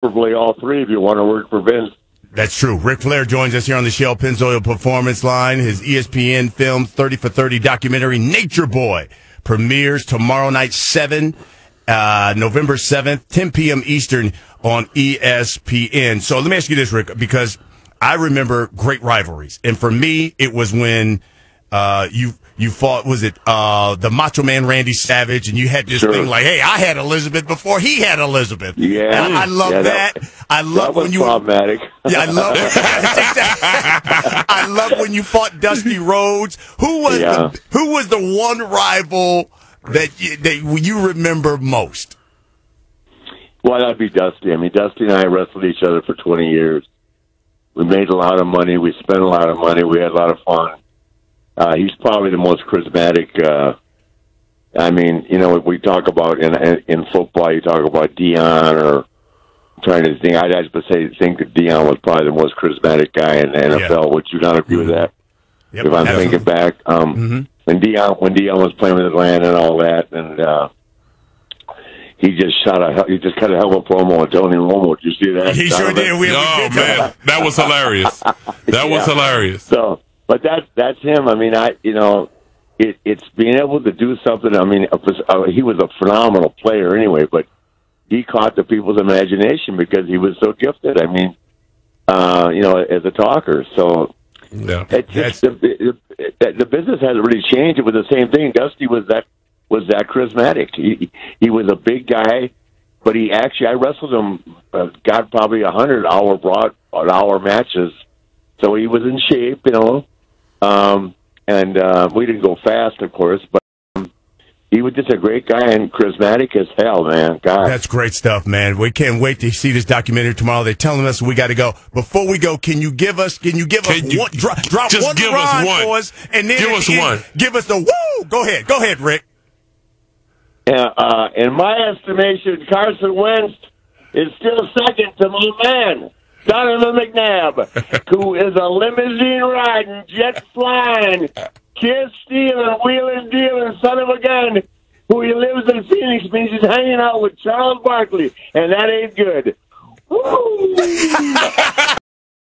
preferably all three if you want to work for Vince. That's true. Ric Flair joins us here on the Shell Pennzoil Performance Line. His ESPN film 30 for 30 documentary, Nature Boy, premieres tomorrow night, November 7th, 10 p.m. Eastern on ESPN. So let me ask you this, Rick, because I remember great rivalries. And for me, it was when you fought, was it the Macho Man Randy Savage, and you had this thing like, hey, I had Elizabeth before he had Elizabeth. Yeah. And I love that. I love when you problematic. Yeah, I love when you fought Dusty Rhodes. Who was the one rival that you remember most? Well, that'd be Dusty. I mean, Dusty and I wrestled each other for 20 years. We made a lot of money. We spent a lot of money. We had a lot of fun. He's probably the most charismatic. I mean, you know, we talk about in football, you talk about Dion, or I'm trying to think. I'd have to think that Dion was probably the most charismatic guy in the NFL. Yeah. Would you not agree with that? Yep, if I'm thinking back, when Dion was playing with Atlanta and all that, and he just cut a hell of a promo on Tony Romo. Did you see that? He sure did. Man, that was hilarious. That was hilarious. So. But that's him. I mean, it's being able to do something. I mean, he was a phenomenal player anyway, but he caught the people's imagination because he was so gifted. I mean, as a talker. So it's just, the business hasn't really changed. It was the same thing. Dusty was that charismatic. He was a big guy, but I wrestled him. Got probably 100-hour matches, so he was in shape, you know. And we didn't go fast, of course, but he was just a great guy and charismatic as hell, man. God. That's great stuff, man. We can't wait to see this documentary tomorrow. They're telling us we got to go. Before we go, can you give us one, drop one rhyme for us, and then give us one. Give us the woo. Go ahead, Rick. Yeah, in my estimation, Carson Wentz is still second to my man, Donovan McNabb, who is a limousine riding, jet flying, kiss stealing, wheeling dealing son of a gun, who he lives in Phoenix, means he's hanging out with Charles Barkley, and that ain't good. Woo!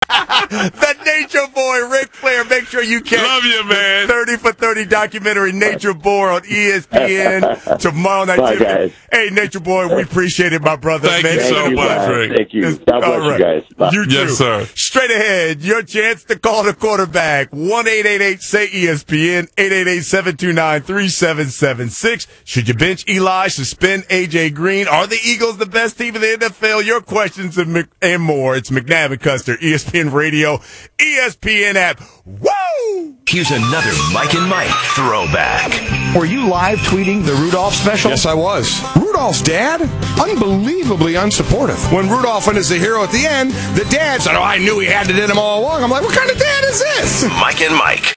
The Nature Boy, Ric Flair. Make sure you catch Love you, man. 30 for 30 documentary, Nature Boy, on ESPN tomorrow night. Bye, guys. Hey, Nature Boy, we appreciate it, my brother. Thank you so much, Rick. Thank you. God bless you guys. Bye. You too. Yes, sir. Straight ahead, your chance to call the quarterback. 1-888-SAY-ESPN, 888-729-3776. Should you bench Eli, suspend A.J. Green? Are the Eagles the best team in the NFL? Your questions and more. It's McNabb and Custer, ESPN Radio, ESPN app. Woo! Here's another Mike and Mike throwback. Were you live tweeting the Rudolph special? Yes, I was. Rudolph's dad? Unbelievably unsupportive. When Rudolph went as the hero at the end, the dad said, I knew he had it in him all along. I'm like, what kind of dad is this? Mike and Mike.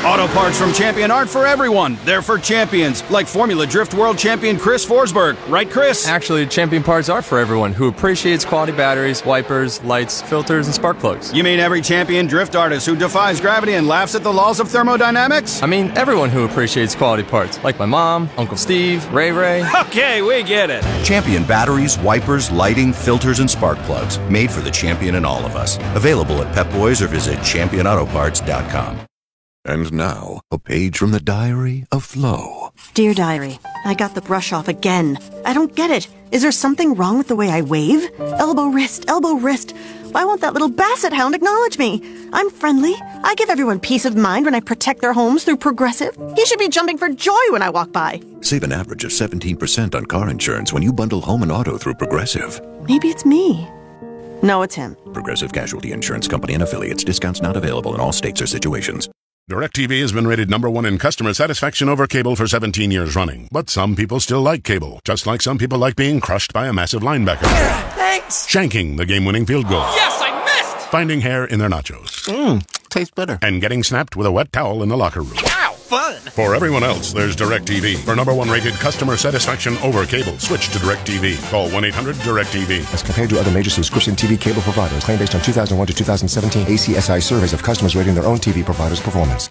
Auto parts from Champion aren't for everyone. They're for champions, like Formula Drift World Champion Chris Forsberg. Right, Chris? Actually, Champion parts are for everyone who appreciates quality batteries, wipers, lights, filters, and spark plugs. You mean every champion drift artist who defies gravity and laughs at the laws of thermodynamics? I mean everyone who appreciates quality parts, like my mom, Uncle Steve, Ray Ray. Okay, we get it. Champion batteries, wipers, lighting, filters, and spark plugs. Made for the champion in all of us. Available at Pep Boys or visit championautoparts.com. And now, a page from the diary of Flo. Dear Diary, I got the brush off again. I don't get it. Is there something wrong with the way I wave? Elbow, wrist, elbow, wrist. Why won't that little basset hound acknowledge me? I'm friendly. I give everyone peace of mind when I protect their homes through Progressive. He should be jumping for joy when I walk by. Save an average of 17% on car insurance when you bundle home and auto through Progressive. Maybe it's me. No, it's him. Progressive Casualty Insurance Company and Affiliates. Discounts not available in all states or situations. DirecTV has been rated #1 in customer satisfaction over cable for 17 years running. But some people still like cable, just like some people like being crushed by a massive linebacker. Thanks! Shanking the game-winning field goal. Yes, I missed! Finding hair in their nachos. Tastes better. And getting snapped with a wet towel in the locker room. Wow, fun! For everyone else, there's DirecTV. For #1 rated customer satisfaction over cable, switch to DirecTV. Call 1-800-DirecTV. As compared to other major subscription TV cable providers, claim based on 2001 to 2017 ACSI surveys of customers rating their own TV provider's performance.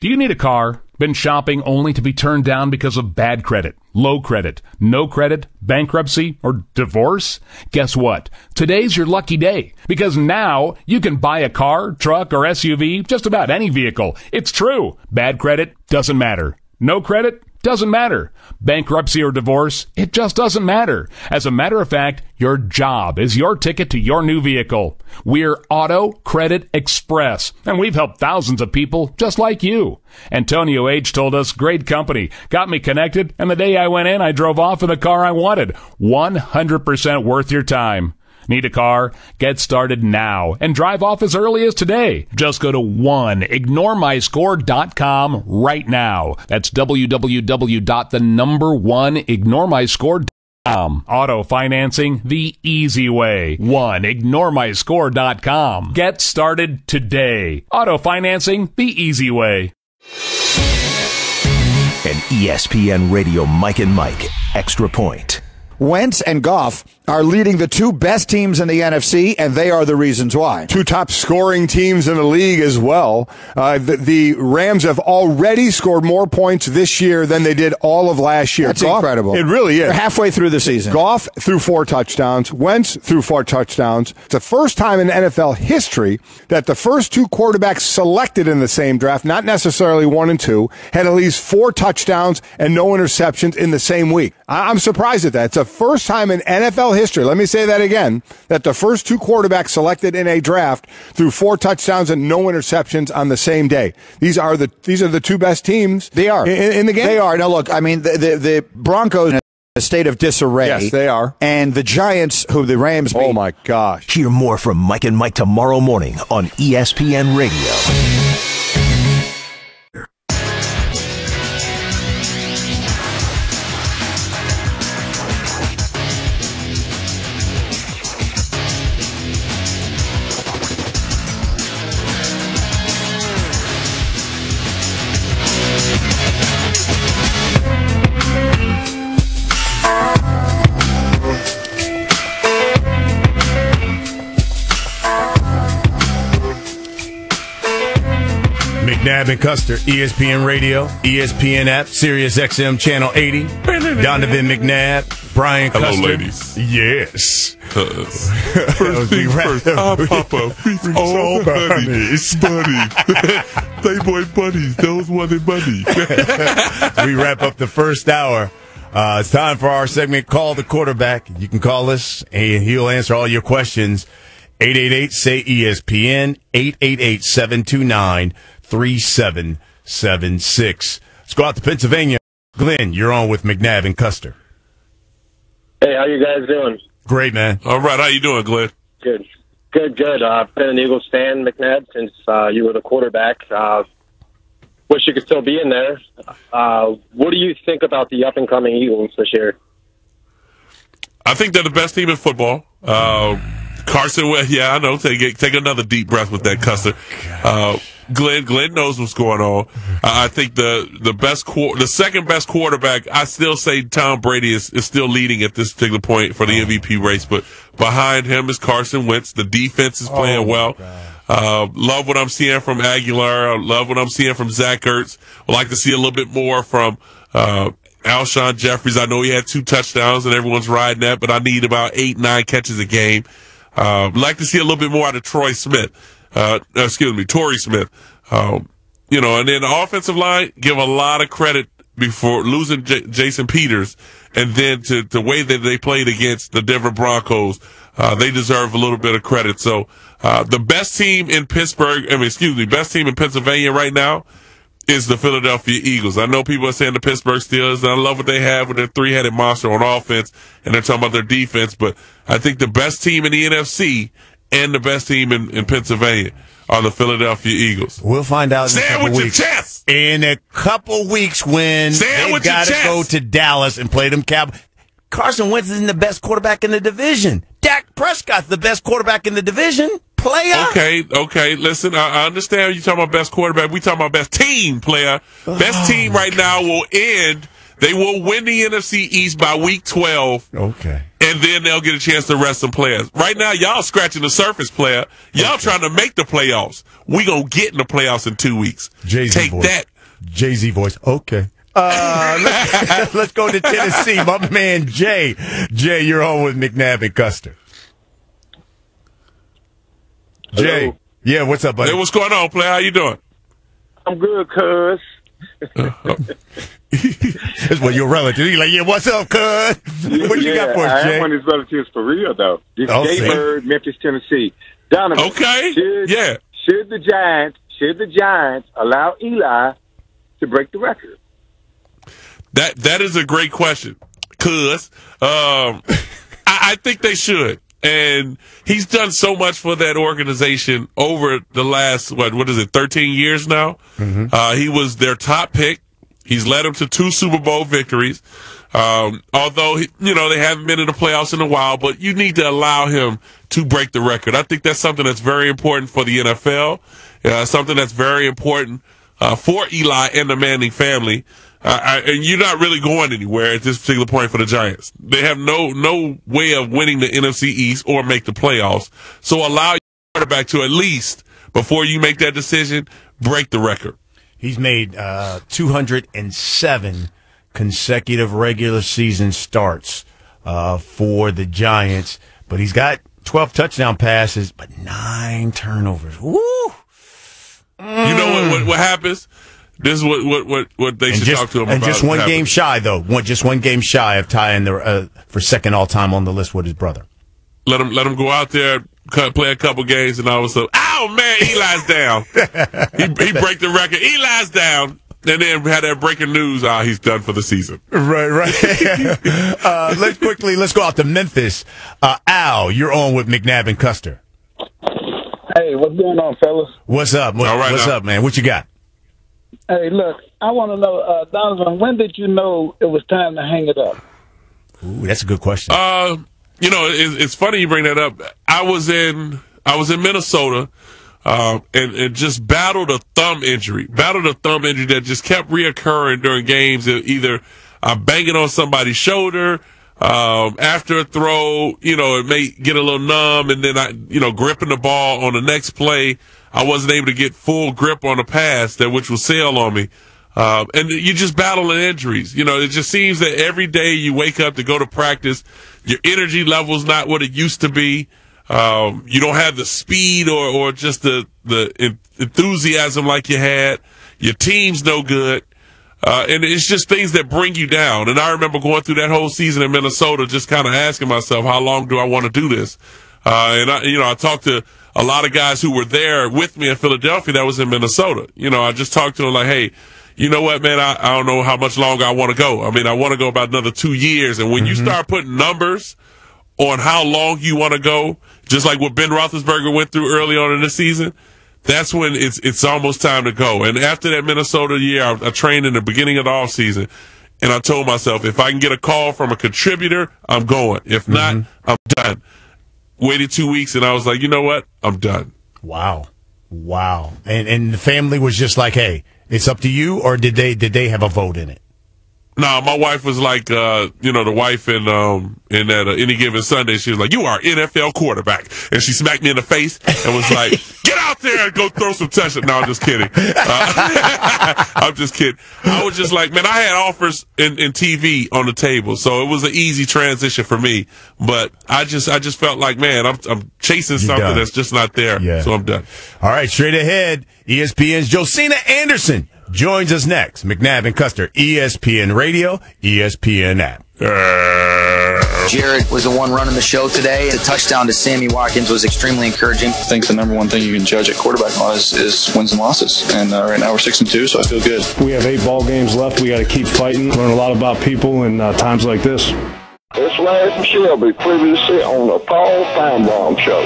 Do you need a car? Been shopping only to be turned down because of bad credit, low credit, no credit, bankruptcy, or divorce? Guess what? Today's your lucky day, because now you can buy a car, truck, or SUV, just about any vehicle. It's true. Bad credit doesn't matter. No credit doesn't matter. Bankruptcy or divorce, it just doesn't matter. As a matter of fact, your job is your ticket to your new vehicle. We're Auto Credit Express, and we've helped thousands of people just like you. Antonio H. told us, great company, got me connected, and the day I went in, I drove off in the car I wanted. 100% worth your time. Need a car? Get started now and drive off as early as today. Just go to oneignoremyscore.com right now. That's www.oneignoremyscore.com. Auto financing the easy way. Oneignoremyscore.com. Get started today. Auto financing the easy way. An ESPN Radio Mike and Mike Extra Point. Wentz and Goff are leading the two best teams in the NFC, and they are the reasons why. Two top scoring teams in the league as well. The Rams have already scored more points this year than they did all of last year. That's incredible. It really is. They're halfway through the season. Goff threw 4 touchdowns. Wentz threw 4 touchdowns. It's the first time in NFL history that the first 2 quarterbacks selected in the same draft, not necessarily 1 and 2, had at least 4 touchdowns and no interceptions in the same week. I'm surprised at that. It's the first time in NFL history, let me say that again, that the first 2 quarterbacks selected in a draft threw 4 touchdowns and no interceptions on the same day. These are the 2 best teams. They are in the game. They are. Now look, I mean the Broncos in a state of disarray. Yes, they are. And the Giants, who the Rams beat. Oh my gosh! Hear more from Mike and Mike tomorrow morning on ESPN Radio. McNabb and Custer, ESPN Radio, ESPN app, Sirius XM Channel 80. Donovan McNabb, Brian Custer. Hello, ladies. Yes. First things first, I'll pop up featuring all buddies. Playboy buddies, those wanted buddies. We wrap up the first hour. It's time for our segment, Call the Quarterback. You can call us, and he'll answer all your questions. 888-SAY-ESPN, 888-729-3776. Let's go out to Pennsylvania. Glenn, you're on with McNabb and Custer. Hey, how you guys doing? Great, man. All right, how you doing, Glenn? Good. I've been an Eagles fan, McNabb, since you were the quarterback. Wish you could still be in there. What do you think about the up-and-coming Eagles this year? I think they're the best team in football. Carson, yeah, I know. Take another deep breath with that, Custer. Glenn knows what's going on. I think the second best quarterback, I still say Tom Brady is still leading at this particular point for the MVP race, but behind him is Carson Wentz. The defense is playing well. Love what I'm seeing from Aguilar. Love what I'm seeing from Zach Ertz. Would like to see a little bit more from Alshon Jeffries. I know he had 2 touchdowns and everyone's riding that, but I need about 8-9 catches a game. Like to see a little bit more out of Torrey Smith. And then the offensive line, give a lot of credit before losing Jason Peters, and then to the way that they played against the Denver Broncos, they deserve a little bit of credit. So, the best team in best team in Pennsylvania right now is the Philadelphia Eagles. I know people are saying the Pittsburgh Steelers, and I love what they have with their 3-headed monster on offense, and they're talking about their defense, but I think the best team in the NFC and the best team in Pennsylvania are the Philadelphia Eagles. We'll find out in a couple weeks. Chest. In a couple weeks when they've got to go to Dallas and play them Cowboys. Carson Wentz isn't the best quarterback in the division. Dak Prescott's the best quarterback in the division. Player. Okay. Listen, I understand you talking about best quarterback. We talking about best team, player. Best team right now will end. They will win the NFC East by week 12. Okay. And then they'll get a chance to rest some players. Right now, y'all scratching the surface, player. Y'all trying to make the playoffs. We gonna get in the playoffs in 2 weeks. Jay-Z Take boy. that. Jay-Z voice. Okay. Let's go to Tennessee. My man, Jay. Jay, you're on with McNabb and Custer. Jay. Hello. Yeah, what's up, buddy? Hey, what's going on, player? How you doing? I'm good, cuz. That's what your relative. He's like, yeah, what's up, cuz? What you got for us, Jay? I am one of his relatives for real, though. This Oh, Jay see. Bird, Memphis, Tennessee. Donovan. Okay. Should the Giants allow Eli to break the record? That is a great question, cuz I think they should. And he's done so much for that organization over the last, what is it, 13 years now? He was their top pick. He's led them to 2 Super Bowl victories. Although, they haven't been in the playoffs in a while, but you need to allow him to break the record. I think that's something that's very important for the NFL, something that's very important for Eli and the Manning family. And you're not really going anywhere at this particular point for the Giants. They have no way of winning the NFC East or make the playoffs. So allow your quarterback to at least, before you make that decision, break the record. He's made 207 consecutive regular season starts for the Giants, but he's got 12 touchdown passes, but 9 turnovers. Woo! You know what happens? This is what they should talk to him about. And just one game shy, though. Just one game shy of tying for second all time on the list with his brother. Let him go out there, play a couple games, and all of a sudden, oh man, Eli's down. he break the record. Eli's down. And then we had that breaking news. He's done for the season. Right. Let's go out to Memphis. Al, you're on with McNabb and Custer. Hey, what's going on, fellas? What's up? What's up, man? What you got? Hey, look, I want to know, Donovan, when did you know it was time to hang it up? Ooh, that's a good question. It's funny you bring that up. I was in Minnesota, and just battled a thumb injury that just kept reoccurring during games. Either I'm banging on somebody's shoulder, after a throw, it may get a little numb, and then gripping the ball on the next play, I wasn't able to get full grip on the pass which will sail on me. And you just battling injuries. It just seems that every day you wake up to go to practice, your energy level's not what it used to be. You don't have the speed or just the enthusiasm like you had. Your team's no good. And it's just things that bring you down. And I remember going through that whole season in Minnesota, just kind of asking myself, how long do I want to do this? And I talked to a lot of guys who were there with me in Philadelphia that was in Minnesota. I just talked to them like, hey, you know what, man, I don't know how much longer I want to go. I mean, I want to go about another 2 years. And when you start putting numbers on how long you want to go, just like what Ben Roethlisberger went through early on in the season, that's when it's almost time to go. And after that Minnesota year, I trained in the beginning of the offseason, and I told myself, if I can get a call from a contributor, I'm going. If not, I'm done. Waited 2 weeks, and I was like, you know what? I'm done. Wow. And the family was just like, hey, it's up to you, or did they have a vote in it? No, my wife was like, the wife in that Any Given Sunday, she was like, you are an NFL quarterback. And she smacked me in the face and was like, get out there and go throw some touchdowns. No, I'm just kidding. I'm just kidding. I was just like, man, I had offers in TV on the table, so it was an easy transition for me. But I just felt like, man, I'm chasing something that's just not there. Yeah. So I'm done. All right, straight ahead, ESPN's Josina Anderson joins us next. McNabb and Custer, ESPN Radio, ESPN app. Jared was the one running the show today. The touchdown to Sammy Watkins was extremely encouraging. I think the number one thing you can judge at quarterback on is wins and losses. And right now we're 6-2, so I feel good. We have 8 ball games left. We got to keep fighting, learn a lot about people in times like this. It's Larry from Shelby, previously on the Paul Feinbaum Show.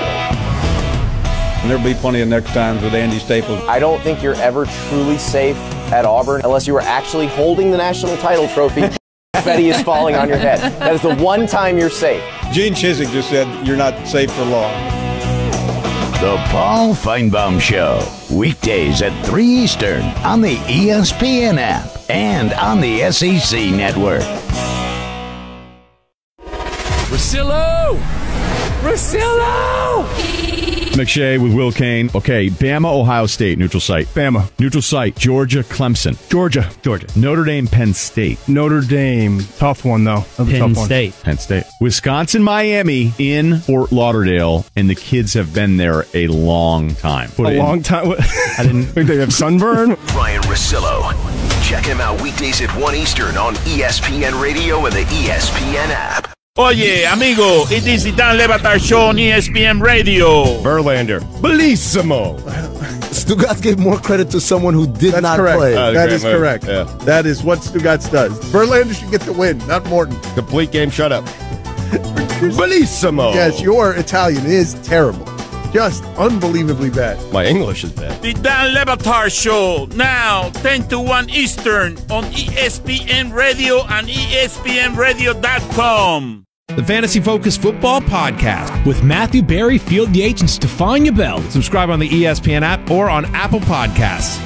And there'll be plenty of next times with Andy Staples. I don't think you're ever truly safe at Auburn unless you are actually holding the national title trophy. Confetti is falling on your head. That is the one time you're safe. Gene Chizik just said you're not safe for long. The Paul Feinbaum Show. Weekdays at 3 Eastern on the ESPN app and on the SEC Network. Russillo! McShay with Will Kane. Okay, Bama, Ohio State, neutral site. Bama. Neutral site, Georgia, Clemson. Georgia. Notre Dame, Penn State. Notre Dame. Tough one, though. Penn State. Penn State. Wisconsin, Miami in Fort Lauderdale, and the kids have been there a long time. Long time? I didn't think they have sunburn. Ryan Russillo. Check him out weekdays at 1 Eastern on ESPN Radio and the ESPN app. Oye, amigo, it is the Dan Le Batard Show on ESPN Radio. Verlander. Bellissimo. Stugotz gave more credit to someone who did not correct. play. That is correct. Yeah. That is what Stugotz does. Verlander should get the win, not Morton. Complete game shutout. Bellissimo. Yes, your Italian is terrible. Just unbelievably bad. My English is bad. The Dan Le Batard Show, now 10 to 1 Eastern on ESPN Radio and ESPNRadio.com. The Fantasy Focus Football Podcast with Matthew Berry, Field Yates, and Stephania Bell. Subscribe on the ESPN app or on Apple Podcasts.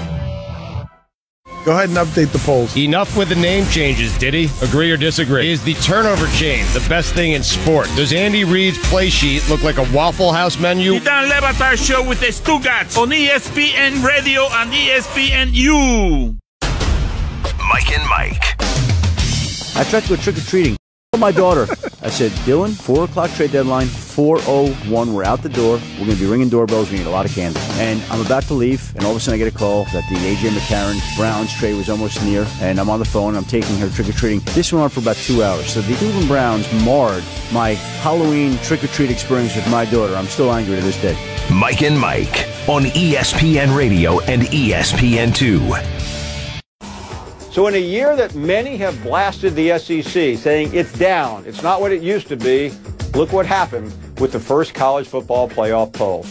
Go ahead and update the polls. Enough with the name changes, did he? Agree or disagree? Is the turnover chain the best thing in sport? Does Andy Reid's play sheet look like a Waffle House menu? The Dan Le Batard Show with the Stugotz on ESPN Radio and ESPNU. Mike and Mike. I tried to go trick-or-treating. My daughter. I said, Dylan, 4 o'clock trade deadline, 4:01. We're out the door. We're going to be ringing doorbells. We need a lot of candy. And I'm about to leave, and all of a sudden I get a call that the A.J. McCarron Browns trade was almost near, and I'm on the phone. I'm taking her trick-or-treating. This went on for about 2 hours. So the Cleveland Browns marred my Halloween trick-or-treat experience with my daughter. I'm still angry to this day. Mike and Mike on ESPN Radio and ESPN2. So in a year that many have blasted the SEC, saying it's down, it's not what it used to be, look what happened with the first college football playoff poll.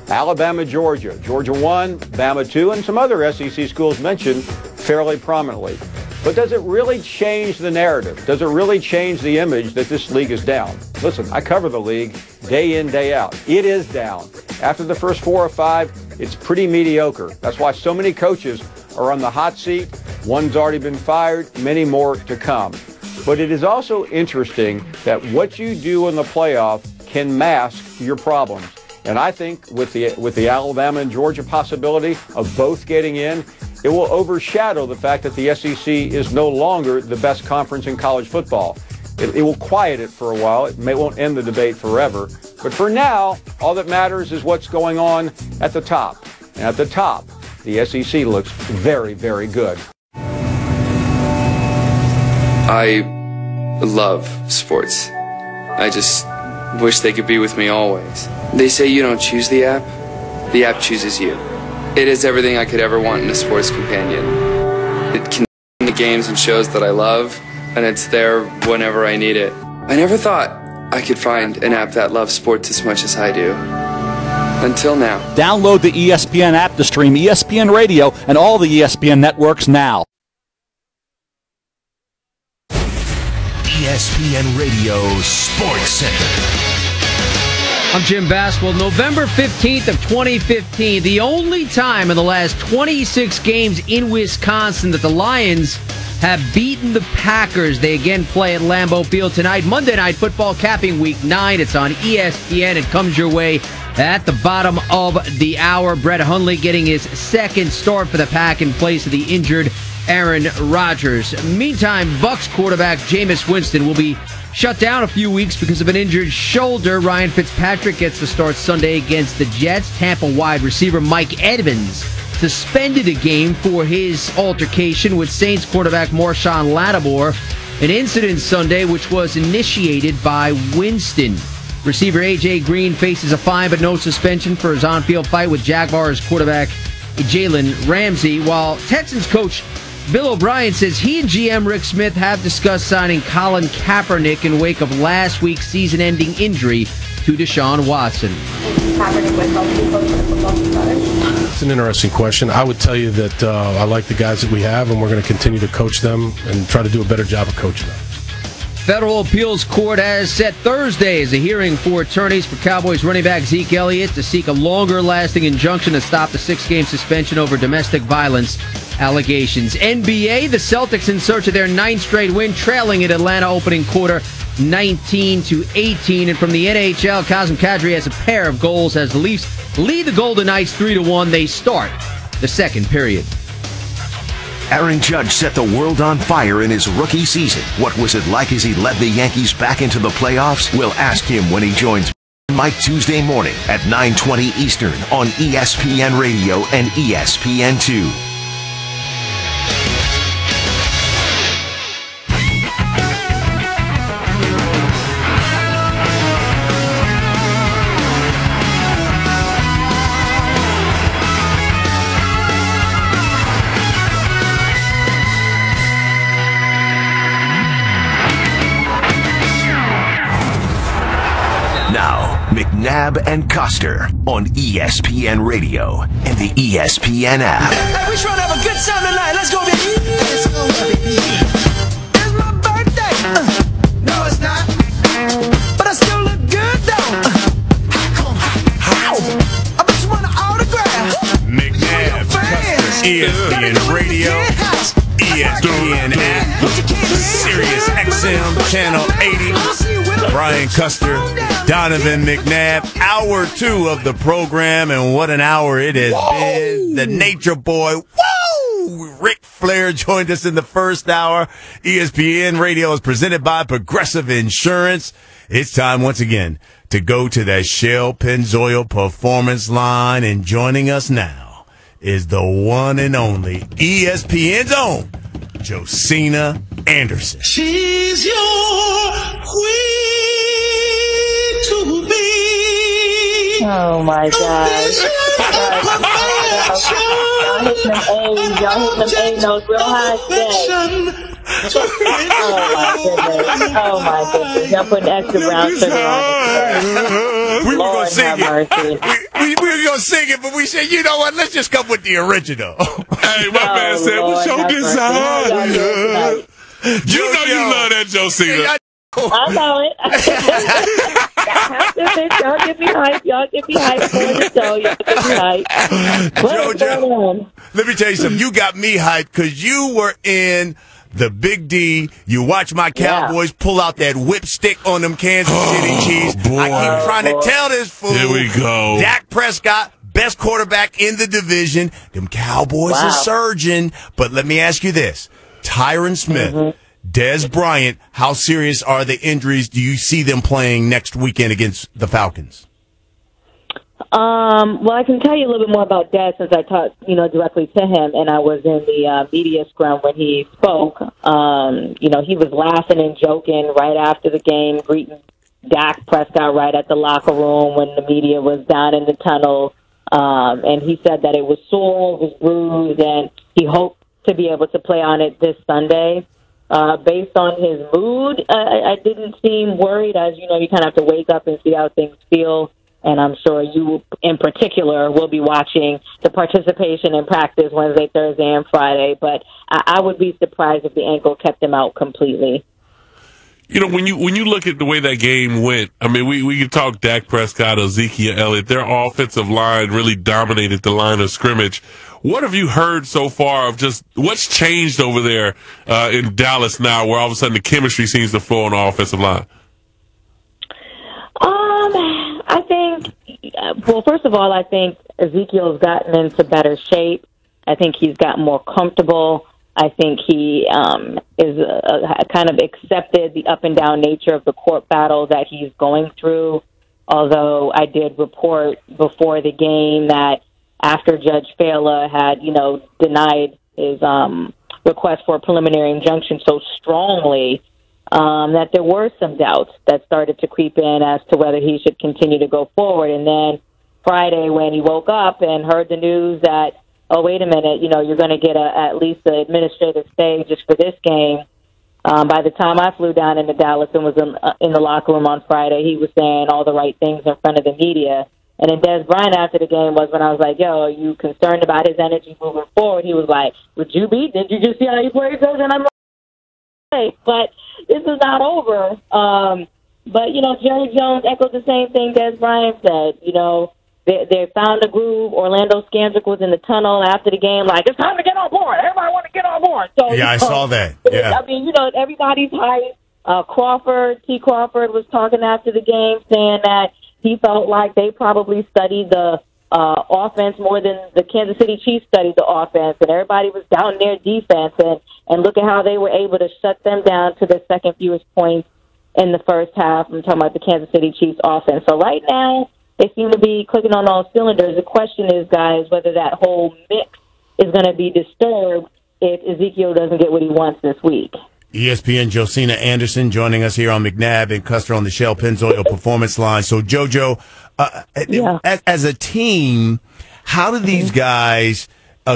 Alabama, Georgia. Georgia 1, Bama 2, and some other SEC schools mentioned fairly prominently. But does it really change the narrative? Does it really change the image that this league is down? Listen, I cover the league day in, day out. It is down. After the first 4 or 5, it's pretty mediocre. That's why so many coaches are on the hot seat. One's already been fired, many more to come. But it is also interesting that what you do in the playoff can mask your problems. And I think with the Alabama and Georgia possibility of both getting in, it will overshadow the fact that the SEC is no longer the best conference in college football. It will quiet it for a while. It won't end the debate forever. But for now, all that matters is what's going on at the top. And at the top, the SEC looks very, very good. I love sports. I just wish they could be with me always. They say you don't choose the app chooses you. It is everything I could ever want in a sports companion. It can the games and shows that I love, and it's there whenever I need it. I never thought I could find an app that loves sports as much as I do. Until now. Download the ESPN app to stream ESPN Radio and all the ESPN networks now. ESPN Radio Sports Center. I'm Jim Bass. Well, November 15th of 2015, the only time in the last 26 games in Wisconsin that the Lions have beaten the Packers. They again play at Lambeau Field tonight. Monday Night Football capping Week 9. It's on ESPN. It comes your way at the bottom of the hour. Brett Hundley getting his second start for the Pack in place of the injured Aaron Rodgers. Meantime, Bucs quarterback Jameis Winston will be shut down a few weeks because of an injured shoulder. Ryan Fitzpatrick gets the start Sunday against the Jets. Tampa wide receiver Mike Evans suspended a game for his altercation with Saints quarterback Marshawn Lattimore. An incident Sunday which was initiated by Winston. Receiver A.J. Green faces a fine but no suspension for his on-field fight with Jaguars quarterback Jalen Ramsey, while Texans coach Bill O'Brien says he and GM Rick Smith have discussed signing Colin Kaepernick in wake of last week's season-ending injury to Deshaun Watson. It's an interesting question. I would tell you that I like the guys that we have, and we're going to continue to coach them and try to do a better job of coaching them. Federal Appeals Court has set Thursday as a hearing for attorneys for Cowboys running back Zeke Elliott to seek a longer-lasting injunction to stop the 6-game suspension over domestic violence allegations. NBA, the Celtics in search of their 9th straight win, trailing at Atlanta opening quarter 19-18. And from the NHL, Kazim Kadri has a pair of goals as the Leafs lead the Golden Knights 3-1. They start the second period. Aaron Judge set the world on fire in his rookie season. What was it like as he led the Yankees back into the playoffs? We'll ask him when he joins Mike Tuesday morning at 9:20 Eastern on ESPN Radio and ESPN2. McNabb and Custer on ESPN Radio and the ESPN app. Hey, we trying to have a good time tonight. Let's go, baby. Let's go, baby. It's my birthday. No, it's not. But I still look good, though. I bet you want an autograph. McNabb, Custer, ESPN Radio, ESPN app, Sirius XM, Channel 80. Brian Custer, Donovan McNabb, hour 2 of the program, and what an hour it has been. The Nature Boy, Ric Flair joined us in the first hour. ESPN Radio is presented by Progressive Insurance. It's time once again to go to that Shell Pennzoil Performance Line, and joining us now is the one and only ESPN's own Josina Anderson. She's your queen to be. Oh my gosh. Y'all hitting them A notes real high today. Oh my goodness. Y'all putting extra brown sugar on it. We were going to sing it. We were going to sing it, but we said, you know what, let's just come with the original. Hey, my man said, what's your desire? You know you love that, Josina. I know it. Y'all get me hype. Y'all get me hype for the show. Y'all get me hype. Jojo, let me tell you something. You got me hyped because you were in the Big D. You watch my Cowboys pull out that whipstick on them Kansas City Chiefs. Boy. I keep trying to tell this fool. Here we go. Dak Prescott, best quarterback in the division. Them Cowboys are surging. But let me ask you this. Tyron Smith, Dez Bryant, how serious are the injuries? Do you see them playing next weekend against the Falcons? Well, I can tell you a little bit more about Dez since I talked, directly to him, and I was in the media scrum when he spoke. He was laughing and joking right after the game, greeting Dak Prescott right at the locker room when the media was down in the tunnel. And he said that it was sore, it was bruised, and he hoped to be able to play on it this Sunday. Based on his mood, I didn't seem worried. As you know, you kind of have to wake up and see how things feel. And I'm sure you, in particular, will be watching the participation in practice Wednesday, Thursday, and Friday. But I would be surprised if the ankle kept him out completely. You know, when you look at the way that game went, I mean, we can talk Dak Prescott, Ezekiel Elliott. Their offensive line really dominated the line of scrimmage. What have you heard so far of just what's changed over there in Dallas now, where all of a sudden the chemistry seems to flow on the offensive line? I think, first of all, I think Ezekiel's gotten into better shape. I think he's gotten more comfortable. I think he is kind of accepted the up and down nature of the court battle that he's going through. Although I did report before the game that after Judge Fela had, denied his request for a preliminary injunction so strongly, that there were some doubts that started to creep in as to whether he should continue to go forward. And then Friday, when he woke up and heard the news that, oh, wait a minute, you're going to get at least an administrative stay just for this game. By the time I flew down into Dallas and was in the locker room on Friday, he was saying all the right things in front of the media. And then Dez Bryant after the game was when I was like, yo, are you concerned about his energy moving forward? He was like, would you be? Did you just see how he played? And I'm like, hey, but this is not over. But, Jerry Jones echoed the same thing Dez Bryant said. They found a groove. Orlando Scandrick was in the tunnel after the game, like, it's time to get on board. Everybody want to get on board. So, yeah, I saw that. Yeah. I mean, everybody's hyped. T. Crawford was talking after the game saying that he felt like they probably studied the offense more than the Kansas City Chiefs studied the offense, and everybody was down their defense, and look at how they were able to shut them down to the second fewest points in the first half. I'm talking about the Kansas City Chiefs offense. So right now, they seem to be clicking on all cylinders. The question is, guys, whether that whole mix is going to be disturbed if Ezekiel doesn't get what he wants this week. ESPN Josina Anderson joining us here on McNabb and Custer on the Shell Pennzoil Performance Line. So, JoJo, as a team, how do these guys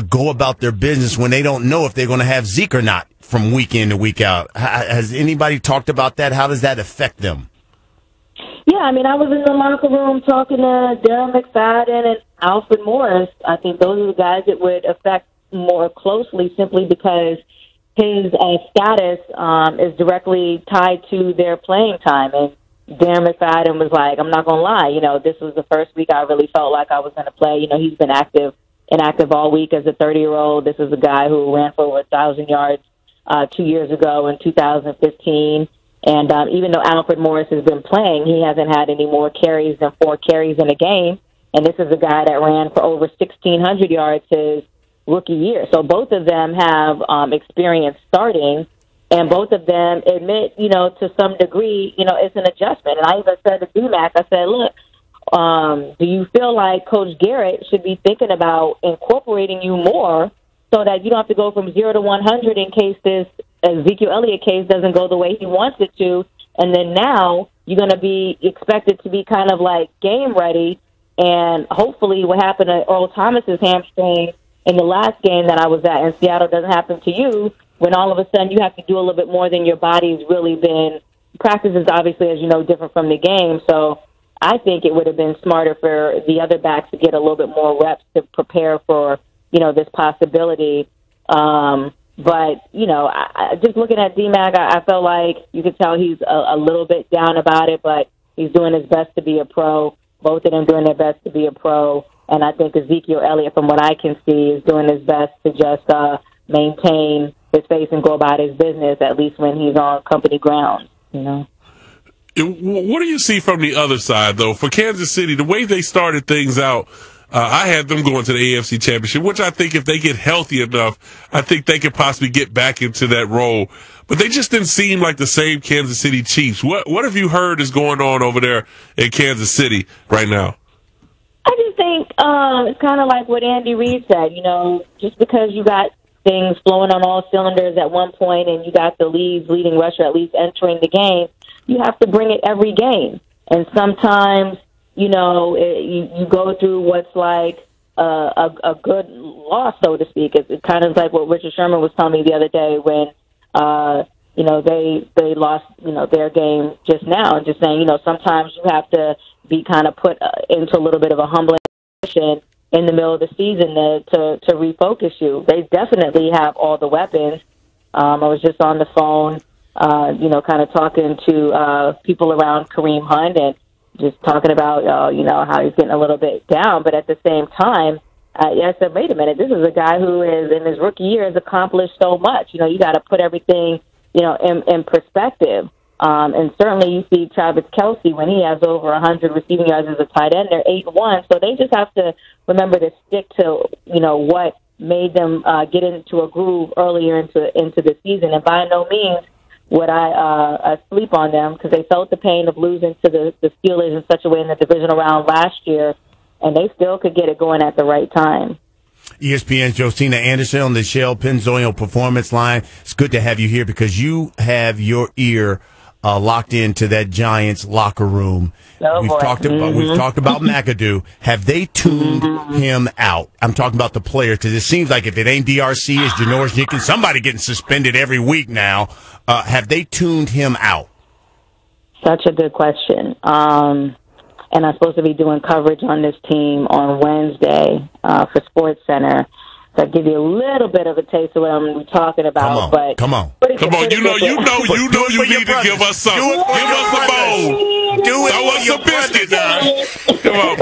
go about their business when they don't know if they're going to have Zeke or not from week in to week out? Has anybody talked about that? How does that affect them? Yeah, I mean, I was in the locker room talking to Darren McFadden and Alfred Morris. I think those are the guys that would affect more closely simply because his status is directly tied to their playing time. And Darren McFadden was like, I'm not going to lie, this was the first week I really felt like I was going to play. He's been inactive all week as a 30-year-old. This is a guy who ran for over 1,000 yards 2 years ago in 2015. And even though Alfred Morris has been playing, he hasn't had any more carries than 4 carries in a game. And this is a guy that ran for over 1,600 yards his rookie year. So both of them have experience starting, and both of them admit, to some degree, it's an adjustment. And I even said to BMAC, I said, look, do you feel like Coach Garrett should be thinking about incorporating you more so that you don't have to go from 0 to 100 in case this Ezekiel Elliott case doesn't go the way he wants it to, and then now you're going to be expected to be kind of like game ready, and hopefully what happened to Earl Thomas's hamstring in the last game that I was at in Seattle doesn't happen to you, when all of a sudden you have to do a little bit more than your body's really been. Practice is obviously, as you know, different from the game, so I think it would have been smarter for the other backs to get a little bit more reps to prepare for, this possibility. But, just looking at DMAC, I felt like you could tell he's a little bit down about it, but he's doing his best to be a pro. Both of them doing their best to be a pro. And I think Ezekiel Elliott, from what I can see, is doing his best to just maintain his face and go about his business, at least when he's on company grounds, What do you see from the other side, though? For Kansas City, the way they started things out, I had them going to the AFC Championship, which I think if they get healthy enough, I think they could possibly get back into that role. But they just didn't seem like the same Kansas City Chiefs. What have you heard is going on over there in Kansas City right now? I just think it's kind of like what Andy Reid said. Just because you got things flowing on all cylinders at one point and you got the leading rusher at least entering the game, you have to bring it every game. And sometimes you go through what's like a good loss, so to speak. It's kind of like what Richard Sherman was telling me the other day when, they lost, their game just now. And just saying, sometimes you have to be kind of put into a little bit of a humbling position in the middle of the season to refocus you. They definitely have all the weapons. I was just on the phone, kind of talking to people around Kareem Hunt and just talking about, how he's getting a little bit down. But at the same time, I said, wait a minute, this is a guy who is, in his rookie year, has accomplished so much. You got to put everything, in perspective. And certainly you see Travis Kelce, when he has over 100 receiving yards as a tight end, they're 8-1. So they just have to remember to stick to, what made them get into a groove earlier into the season. And by no means would I sleep on them, because they felt the pain of losing to the Steelers in such a way in the divisional round last year, and they still could get it going at the right time. ESPN's Josina Anderson on the Shell Pennzoil Performance Line. It's good to have you here because you have your ear locked into that Giants locker room. We've talked about McAdoo. Have they tuned him out? I'm talking about the players, because it seems like if it ain't DRC, it's Janoris Jenkins. Somebody getting suspended every week now. Have they tuned him out? Such a good question. And I'm supposed to be doing coverage on this team on Wednesday for SportsCenter. So I'll give you a little bit of a taste of what I'm talking about. Come on. You need to give us some. Give us a bowl. Throw us a biscuit now. Come on.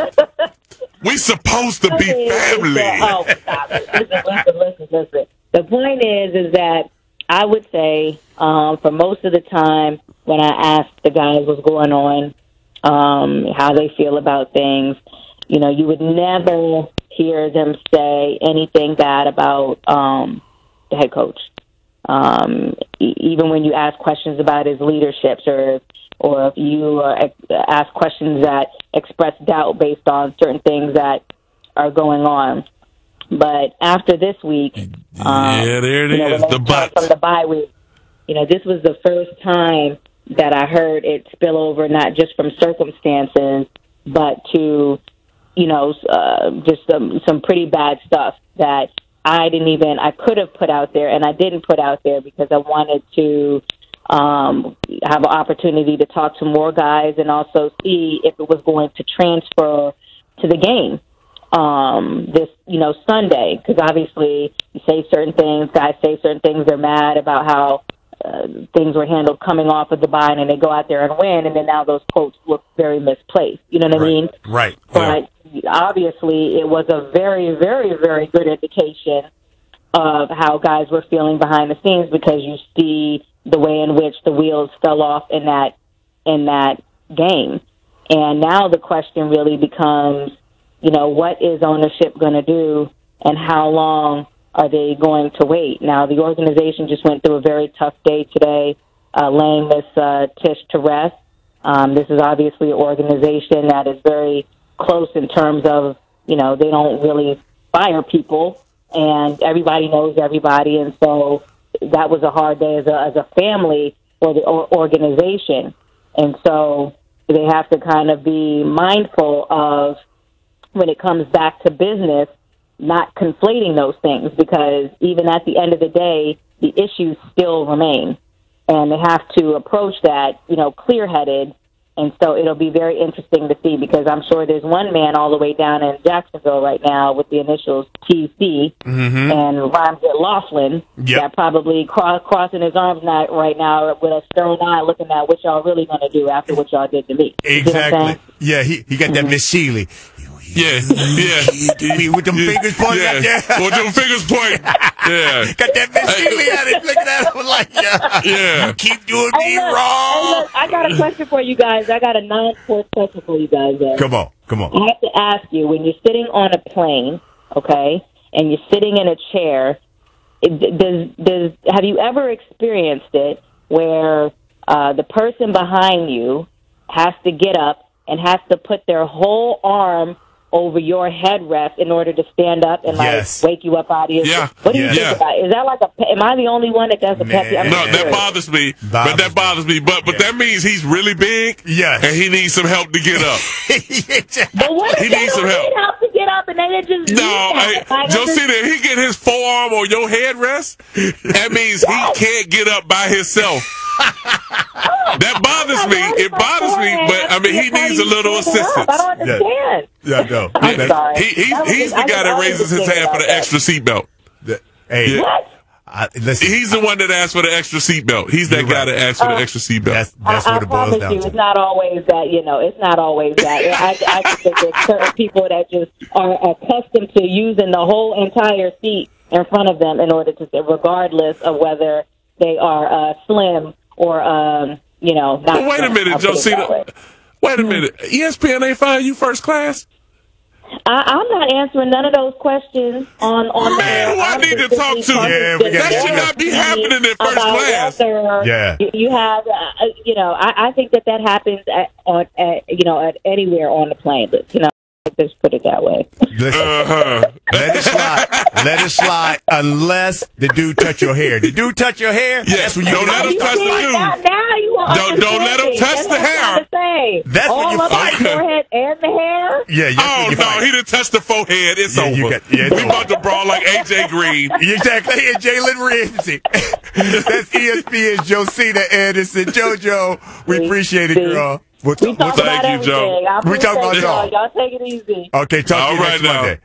We supposed to be family. Oh, stop it. Listen. The point is that I would say for most of the time, when I asked the guys what's going on, how they feel about things. You know, you would never hear them say anything bad about the head coach. Even when you ask questions about his leaderships, or if you ask questions that express doubt based on certain things that are going on. But after this week, there it is, the but. From the bye week, this was the first time that I heard it spill over, not just from circumstances, but to, just some pretty bad stuff that I could have put out there, and I didn't put out there because I wanted to have an opportunity to talk to more guys and also see if it was going to transfer to the game this, Sunday. Because obviously you say certain things, guys say certain things, they're mad about how things were handled coming off of the bye, and they go out there and win, and then now those quotes look very misplaced. You know what I mean? Right. But obviously it was a very, very, very good indication of how guys were feeling behind the scenes, because you see the way in which the wheels fell off in that game. And now the question really becomes, what is ownership going to do, and how long are they going to wait? Now, the organization just went through a very tough day today, laying this Tisch to rest. This is obviously an organization that is very close in terms of, they don't really fire people, and everybody knows everybody. And so that was a hard day as a family for the organization. And so they have to kind of be mindful of, when it comes back to business, not conflating those things, because even at the end of the day, the issues still remain, and they have to approach that, clear-headed. And so it'll be very interesting to see, because I'm sure there's one man all the way down in Jacksonville right now with the initials TC and rhymes with Laughlin, that probably crossing his arms right now with a stern eye, looking at what y'all really going to do after what y'all did to me. Exactly. Yeah, he got that Miss Sheely. Yeah. With them fingers pointing out there. With them fingers pointing. Yeah. Got that Miss Sheely at it, looking at him like, you keep doing me wrong. Look, I got a question for you guys. I got a non-sports question for you guys. Come on. I have to ask you, when you're sitting on a plane, okay, and you're sitting in a chair, have you ever experienced it where the person behind you has to get up and has to put their whole arm over your headrest in order to stand up and wake you up out of your sleep? What do you think about it? Is that am I the only one that does a pet? No, that bothers me. But that means he's really big. Yes. And he needs some help to get up. But what if he needs some help to get up and they just Josina, if he get his forearm on your headrest, that means he can't get up by himself. That bothers me. It bothers me, but he needs a little assistance. I don't understand. Yeah, no. I'm sorry. He's the guy that raises his hand for the extra seatbelt. Hey, listen, he's the one that asked for the extra seatbelt. He's that guy that asked for the extra seatbelt. That's what it boils down to. It's not always that. It's not always that. I just think there's certain people that just are accustomed to using the whole entire seat in front of them in order to sit, regardless of whether they are slim or not. Well, wait a minute, Josina. Wait a minute. ESPN ain't flying you first class? I'm not answering none of those questions on the air. I need to talk to you. That should not be happening in first class. You have, I think that happens at anywhere on the plane. But, just put it that way. Let it slide unless the dude touch your hair. The dude touch your hair? Yes. Don't let him touch the dude. Don't let him touch the hair. That's all when you fight. The forehead and the hair? Yeah. He didn't touch the forehead. It's over. We about to brawl like AJ Green. Exactly. And Jalen Ramsey. That's ESPN's Josina Anderson. JoJo, we appreciate it, girl. We talk about everything. Joe. We talk about y'all. Y'all take it easy. Okay, talk to you next Monday.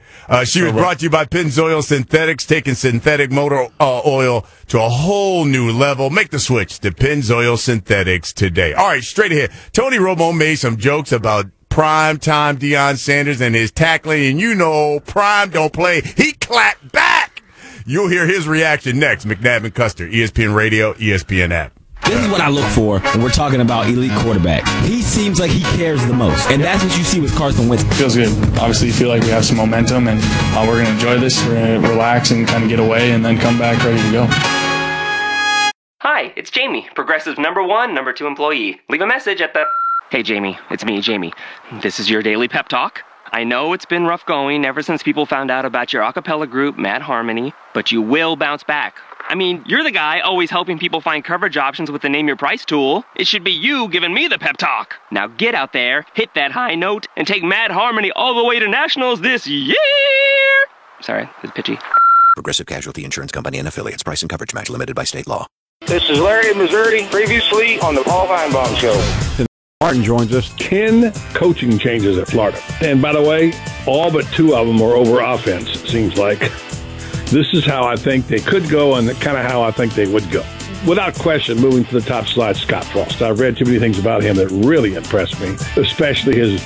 She was brought to you by Pennzoil Synthetics, taking synthetic motor oil to a whole new level. Make the switch to Pennzoil Synthetics today. All right, straight ahead. Tony Romo made some jokes about prime-time Deion Sanders and his tackling, and Prime don't play. He clapped back. You'll hear his reaction next. McNabb and Custer, ESPN Radio, ESPN app. This is what I look for when we're talking about elite quarterback. He seems like he cares the most, and that's what you see with Carson Wentz. Feels good. Obviously, you feel like we have some momentum, and we're going to enjoy this. We're going to relax and kind of get away, and then come back ready to go. Hi, it's Jamie, Progressive's #1, #2 employee. Leave a message at the... Hey, Jamie, it's me, Jamie. This is your daily pep talk. I know it's been rough going ever since people found out about your a cappella group, Mad Harmony, but you will bounce back. I mean, you're the guy always helping people find coverage options with the Name Your Price tool. It should be you giving me the pep talk. Now get out there, hit that high note, and take Mad Harmony all the way to nationals this year! Sorry, it's pitchy. Progressive Casualty Insurance Company and Affiliates. Price and coverage match limited by state law. This is Larry Missouri, previously on the Paul Feinbaum Show. Martin joins us. 10 coaching changes at Florida. And by the way, all but 2 of them are over offense, it seems like. This is how I think they could go and kind of how I think they would go. Without question, moving to the top slide, Scott Frost. I've read too many things about him that really impressed me, especially his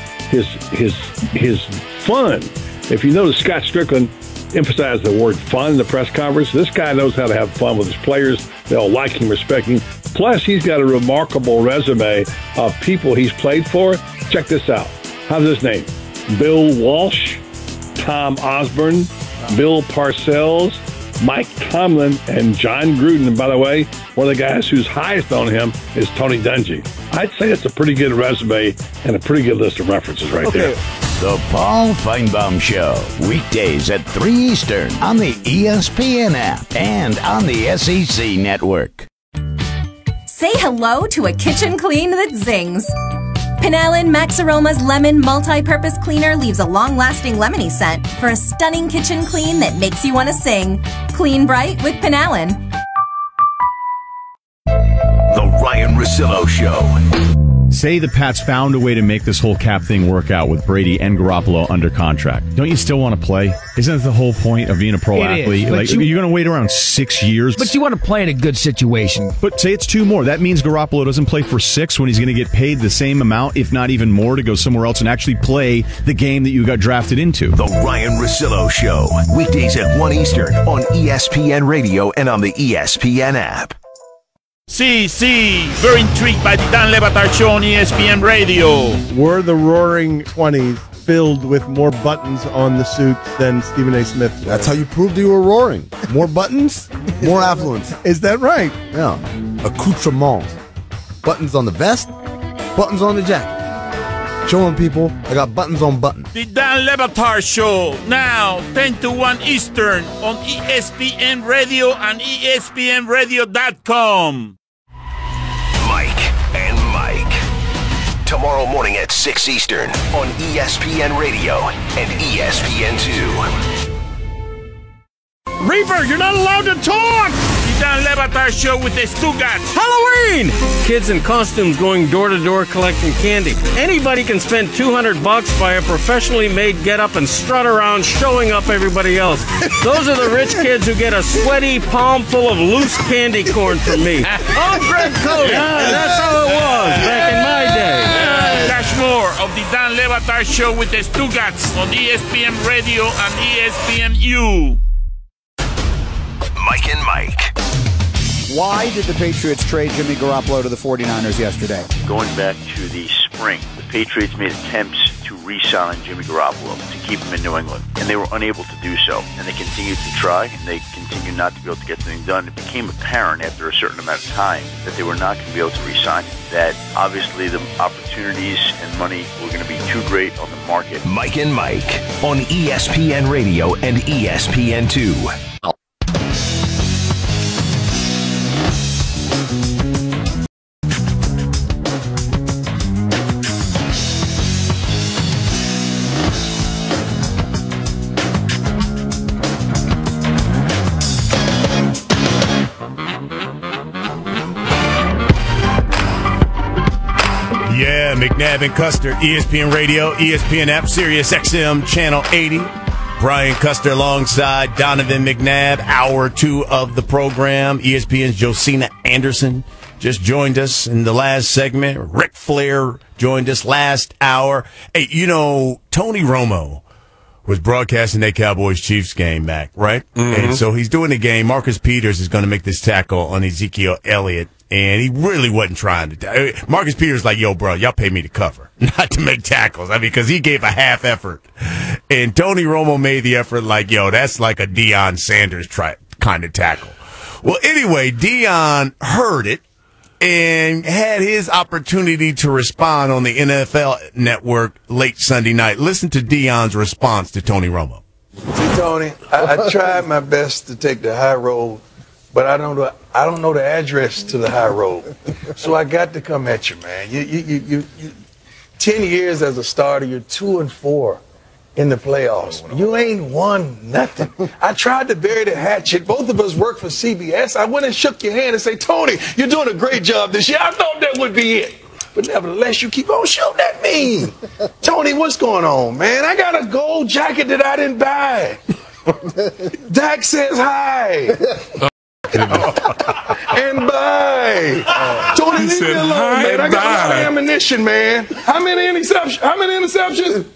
fun. If you notice, Scott Strickland emphasized the word fun in the press conference. This guy knows how to have fun with his players. They'll like him, respect him. Plus, he's got a remarkable resume of people he's played for. Check this out. How's his name? Bill Walsh, Tom Osborne, Bill Parcells, Mike Tomlin, and John Gruden. And by the way, one of the guys who's highest on him is Tony Dungy. I'd say it's a pretty good resume and a pretty good list of references right there. The Paul Feinbaum Show, weekdays at 3 Eastern on the ESPN app and on the SEC network. Say hello to a kitchen clean that zings. Penallen Max Aroma's Lemon Multi-Purpose Cleaner leaves a long-lasting lemony scent for a stunning kitchen clean that makes you want to sing. Clean bright with Penallen. The Ryan Russillo Show. Say the Pats found a way to make this whole cap thing work out with Brady and Garoppolo under contract. Don't you still want to play? Isn't that the whole point of being a pro athlete? Like, you're going to wait around 6 years. But you want to play in a good situation. But say it's 2 more. That means Garoppolo doesn't play for 6 when he's going to get paid the same amount, if not even more, to go somewhere else and actually play the game that you got drafted into. The Ryan Russillo Show. Weekdays at 1 Eastern on ESPN Radio and on the ESPN app. See, very intrigued by the Dan Le Batard Show on ESPN Radio. Were the Roaring 20s filled with more buttons on the suits than Stephen A. Smith? That's how you proved you were roaring. More buttons, more affluence. Is that right? Yeah. Accoutrements. Buttons on the vest, buttons on the jacket. Showing people I got buttons on buttons. The Dan Le Batard Show, now 10 to 1 Eastern on ESPN Radio and ESPNradio.com. Mike and Mike. Tomorrow morning at 6 Eastern on ESPN Radio and ESPN2. Reaper, you're not allowed to talk! The Dan Le Batard Show with the Stugats. Halloween! Kids in costumes going door to door collecting candy. Anybody can spend $200 by a professionally made get-up and strut around showing up everybody else. Those are the rich kids who get a sweaty palm full of loose candy corn from me. I'm Greg Cody. Yeah, that's how it was back in my day. Catch more of the Dan Le Batard Show with the Stugats on ESPN Radio and ESPNU. Mike and Mike. Why did the Patriots trade Jimmy Garoppolo to the 49ers yesterday? Going back to the spring, the Patriots made attempts to re-sign Jimmy Garoppolo to keep him in New England, and they were unable to do so. And they continued to try, and they continued not to be able to get something done. It became apparent after a certain amount of time that they were not going to be able to re-sign him, that obviously the opportunities and money were going to be too great on the market. Mike and Mike on ESPN Radio and ESPN2. Yeah, McNabb and Custer, ESPN Radio, ESPN app, Sirius XM, Channel 80. Brian Custer alongside Donovan McNabb, hour 2 of the program. ESPN's Josina Anderson just joined us in the last segment. Ric Flair joined us last hour. Hey, you know, Tony Romo was broadcasting that Cowboys-Chiefs game back, right? Mm-hmm. And so he's doing the game. Marcus Peters is going to make this tackle on Ezekiel Elliott. And he really wasn't trying to. Marcus Peters like, yo, bro, y'all pay me to cover, not to make tackles. I mean, because he gave a half effort. And Tony Romo made the effort like, yo, that's like a Deion Sanders kind of tackle. Well, anyway, Deion heard it and had his opportunity to respond on the NFL Network late Sunday night. Listen to Deion's response to Tony Romo. See, Tony, I tried my best to take the high road, but I don't know the address to the high road. So I got to come at you, man. You 10 years as a starter, you're 2-4 in the playoffs. You ain't won nothing. I tried to bury the hatchet. Both of us work for CBS. I went and shook your hand and say, Tony, you're doing a great job this year. I thought that would be it. But nevertheless, you keep on shooting at me. Tony, what's going on, man? I got a gold jacket that I didn't buy. Dak says hi. And bye. Tony, leave me alone, man. I got a lot of ammunition, man. How many interceptions?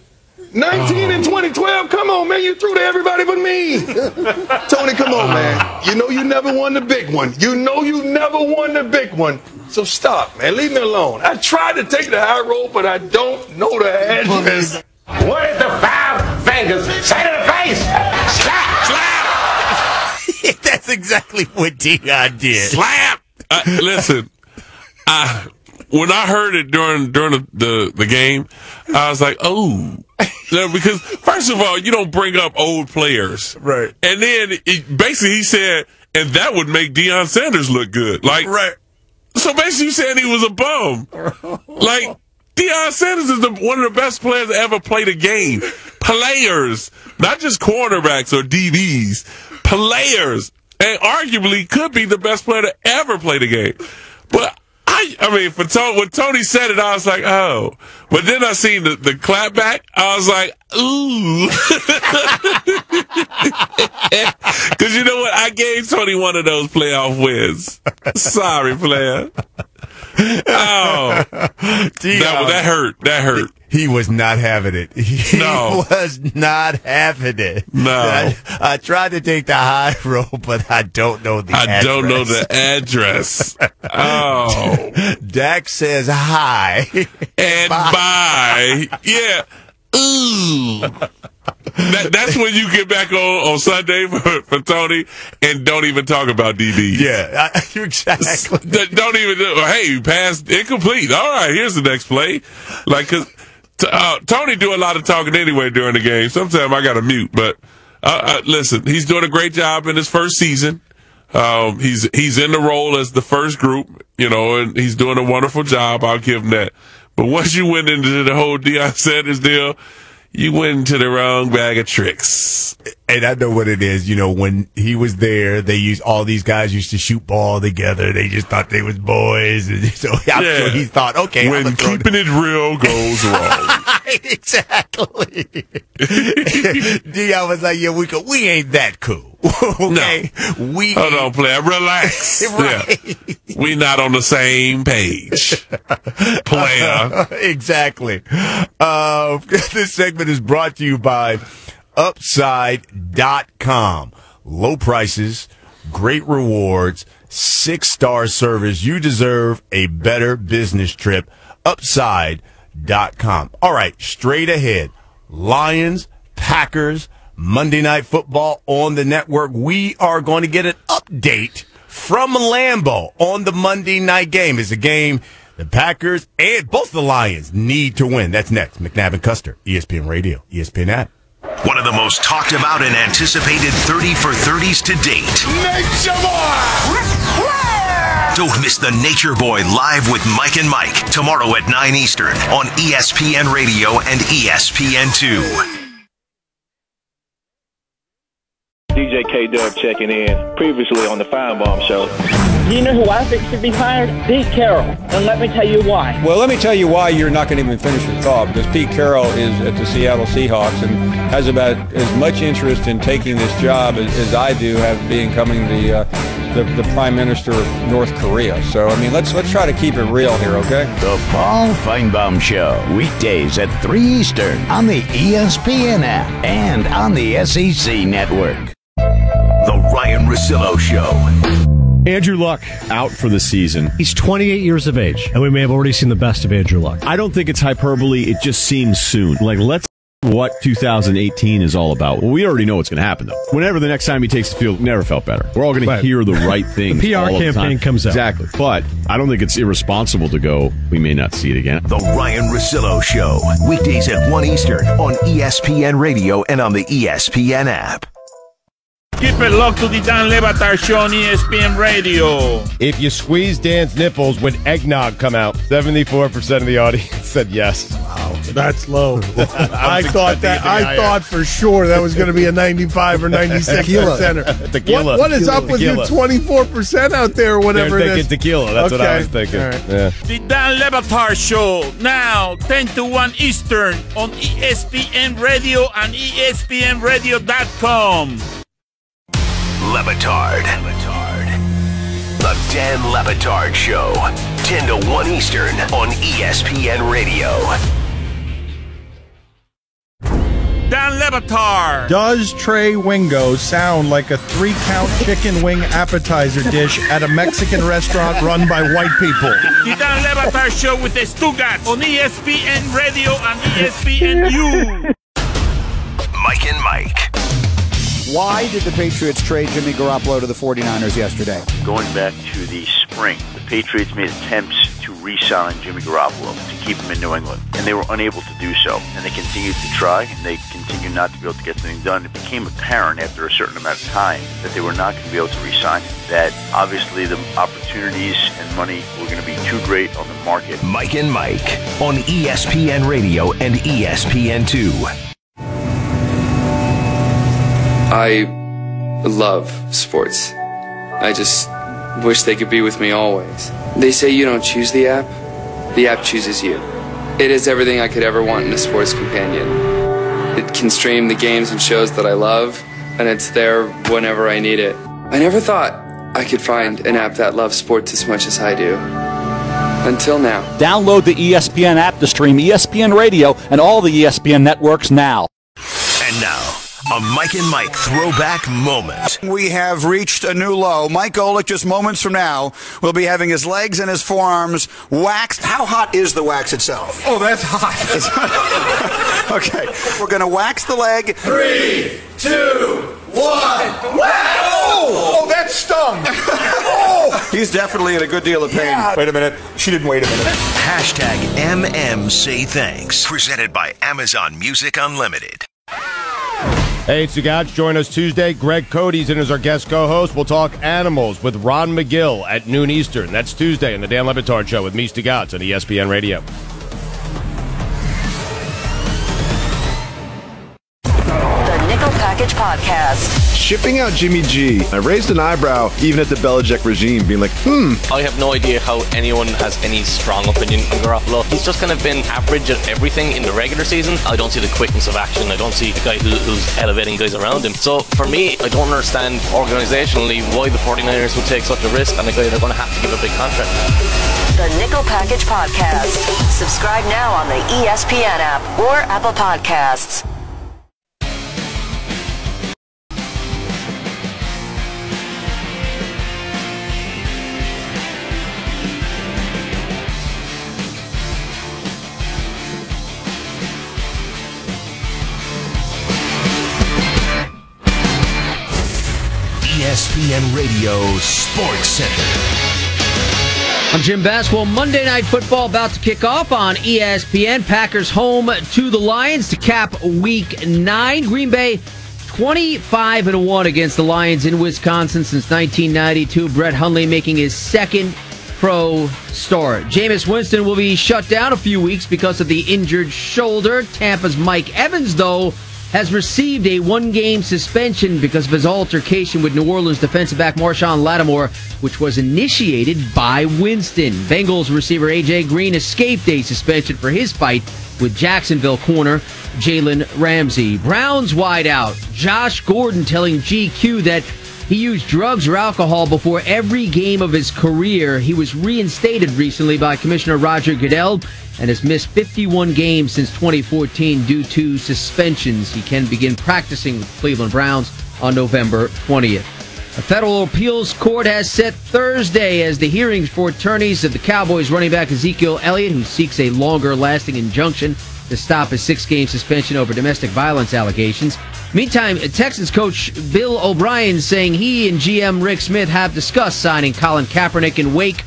19 in 2012? Come on, man. You threw to everybody but me. Tony, come on, man. You know you never won the big one. You know you never won the big one. So stop, man. Leave me alone. I tried to take the high road, but I don't know the address. What is the 5 fingers? Say to the face. Slap! Slap! That's exactly what Deion did. Slap! Listen, when I heard it during the game, I was like, oh. Because, first of all, you don't bring up old players. Right. And then, basically, he said, and that would make Deion Sanders look good. Like, right. So basically, you saying he was a bum. Like, Deion Sanders is one of the best players to ever play the game. Players. Not just cornerbacks or DBs. Players. And arguably could be the best player to ever play the game. But I mean, when Tony said it, I was like, oh. But then I seen the clap back. I was like, ooh. Because you know what? I gave Tony one of those playoff wins. Sorry, player. Oh. That hurt. That hurt. He was not having it. He was not having it. No. I tried to take the high road, but I don't know the address. I don't know the address. Oh. Dak says hi. And bye. Yeah. Ooh. That's when you get back on Sunday for Tony and don't even talk about DB. Yeah, exactly. Don't even, hey, pass incomplete. All right, here's the next play. Like, cause Tony do a lot of talking anyway during the game. Sometimes I got to mute, but listen, he's doing a great job in his first season. He's in the role as the first group, and he's doing a wonderful job. I'll give him that. But once you went into the whole Deion Sanders deal, you went into the wrong bag of tricks. And I know what it is. When he was there, all these guys used to shoot ball together. They just thought they was boys. And so I'm sure he thought, okay. When keeping it real goes wrong. Exactly. Deion was like, yeah, we ain't that cool. Okay? No. Hold on, player. Relax. Right. Yeah. We not on the same page. Player. Exactly. This segment is brought to you by Upside.com. Low prices, great rewards, 6-star service. You deserve a better business trip. Upside.com. All right, straight ahead. Lions, Packers, Monday Night Football on the network. We are going to get an update from Lambeau on the Monday night game. It's a game the Packers and both the Lions need to win. That's next. McNabb and Custer, ESPN Radio, ESPN app. One of the most talked about and anticipated 30 for 30s to date. Nature Boy! Don't miss the Nature Boy live with Mike and Mike tomorrow at 9 Eastern on ESPN Radio and ESPN2. DJ K-Dub checking in, previously on the Feinbaum Show. Do you know who I think should be hired? Pete Carroll. And let me tell you why. Well, let me tell you why you're not going to even finish your thought, because Pete Carroll is at the Seattle Seahawks and has about as much interest in taking this job as I do, becoming the Prime Minister of North Korea. So, I mean, let's try to keep it real here, okay? The Paul Feinbaum Show, weekdays at 3 Eastern on the ESPN app and on the SEC Network. The Ryan Russillo Show. Andrew Luck out for the season. He's 28 years of age, and we may have already seen the best of Andrew Luck. I don't think it's hyperbole. It just seems soon. Like, let's what 2018 is all about. Well, we already know what's going to happen, though. Whenever the next time he takes the field, never felt better. We're all going to hear the right things. The PR campaign comes out. Exactly. But I don't think it's irresponsible to go, we may not see it again. The Ryan Russillo Show. Weekdays at 1 Eastern on ESPN Radio and on the ESPN app. Keep it locked to the Dan Le Batard Show on ESPN Radio. If you squeeze Dan's nipples, would eggnog come out? 74% of the audience said yes. Wow, that's low. I thought for sure that was going to be a 95 or 96%. Tequila. What is up with your 24% out there or whatever They're it is? thinking tequila. That's what I was thinking. All right. Yeah. The Dan Le Batard Show, now 10 to 1 Eastern on ESPN Radio and ESPNRadio.com. Le Batard. The Dan Le Batard Show. 10 to 1 Eastern on ESPN Radio. Dan Le Batard. Does Trey Wingo sound like a 3-count chicken wing appetizer dish at a Mexican restaurant run by white people? The Dan Le Batard Show with the Stugats on ESPN Radio and ESPNU. Mike and Mike. Why did the Patriots trade Jimmy Garoppolo to the 49ers yesterday? Going back to the spring, the Patriots made attempts to re-sign Jimmy Garoppolo to keep him in New England, and they were unable to do so. And they continued to try, and they continued not to be able to get something done. It became apparent after a certain amount of time that they were not going to be able to re-sign him, that obviously the opportunities and money were going to be too great on the market. Mike and Mike on ESPN Radio and ESPN2. I love sports. I just wish they could be with me always. They say you don't choose the app chooses you. It is everything I could ever want in a sports companion. It can stream the games and shows that I love, and it's there whenever I need it. I never thought I could find an app that loves sports as much as I do. Until now. Download the ESPN app to stream ESPN Radio and all the ESPN networks now. And now, a Mike and Mike throwback moment. We have reached a new low. Mike Golick, just moments from now, will be having his legs and his forearms waxed. How hot is the wax itself? Oh, that's hot. Okay, we're going to wax the leg. 3, 2, 1. Wow! Oh, that stung. Oh, he's definitely in a good deal of pain. Yeah. Wait a minute. She didn't wait a minute. Hashtag MM Say Thanks. Presented by Amazon Music Unlimited. Hey, Sugats, join us Tuesday. Greg Cody's in as our guest co-host. We'll talk animals with Ron McGill at noon Eastern. That's Tuesday on the Dan Le Batard Show with me, Sugats, on ESPN Radio. The Nickel Package Podcast. Shipping out Jimmy G. I raised an eyebrow even at the Belichick regime, being like, I have no idea how anyone has any strong opinion on Garoppolo. He's just kind of been average at everything in the regular season. I don't see the quickness of action. I don't see the guy who's elevating guys around him. So for me, I don't understand organizationally why the 49ers would take such a risk on a guy they're going to have to give a big contract. The Nickel Package Podcast. Subscribe now on the ESPN app or Apple Podcasts. ESPN Radio Sports Center. I'm Jim Bass. Well, Monday Night Football about to kick off on ESPN. Packers home to the Lions to cap Week 9. Green Bay 25-1 against the Lions in Wisconsin since 1992. Brett Hundley making his second pro start. Jameis Winston will be shut down a few weeks because of the injured shoulder. Tampa's Mike Evans, though, has received a one-game suspension because of his altercation with New Orleans defensive back Marshawn Lattimore, which was initiated by Winston. Bengals receiver A.J. Green escaped a suspension for his fight with Jacksonville corner Jalen Ramsey. Browns wideout Josh Gordon telling GQ that he used drugs or alcohol before every game of his career. He was reinstated recently by Commissioner Roger Goodell and has missed 51 games since 2014 due to suspensions. He can begin practicing with the Cleveland Browns on November 20th. A federal appeals court has set Thursday as the hearings for attorneys of the Cowboys running back Ezekiel Elliott, who seeks a longer-lasting injunction to stop his 6-game suspension over domestic violence allegations. Meantime, Texans coach Bill O'Brien saying he and GM Rick Smith have discussed signing Colin Kaepernick in wake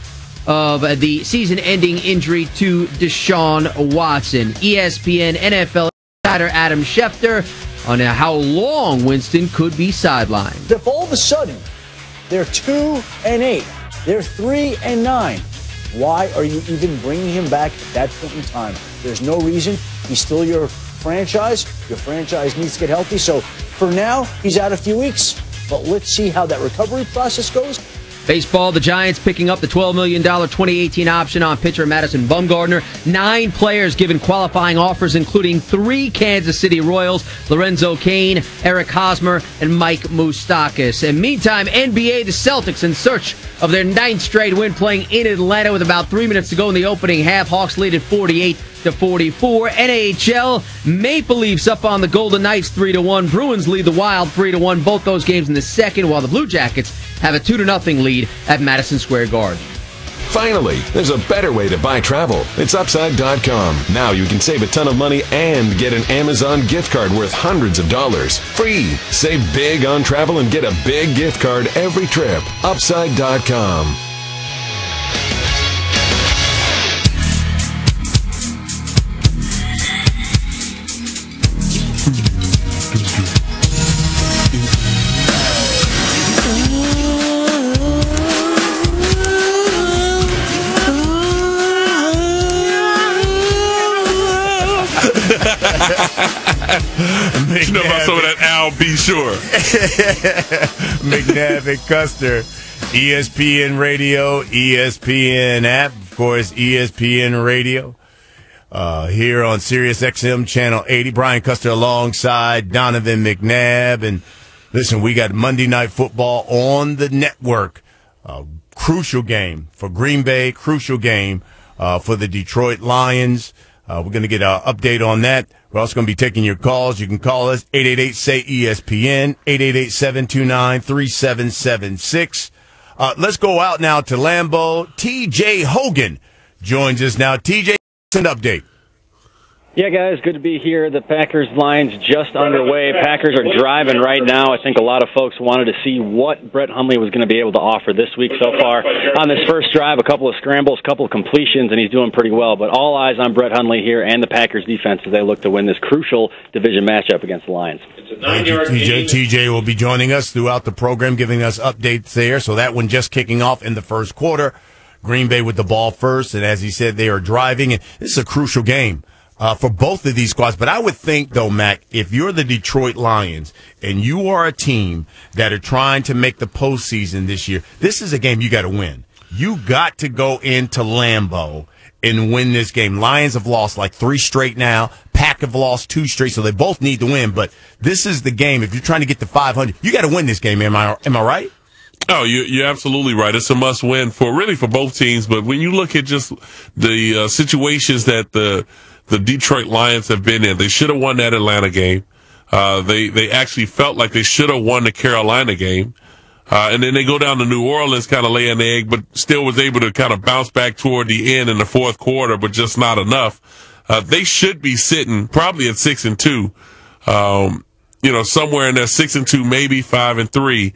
of the season-ending injury to Deshaun Watson. ESPN NFL insider Adam Schefter on how long Winston could be sidelined. If all of a sudden they're 2-8, they're 3-9, why are you even bringing him back at that point in time? There's no reason. He's still your franchise. Your franchise needs to get healthy. So for now, he's out a few weeks. But let's see how that recovery process goes. Baseball, the Giants picking up the $12 million 2018 option on pitcher Madison Bumgarner. 9 players given qualifying offers, including 3 Kansas City Royals, Lorenzo Cain, Eric Hosmer, and Mike Moustakas. And meantime, NBA, the Celtics in search of their 9th straight win, playing in Atlanta with about 3 minutes to go in the opening half. Hawks lead at 48-44. NHL, Maple Leafs up on the Golden Knights 3-1. Bruins lead the Wild 3-1. Both those games in the second, while the Blue Jackets have a 2-0 lead at Madison Square Garden. Finally, there's a better way to buy travel. It's Upside.com. Now you can save a ton of money and get an Amazon gift card worth hundreds of dollars. Free. Save big on travel and get a big gift card every trip. Upside.com. You know about some of that Al B. Sure. McNabb and Custer. ESPN Radio, ESPN app, of course, ESPN Radio. Here on Sirius XM Channel 80. Brian Custer alongside Donovan McNabb. And listen, we got Monday Night Football on the network. Crucial game for Green Bay, crucial game for the Detroit Lions. We're going to get an update on that. We're also going to be taking your calls. You can call us 888-SAY-ESPN, 888-729-3776. Let's go out now to Lambeau. TJ Hogan joins us now. TJ, an update. Yeah, guys, good to be here. The Packers-Lions just underway. Packers are driving right now. I think a lot of folks wanted to see what Brett Hundley was going to be able to offer this week so far. On this first drive, a couple of scrambles, a couple of completions, and he's doing pretty well. But all eyes on Brett Hundley here and the Packers defense as they look to win this crucial division matchup against the Lions. Thank you, TJ. TJ will be joining us throughout the program, giving us updates there. So that one just kicking off in the first quarter. Green Bay with the ball first, and as he said, they are driving. And this is a crucial game for both of these squads. But I would think, though, Mac, if you're the Detroit Lions and you are a team that are trying to make the postseason this year, this is a game you got to win. You got to go into Lambeau and win this game. Lions have lost like 3 straight now. Pack have lost 2 straight, so they both need to win. But this is the game. If you're trying to get to 500, you got to win this game. Am I right? Oh, you're absolutely right. It's a must-win for both teams. But when you look at just the situations that the Detroit Lions have been in, they should have won that Atlanta game. They actually felt like they should have won the Carolina game. And then they go down to New Orleans, kind of lay an egg, but still was able to kind of bounce back toward the end in the fourth quarter, but just not enough. They should be sitting probably at 6-2. Somewhere in there, 6-2, maybe 5-3.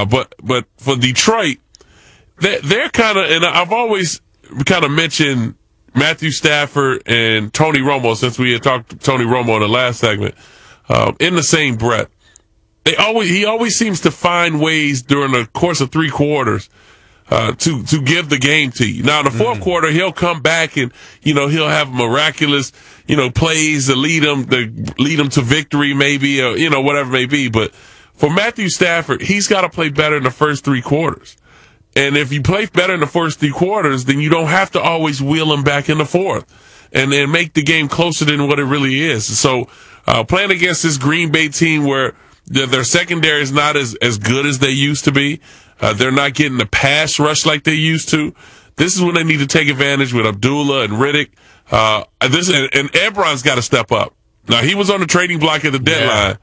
But for Detroit, they're kind of, and I've always kind of mentioned Matthew Stafford and Tony Romo, since we had talked to Tony Romo in the last segment, in the same breath. He always seems to find ways during the course of 3 quarters to give the game to you. Now in the fourth quarter, he'll come back and he'll have miraculous plays to lead him to victory, maybe, or whatever it may be. But for Matthew Stafford, he's got to play better in the first 3 quarters. And if you play better in the first 3 quarters, then you don't have to always wheel him back in the fourth and then make the game closer than what it really is. So playing against this Green Bay team where their secondary is not as good as they used to be, they're not getting the pass rush like they used to. This is when they need to take advantage with Abdullah and Riddick. And Ebron's got to step up. Now, he was on the trading block at the deadline.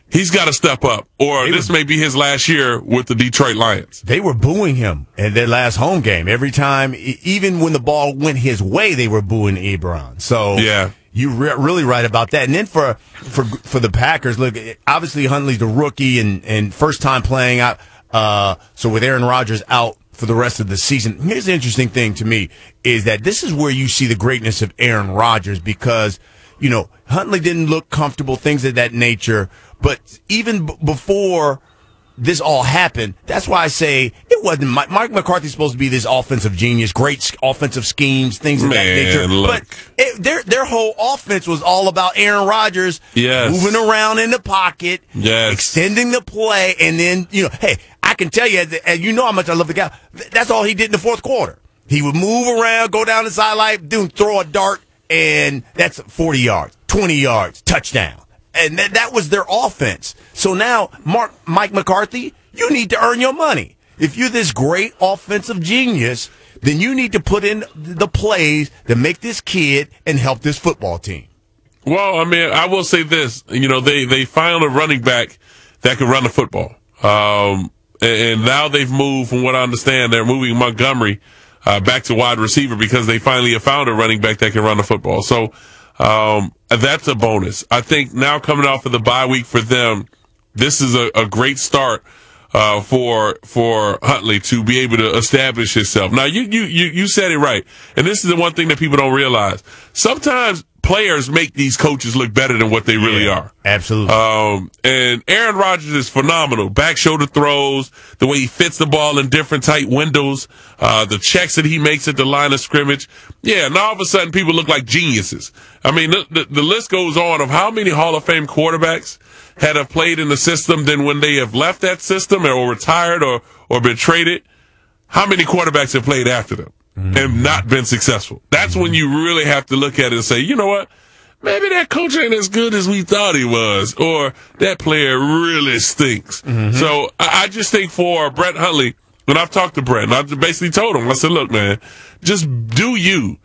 he's got to step up, or this may be his last year with the Detroit Lions. They were booing him in their last home game. Every time, even when the ball went his way, they were booing Ebron. So yeah. You're really right about that. And then for the Packers, look, obviously Huntley's the rookie and first time playing out. So with Aaron Rodgers out for the rest of the season, here's the interesting thing to me is that this is where you see the greatness of Aaron Rodgers because, you know, Huntley didn't look comfortable, things of that nature. But even before this all happened, that's why I say it wasn't Mike McCarthy's supposed to be this offensive genius, great offensive schemes, things of that nature. Look. But their whole offense was all about Aaron Rodgers moving around in the pocket, extending the play, and then, you know, hey, I can tell you, and you know how much I love the guy, that's all he did in the fourth quarter. He would move around, go down the sideline, throw a dart, and that's 40 yards, 20 yards, touchdown. And that was their offense. So now, Mike McCarthy, you need to earn your money. If you're this great offensive genius, then you need to put in the plays to make this kid and help this football team. Well, I mean, I will say this. You know, they found a running back that can run the football. And now they've moved, from what I understand, they're moving Montgomery back to wide receiver because they finally have found a running back that can run the football. So that's a bonus. I think now coming off of the bye week for them, this is a great start for Huntley to be able to establish himself. Now you said it right, and this is the one thing that people don't realize. Sometimes players make these coaches look better than what they really are. Absolutely. And Aaron Rodgers is phenomenal. Back shoulder throws, the way he fits the ball in different tight windows, the checks that he makes at the line of scrimmage. Yeah, and all of a sudden people look like geniuses. I mean, the list goes on of how many Hall of Fame quarterbacks have played in the system, then when they have left that system or retired or been traded, how many quarterbacks have played after them and not been successful? That's when you really have to look at it and say, you know what? Maybe that coach ain't as good as we thought he was, or that player really stinks. So I just think for Brett Huntley, when I've talked to Brett, and I basically told him, I said, look, man, just do you.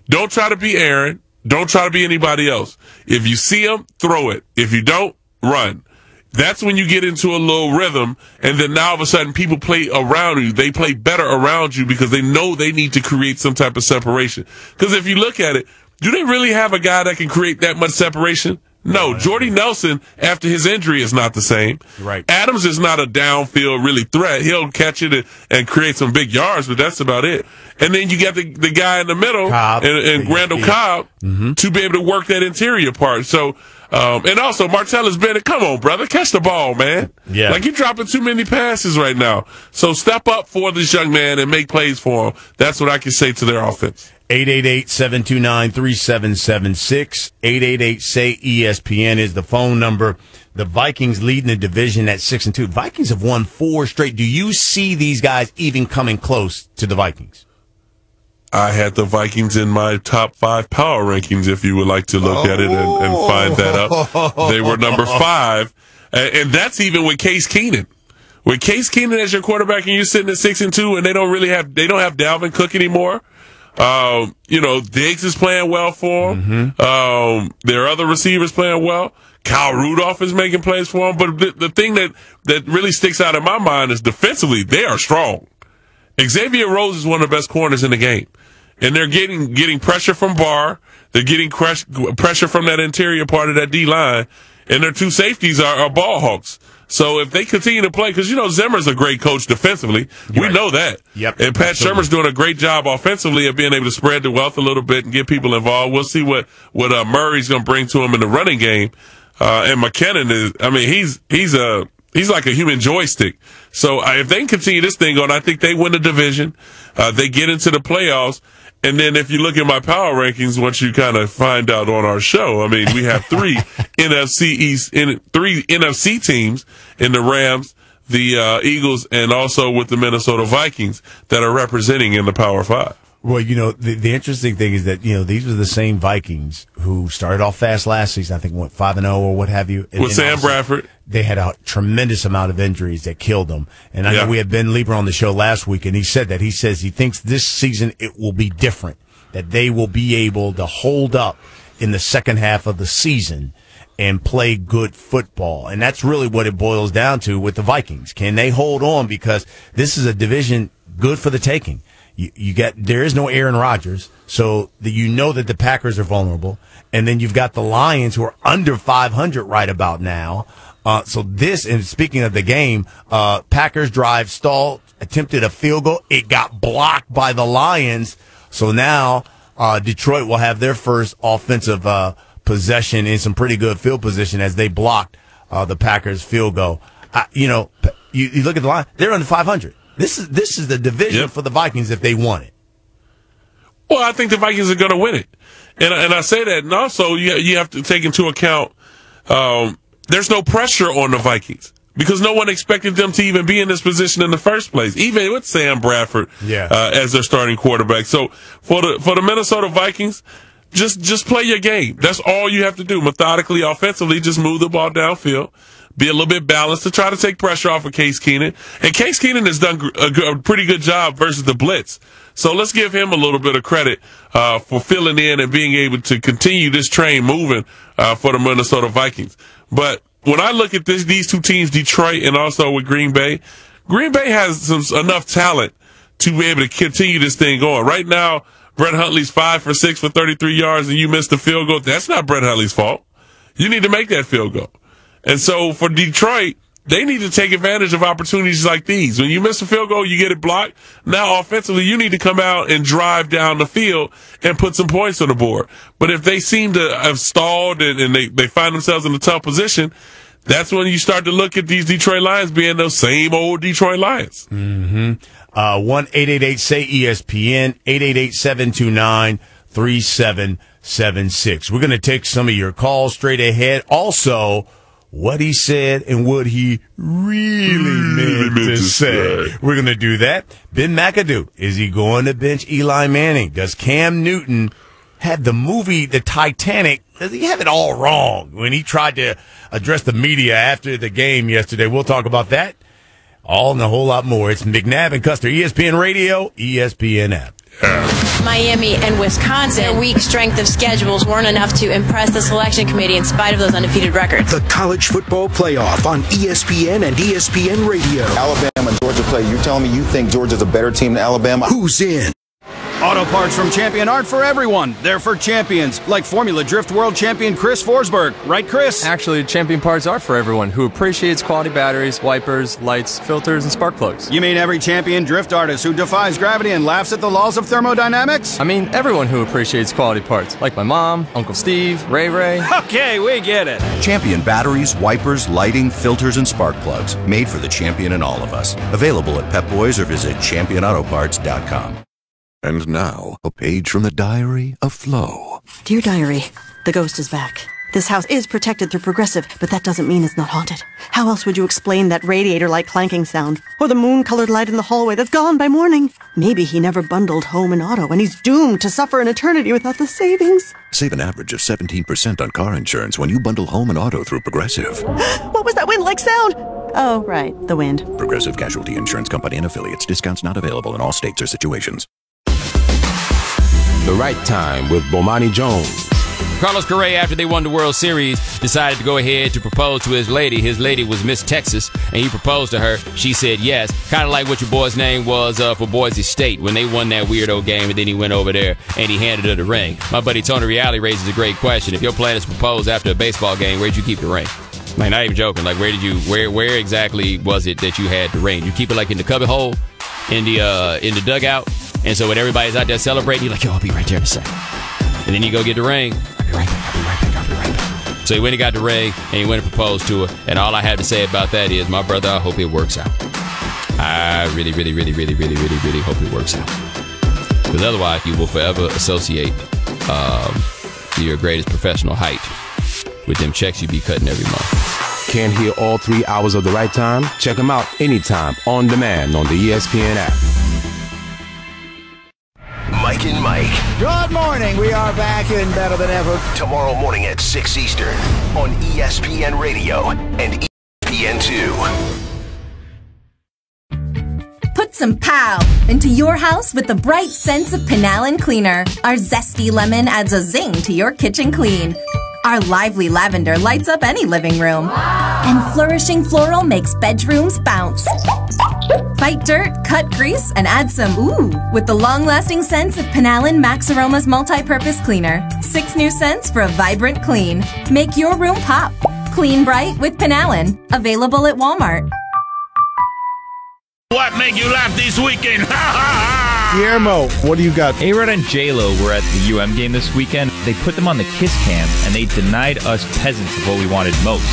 Don't try to be Aaron. Don't try to be anybody else. If you see him, throw it. If you don't, run. That's when you get into a little rhythm, and then now all of a sudden people play around you. They play better around you because they know they need to create some type of separation. Because if you look at it, do they really have a guy that can create that much separation? No. Jordy Nelson, after his injury, is not the same. Right. Adams is not a downfield really threat. He'll catch it and create some big yards, but that's about it. And then you got the guy in the middle, and Randall Cobb, to be able to work that interior part. So, and also Martellus Bennett, come on, brother, catch the ball, man. Yeah. Like, you're dropping too many passes right now. So step up for this young man and make plays for him. That's what I can say to their offense. 888-729-3776. 888-SAY-ESPN is the phone number. The Vikings leading the division at 6-2. Vikings have won 4 straight. Do you see these guys even coming close to the Vikings? I had the Vikings in my top 5 power rankings, if you would like to look at it and find that up. They were number 5. And that's even with Case Keenum. With Case Keenum as your quarterback and you're sitting at 6-2 and they don't have Dalvin Cook anymore. You know, Diggs is playing well for him. There are other receivers playing well. Kyle Rudolph is making plays for him. But the thing that really sticks out in my mind is defensively, they are strong. Xavier Rose is one of the best corners in the game. And they're getting pressure from Barr. They're getting pressure from that interior part of that D-line. And their 2 safeties are ball hawks. So if they continue to play, because, you know, Zimmer's a great coach defensively. We know that. Yep. And Pat Shurmur's doing a great job offensively of being able to spread the wealth a little bit and get people involved. We'll see what Murray's going to bring to him in the running game. And McKinnon is, I mean, he's like a human joystick. So if they can continue this thing on, I think they win the division. They get into the playoffs. And then if you look at my power rankings, once you kind of find out on our show, I mean, we have 3 NFC teams in the Rams, the Eagles, and also with the Minnesota Vikings that are representing in the Power 5. Well, you know, the interesting thing is that, you know, these were the same Vikings who started off fast last season, I think, went 5-0 or what have you. With Sam Bradford. They had a tremendous amount of injuries that killed them. And I know we had Ben Lieber on the show last week, and he said that. He says he thinks this season it will be different, that they will be able to hold up in the second half of the season. and play good football. And that's really what it boils down to with the Vikings. Can they hold on? Because this is a division good for the taking. There is no Aaron Rodgers, so that you know that the Packers are vulnerable. And then you've got the Lions, who are under 500 right about now. So this, and speaking of the game, Packers drive stalled, attempted a field goal. It got blocked by the Lions. So now Detroit will have their first offensive possession in some pretty good field position as they blocked the Packers field goal. You look at the line; they're under 500. This is the division for the Vikings if they want it. Well, I think the Vikings are going to win it, and I say that, and also you have to take into account there's no pressure on the Vikings because no one expected them to even be in this position in the first place, even with Sam Bradford as their starting quarterback. So for the Minnesota Vikings, just play your game. That's all you have to do. Methodically, offensively, just move the ball downfield. Be a little bit balanced to try to take pressure off of Case Keenum. And Case Keenum has done a pretty good job versus the blitz. So let's give him a little bit of credit for filling in and being able to continue this train moving for the Minnesota Vikings. But when I look at these two teams, Detroit and also with Green Bay has enough talent to be able to continue this thing going. Right now, Brett Huntley's 5 for 6 for 33 yards and you missed the field goal. That's not Brett Huntley's fault. You need to make that field goal. And so for Detroit, they need to take advantage of opportunities like these. When you miss a field goal, you get it blocked. Now, offensively, you need to come out and drive down the field and put some points on the board. But if they seem to have stalled and they find themselves in a tough position, that's when you start to look at these Detroit Lions being those same old Detroit Lions. Mm-hmm. 1-888-SAY-ESPN, 888-729-3776. We're going to take some of your calls straight ahead. Also, what he said and what he really meant to say. We're going to do that. Ben McAdoo, is he going to bench Eli Manning? Does Cam Newton have the movie The Titanic? Does he have it all wrong when he tried to address the media after the game yesterday? We'll talk about that. All and a whole lot more. It's McNabb and Custer, ESPN Radio, ESPN app. Miami and Wisconsin, their weak strength of schedules weren't enough to impress the selection committee in spite of those undefeated records. The College Football Playoff on ESPN and ESPN Radio. Alabama and Georgia play. You're telling me you think Georgia's a better team than Alabama? Who's in? Auto parts from Champion aren't for everyone. They're for champions, like Formula Drift World Champion Chris Forsberg. Right, Chris? Actually, Champion parts are for everyone who appreciates quality batteries, wipers, lights, filters, and spark plugs. You mean every champion drift artist who defies gravity and laughs at the laws of thermodynamics? I mean everyone who appreciates quality parts, like my mom, Uncle Steve, Ray Ray. Okay, we get it. Champion batteries, wipers, lighting, filters, and spark plugs. Made for the champion in all of us. Available at Pep Boys or visit championautoparts.com. And now, a page from the diary of Flo. Dear Diary, the ghost is back. This house is protected through Progressive, but that doesn't mean it's not haunted. How else would you explain that radiator-like clanking sound? Or the moon-colored light in the hallway that's gone by morning? Maybe he never bundled home and auto, and he's doomed to suffer an eternity without the savings. Save an average of 17% on car insurance when you bundle home and auto through Progressive. What was that wind-like sound? Oh, right, the wind. Progressive Casualty Insurance Company and Affiliates. Discounts not available in all states or situations. The Right Time with Bomani Jones. Carlos Correa, after they won the World Series, decided to go ahead to propose to his lady. His lady was Miss Texas, and he proposed to her. She said yes. Kind of like what your boy's name was for Boise State when they won that weirdo game, and then he went over there and he handed her the ring. My buddy Tony Reale raises a great question. If your plan is to propose after a baseball game, where'd you keep the ring? Like, not even joking. Like, where exactly was it that you had the ring? You keep it like in the cubby hole, in the dugout? And so when everybody's out there celebrating, you're like, yo, I'll be right there in a second. And then you go get the ring. I'll be right back. So he went and got the ring, and he went and proposed to her. And all I have to say about that is, my brother, I hope it works out. I really, really, really, really, really, really, really hope it works out. Because otherwise, you will forever associate your greatest professional height with them checks you be cutting every month. Can't hear all 3 hours of The Right Time? Check them out anytime, on demand, on the ESPN app. Mike and Mike. Good morning. We are back in better than ever. Tomorrow morning at 6 Eastern on ESPN Radio and ESPN2. Put some pow into your house with the bright scents of Penallen Cleaner. Our zesty lemon adds a zing to your kitchen clean. Our lively lavender lights up any living room. And flourishing floral makes bedrooms bounce. Fight dirt, cut grease, and add some ooh with the long-lasting scents of Penalin Max Aromas Multi-Purpose Cleaner. 6 new scents for a vibrant clean. Make your room pop. Clean bright with Penalin. Available at Walmart. What made you laugh this weekend? Guillermo, what do you got? A-Rod and J-Lo were at the UM game this weekend. They put them on the Kiss Cam, and they denied us peasants of what we wanted most.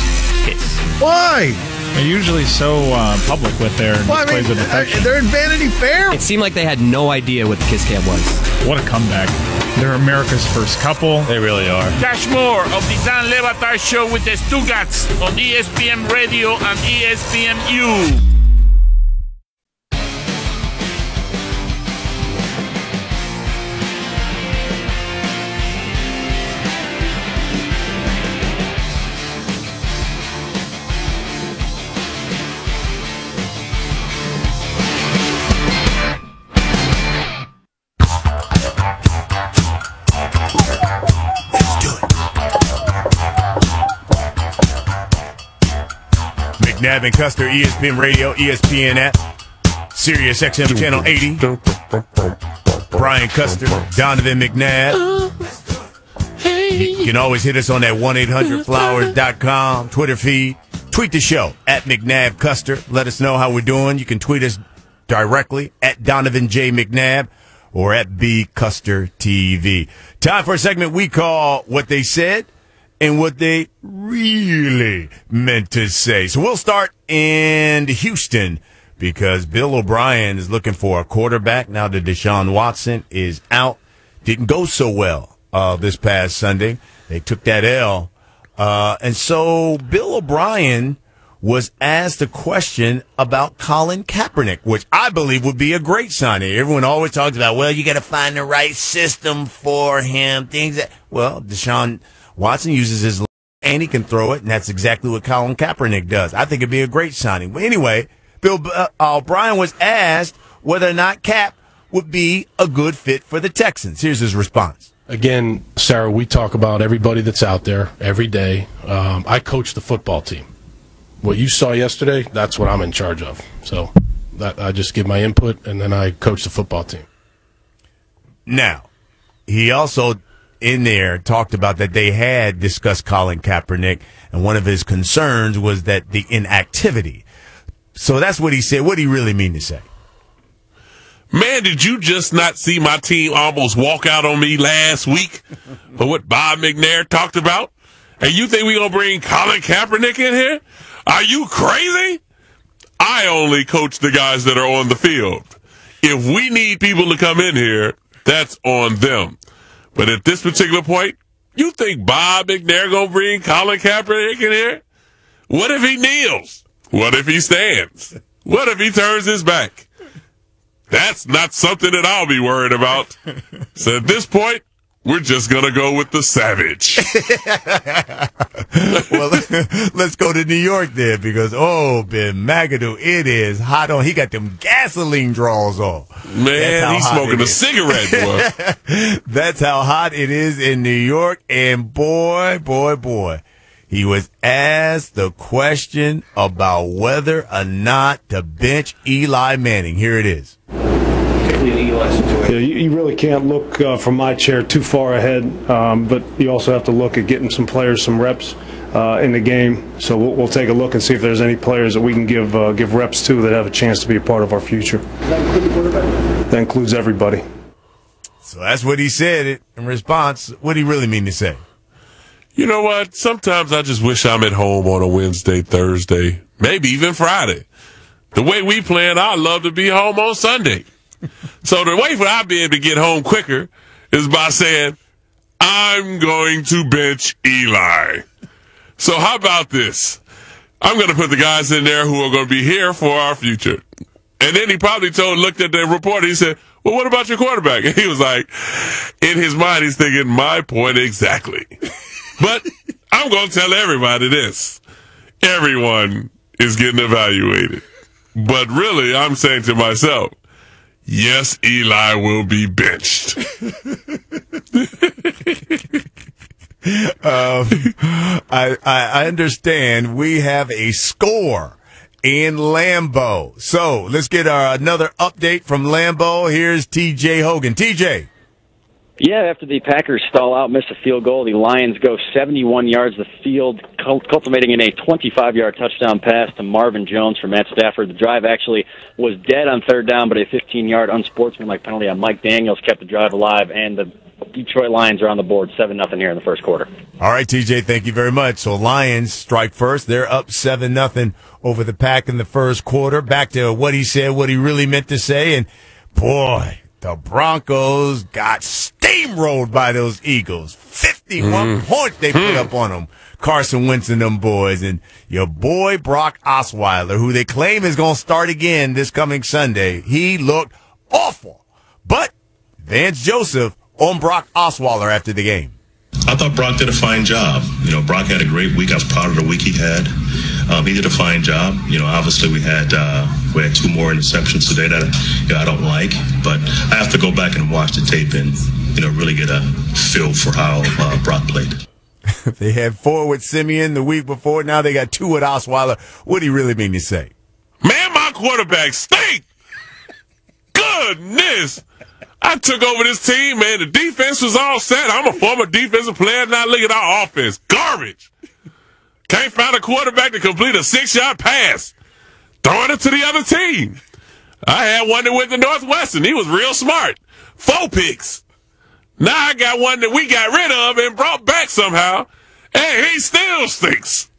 Kiss. Why? They're usually so public with their displays of affection. They're in Vanity Fair. It seemed like they had no idea what the Kiss Cam was. What a comeback. They're America's first couple. They really are. Catch more of the Dan Le Batard Show with the Stugats on ESPN Radio and ESPNU. McNabb and Custer, ESPN Radio, ESPN app, Sirius XM Channel 80. Brian Custer, Donovan McNabb. You can always hit us on that 1-800-Flowers.com Twitter feed. Tweet the show at McNabb Custer. Let us know how we're doing. You can tweet us directly at Donovan J. McNabb or at B Custer TV. Time for a segment we call What They Said and What They Really Meant to Say. So we'll start in Houston because Bill O'Brien is looking for a quarterback now that Deshaun Watson is out. Didn't go so well this past Sunday. They took that L. And so Bill O'Brien was asked a question about Colin Kaepernick, which I believe would be a great signing. Everyone always talks about, well, you got to find the right system for him. Deshaun Watson uses his leg and he can throw it, and that's exactly what Colin Kaepernick does. I think it'd be a great signing. But anyway, Bill O'Brien was asked whether or not Cap would be a good fit for the Texans. Here's his response. Again, Sarah, we talk about everybody that's out there every day. I coach the football team. What you saw yesterday, that's what I'm in charge of. So I just give my input, and then I coach the football team. Now, he also in there talked about that they had discussed Colin Kaepernick, and one of his concerns was that the inactivity. So that's what he said. What did he really mean to say? Man, did you just not see my team almost walk out on me last week for what Bob McNair talked about? And you think we're going to bring Colin Kaepernick in here? Are you crazy? I only coach the guys that are on the field. If we need people to come in here, that's on them. But at this particular point, you think Bob McNair going to bring Colin Kaepernick in here? What if he kneels? What if he stands? What if he turns his back? That's not something that I'll be worried about. So at this point, we're just going to go with the savage. Well, let's go to New York then because, Ben McAdoo, it is hot on. He got them gasoline draws on. Man, he's smoking a cigarette, boy. That's how hot it is in New York. And boy, he was asked the question about whether or not to bench Eli Manning. Here it is. Yeah, you really can't look from my chair too far ahead, but you also have to look at getting some players some reps in the game. So we'll take a look and see if there's any players that we can give reps to that have a chance to be a part of our future. Does that include the quarterback? That includes everybody. So that's what he said in response. What did he really mean to say? You know what? Sometimes I just wish I'm at home on a Wednesday, Thursday, maybe even Friday. The way we plan, I'd love to be home on Sunday. So the way for I be able to get home quicker is by saying, I'm going to bench Eli. So how about this? I'm going to put the guys in there who are going to be here for our future. And then he probably looked at the report, he said, well, what about your quarterback? And he was like, in his mind, he's thinking, my point exactly. But I'm going to tell everybody this. Everyone is getting evaluated. But really, I'm saying to myself, yes, Eli will be benched. I understand we have a score in Lambeau. So let's get another update from Lambeau. Here's TJ Hogan. TJ. Yeah, after the Packers stall out, miss a field goal, the Lions go 71 yards the field, culminating in a 25-yard touchdown pass to Marvin Jones for Matt Stafford. The drive actually was dead on third down, but a 15-yard unsportsmanlike penalty on Mike Daniels kept the drive alive, and the Detroit Lions are on the board 7-0 here in the first quarter. All right, TJ, thank you very much. So Lions strike first. They're up 7-0 over the Pack in the first quarter. Back to what he said, what he really meant to say, and boy, the Broncos got steamrolled by those Eagles. 51 points they put up on them. Carson Wentz and them boys. And your boy Brock Osweiler, who they claim is going to start again this coming Sunday, he looked awful. But Vance Joseph on Brock Osweiler after the game. I thought Brock did a fine job. You know, Brock had a great week. I was proud of the week he had. He did a fine job. You know, obviously we had 2 more interceptions today that I don't like, but I have to go back and watch the tape and, you know, really get a feel for how Brock played. They had 4 with Simeon the week before. Now they got 2 with Osweiler. What do you really mean to say? Man, my quarterback stink. Goodness. I took over this team, man. The defense was all set. I'm a former defensive player. Now look at our offense. Garbage. Can't find a quarterback to complete a 6-yard pass. Throwing it to the other team. I had one that went to Northwestern. He was real smart. 4 picks. Now I got one that we got rid of and brought back somehow, and he still stinks.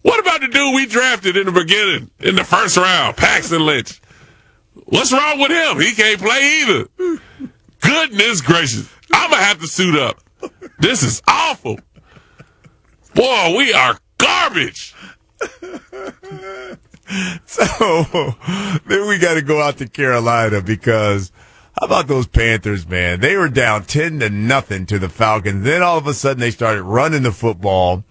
What about the dude we drafted in the beginning, in the first round, Paxton Lynch? What's wrong with him? He can't play either. Goodness gracious. I'm going to have to suit up. This is awful. Boy, we are garbage. So then we got to go out to Carolina because how about those Panthers, man? They were down 10-0 to the Falcons. Then all of a sudden they started running the football.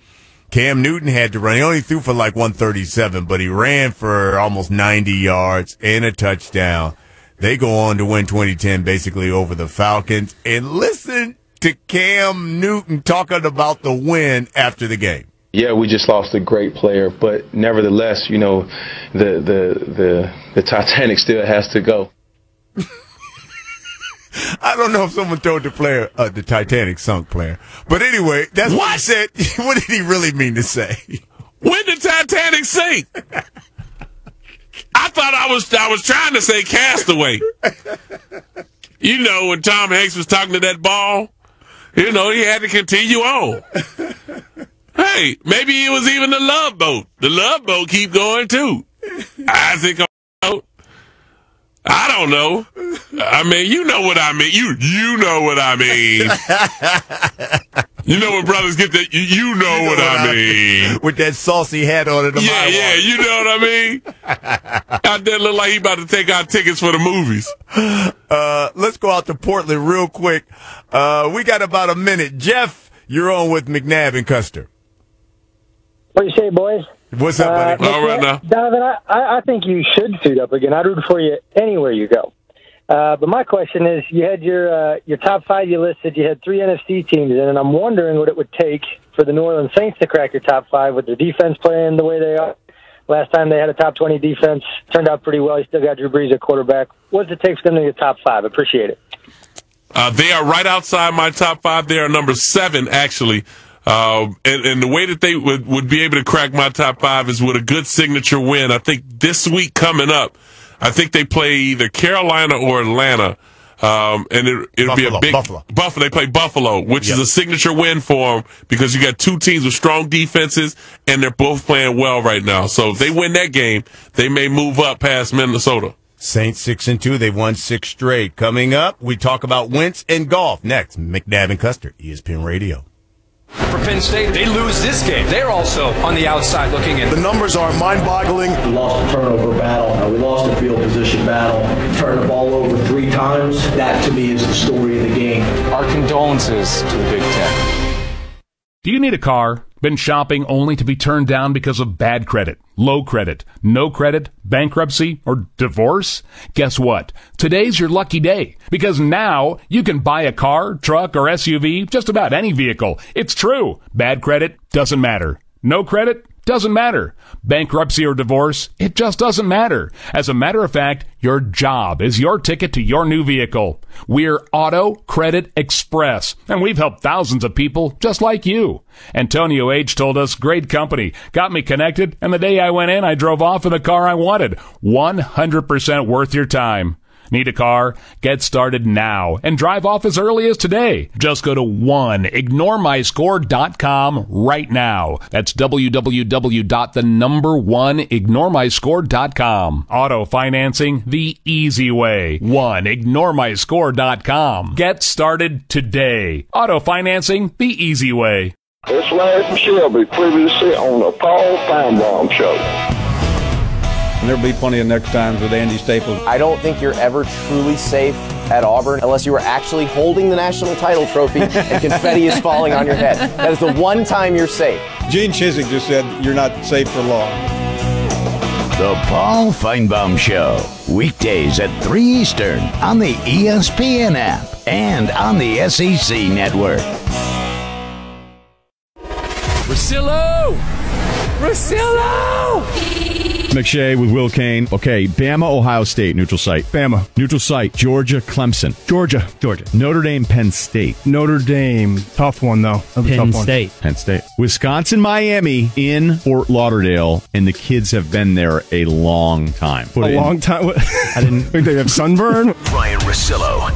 Cam Newton had to run. He only threw for like 137, but he ran for almost 90 yards and a touchdown. They go on to win 2010 basically over the Falcons. And listen to Cam Newton talking about the win after the game. Yeah, we just lost a great player, but nevertheless, you know, the Titanic still has to go. I don't know if someone told the player, the Titanic sunk player. But anyway, that's what he said. What did he really mean to say? When did Titanic sink? I thought I was trying to say Castaway. You know, when Tom Hanks was talking to that ball, you know, he had to continue on. Hey, maybe it was even the Love Boat. The Love Boat keep going too. Isaac out. I don't know. I mean, you know what I mean. You know what I mean. You know when brothers get that, you know what I mean. With that saucy hat on it. Yeah, you know what I mean. Out there look like he about to take our tickets for the movies. Let's go out to Portland real quick. We got about a minute. Jeff, you're on with McNabb and Custer. What do you say, boys? What's up, buddy? All right now. Donovan, I think you should suit up again. I'd root for you anywhere you go. But my question is, you had your top 5 you listed. You had 3 NFC teams in, and I'm wondering what it would take for the New Orleans Saints to crack your top 5 with their defense playing the way they are. Last time they had a top 20 defense. Turned out pretty well. You still got Drew Brees at quarterback. What does it take for them to get top 5? Appreciate it. They are right outside my top 5. They are number 7, actually. And the way that they would be able to crack my top 5 is with a good signature win. I think this week coming up, I think they play either Carolina or Atlanta. And it'll be a big Buffalo. They play Buffalo, which is a signature win for them because you got 2 teams with strong defenses and they're both playing well right now. So if they win that game, they may move up past Minnesota. Saints 6-2. They've won 6 straight. Coming up, we talk about Wentz and golf. Next, McNabb and Custer, ESPN Radio. For Penn State, they lose this game. They're also on the outside looking in. The numbers are mind-boggling. We lost a turnover battle. We lost a field position battle. Turned the ball over 3 times. That, to me, is the story of the game. Our condolences to the Big Ten. Do you need a car? Been shopping only to be turned down because of bad credit? low credit, no credit, bankruptcy, or divorce? Guess what? Today's your lucky day, because now you can buy a car, truck, or SUV, just about any vehicle. It's true. Bad credit doesn't matter. No credit doesn't matter. Bankruptcy or divorce, it just doesn't matter. As a matter of fact, your job is your ticket to your new vehicle. We're Auto Credit Express, and we've helped thousands of people just like you. Antonio H. told us, great company, got me connected, and the day I went in, I drove off in the car I wanted. 100% worth your time. Need a car? Get started now and drive off as early as today. Just go to 1ignoremyscore.com right now. That's www.1ignoremyscore.com. Auto financing the easy way. 1ignoremyscore.com. Get started today. Auto financing the easy way. It's Larry from Shelby, previously on the Paul Feinbaum Show. And there'll be plenty of next times with Andy Staples. I don't think you're ever truly safe at Auburn unless you are actually holding the national title trophy and confetti is falling on your head. That is the one time you're safe. Gene Chizik just said you're not safe for long. The Paul Feinbaum Show, weekdays at 3 Eastern on the ESPN app and on the SEC Network. Russillo! Russillo! McShay with Will Kane. Okay, Bama, Ohio State, neutral site. Bama. Neutral site, Georgia, Clemson. Georgia. Notre Dame, Penn State. Notre Dame. Tough one, though. Penn State. Wisconsin, Miami in Fort Lauderdale, and the kids have been there a long time. Long time? I didn't think they have sunburn. Ryan Russillo.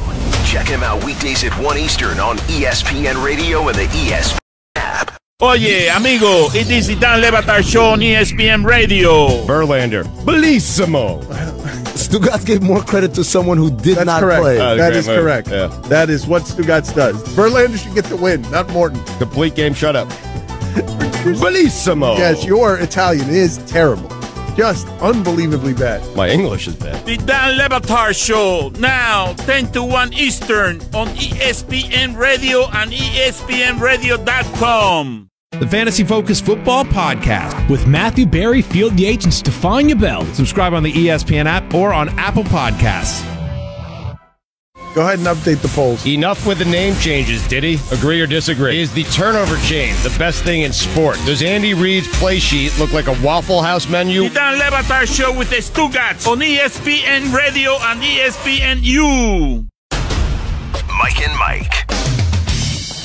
Check him out weekdays at 1 Eastern on ESPN Radio and the ESPN app. Oye, amigo, it is the Dan Le Batard Show on ESPN Radio. Verlander. Bellissimo. Stugotz gave more credit to someone who did not correct. play. That is correct. Yeah. That is what Stugotz does. Verlander should get the win, not Morton. Complete game shutout. Bellissimo. Yes, your Italian is terrible. Just unbelievably bad. My English is bad. The Dan Le Batard Show, now 10 to 1 Eastern on ESPN Radio and ESPNRadio.com. The Fantasy Focus Football Podcast with Matthew Berry, Field Yates, and Stefania Bell. Subscribe on the ESPN app or on Apple Podcasts. Go ahead and update the polls. Enough with the name changes, Diddy. Agree or disagree? Is the turnover chain the best thing in sport? Does Andy Reid's play sheet look like a Waffle House menu? The Dan Le Batard Show with the Stugotz on ESPN Radio and ESPNU. Mike and Mike.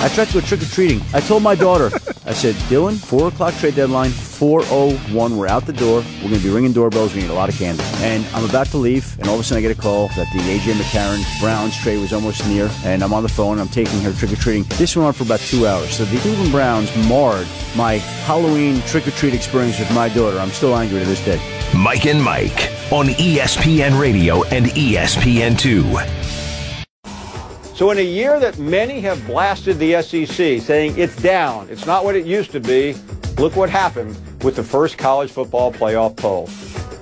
I tried to go trick-or-treating. I told my daughter, I said, Dylan, 4 o'clock trade deadline, 4:01, we're out the door. We're going to be ringing doorbells. We need a lot of candy. And I'm about to leave, and all of a sudden I get a call that the A.J. McCarron Browns trade was almost near, and I'm on the phone, and I'm taking her trick-or-treating. This went on for about 2 hours. So the Cleveland Browns marred my Halloween trick-or-treat experience with my daughter. I'm still angry to this day. Mike and Mike on ESPN Radio and ESPN2. So in a year that many have blasted the SEC, saying it's down, it's not what it used to be, look what happened with the first college football playoff poll.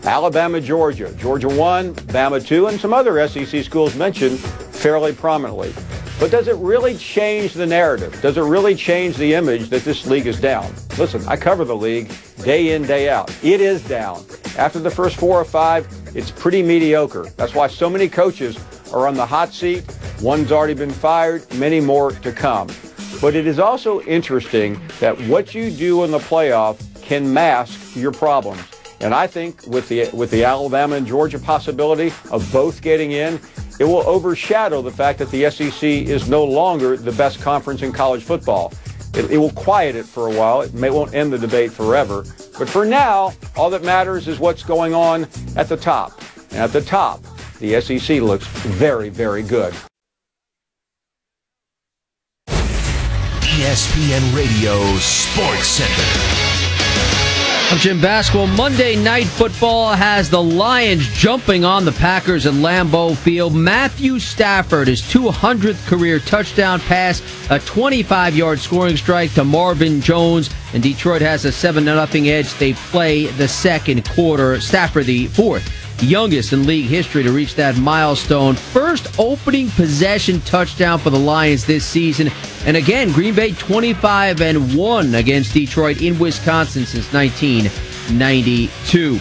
Alabama, Georgia. Georgia 1, Bama 2, and some other SEC schools mentioned fairly prominently. But does it really change the narrative? Does it really change the image that this league is down? Listen, I cover the league day in, day out. It is down. After the first 4 or 5, it's pretty mediocre. That's why so many coaches are on the hot seat. One's already been fired, many more to come. But it is also interesting that what you do in the playoff can mask your problems. And I think with the Alabama and Georgia possibility of both getting in, it will overshadow the fact that the SEC is no longer the best conference in college football. It will quiet it for a while. It won't end the debate forever. But for now, all that matters is what's going on at the top. And at the top, the SEC looks very, very good. ESPN Radio Sports Center. I'm Jim Basketball. Monday Night Football has the Lions jumping on the Packers at Lambeau Field. Matthew Stafford, his 200th career touchdown pass, a 25-yard scoring strike to Marvin Jones, and Detroit has a 7-0 edge. They play the second quarter. Stafford, the fourth youngest in league history to reach that milestone. First opening possession touchdown for the Lions this season. And again, Green Bay 25-1 against Detroit in Wisconsin since 92.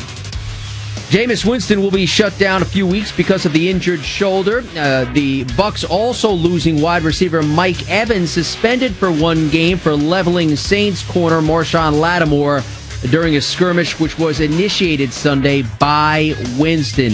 Jameis Winston will be shut down a few weeks because of the injured shoulder. The Bucs also losing wide receiver Mike Evans, suspended for 1 game for leveling Saints corner Marshawn Lattimore during a skirmish which was initiated Sunday by Winston.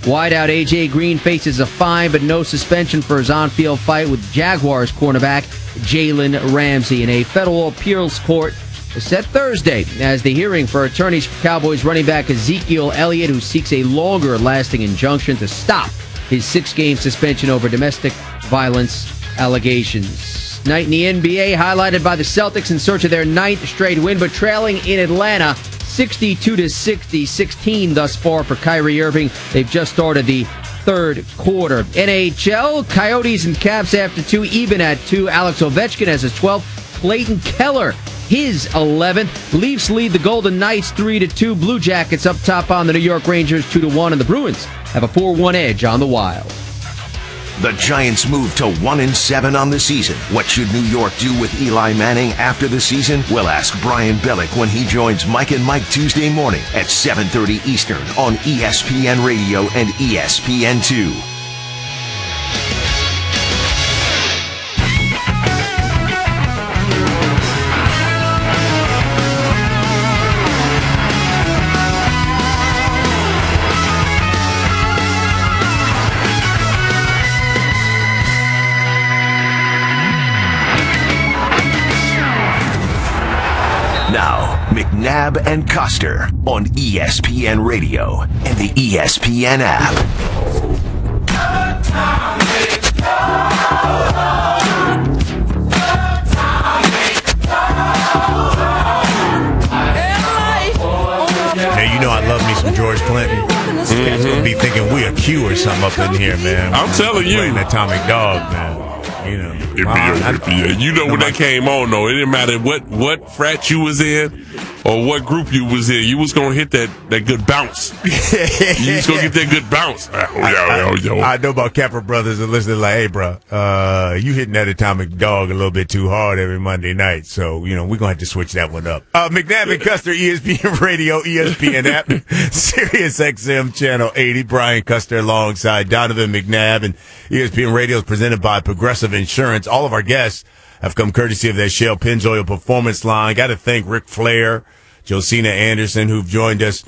Wideout A.J. Green faces a fine but no suspension for his on-field fight with Jaguars cornerback Jalen Ramsey in a federal appeals court set Thursday as the hearing for attorneys for Cowboys running back Ezekiel Elliott, who seeks a longer-lasting injunction to stop his 6-game suspension over domestic violence allegations. Night in the NBA highlighted by the Celtics in search of their 9th straight win, but trailing in Atlanta 62-60, 16 thus far for Kyrie Irving. They've just started the 3rd quarter. NHL, Coyotes and Caps after 2, even at 2. Alex Ovechkin has his 12th. Clayton Keller, his 11th. Leafs lead the Golden Knights 3-2. Blue Jackets up top on the New York Rangers 2-1, and the Bruins have a 4-1 edge on the Wild. The Giants move to 1-7 on the season. What should New York do with Eli Manning after the season? We'll ask Brian Bellick when he joins Mike and Mike Tuesday morning at 7:30 Eastern on ESPN Radio and ESPN2. McNabb and Custer on ESPN Radio and the ESPN app. Now, you know I love me some George Clinton. Cats gonna be thinking we a Q or something up in here, man. I'm telling you. Playing Atomic Dog, man. You know, you know when that came on, though, it didn't matter what frat you was in or what group you was in. You was gonna hit that good bounce. You was gonna get that good bounce. I know about Capra brothers and listening like, hey, bro, you hitting that Atomic Dog a little bit too hard every Monday night. So, you know, we're gonna have to switch that one up. McNabb and Custer, ESPN Radio, ESPN app, Sirius XM Channel 80. Brian Custer alongside Donovan McNabb, and ESPN Radio is presented by Progressive Insurance. All of our guests have come courtesy of that Shell Pennzoil Performance line. Got to thank Ric Flair, Josina Anderson, who've joined us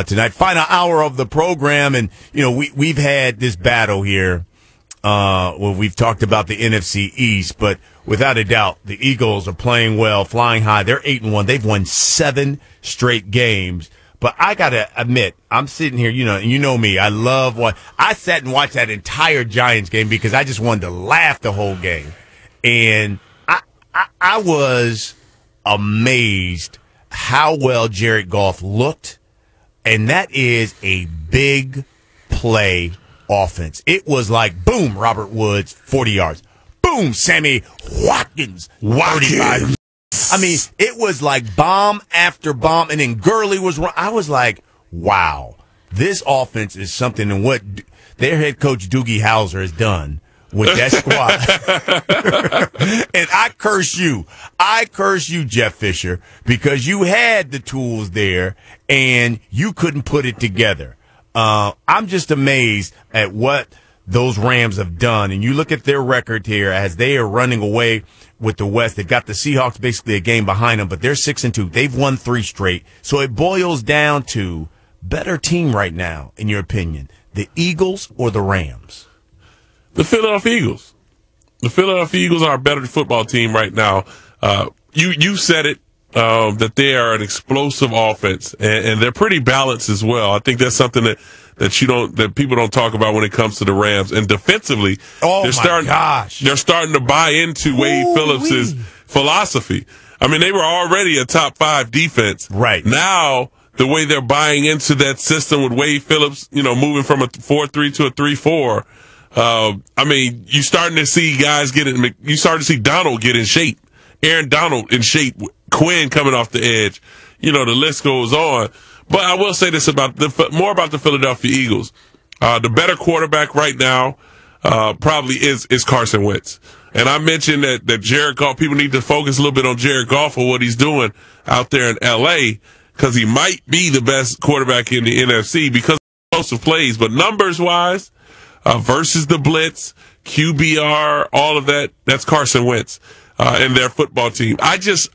tonight. Final hour of the program, and you know we've had this battle here. Well, we've talked about the NFC East, but without a doubt, the Eagles are playing well, flying high. They're 8-1. They've won 7 straight games. But I gotta admit, I'm sitting here, you know me. I love I sat and watched that entire Giants game because I just wanted to laugh the whole game, and I was amazed how well Jared Goff looked, and that is a big play offense. It was like boom, Robert Woods 40 yards, boom, Sammy Watkins 35. I mean, it was like bomb after bomb, and then Gurley was wrong. I was like, wow, this offense is something, and what their head coach Doogie Howser has done with that squad. And I curse you, Jeff Fisher, because you had the tools there, and you couldn't put it together. I'm just amazed at what those Rams have done, and you look at their record here as they are running away with the West. They've got the Seahawks basically a game behind them, but they're 6-2. They've won 3 straight. So it boils down to better team right now, in your opinion, the Eagles or the Rams? The Philadelphia Eagles. The Philadelphia Eagles are a better football team right now. You said it, that they are an explosive offense, and they're pretty balanced as well. I think that's something that people don't talk about when it comes to the Rams. And defensively, they're starting to buy into Wade Phillips' philosophy. I mean, they were already a top 5 defense. Right. Now, the way they're buying into that system with Wade Phillips, moving from a 4-3 to a 3-4. I mean, you starting to see guys you starting to see Donald get in shape. Aaron Donald in shape. Quinn coming off the edge. The list goes on. But I will say this more about the Philadelphia Eagles. The better quarterback right now, probably is Carson Wentz. And I mentioned that Jared Goff, people need to focus a little bit on Jared Goff and what he's doing out there in LA. because he might be the best quarterback in the NFC because of explosive plays. But numbers-wise, versus the blitz, QBR, all of that, that's Carson Wentz and their football team. I just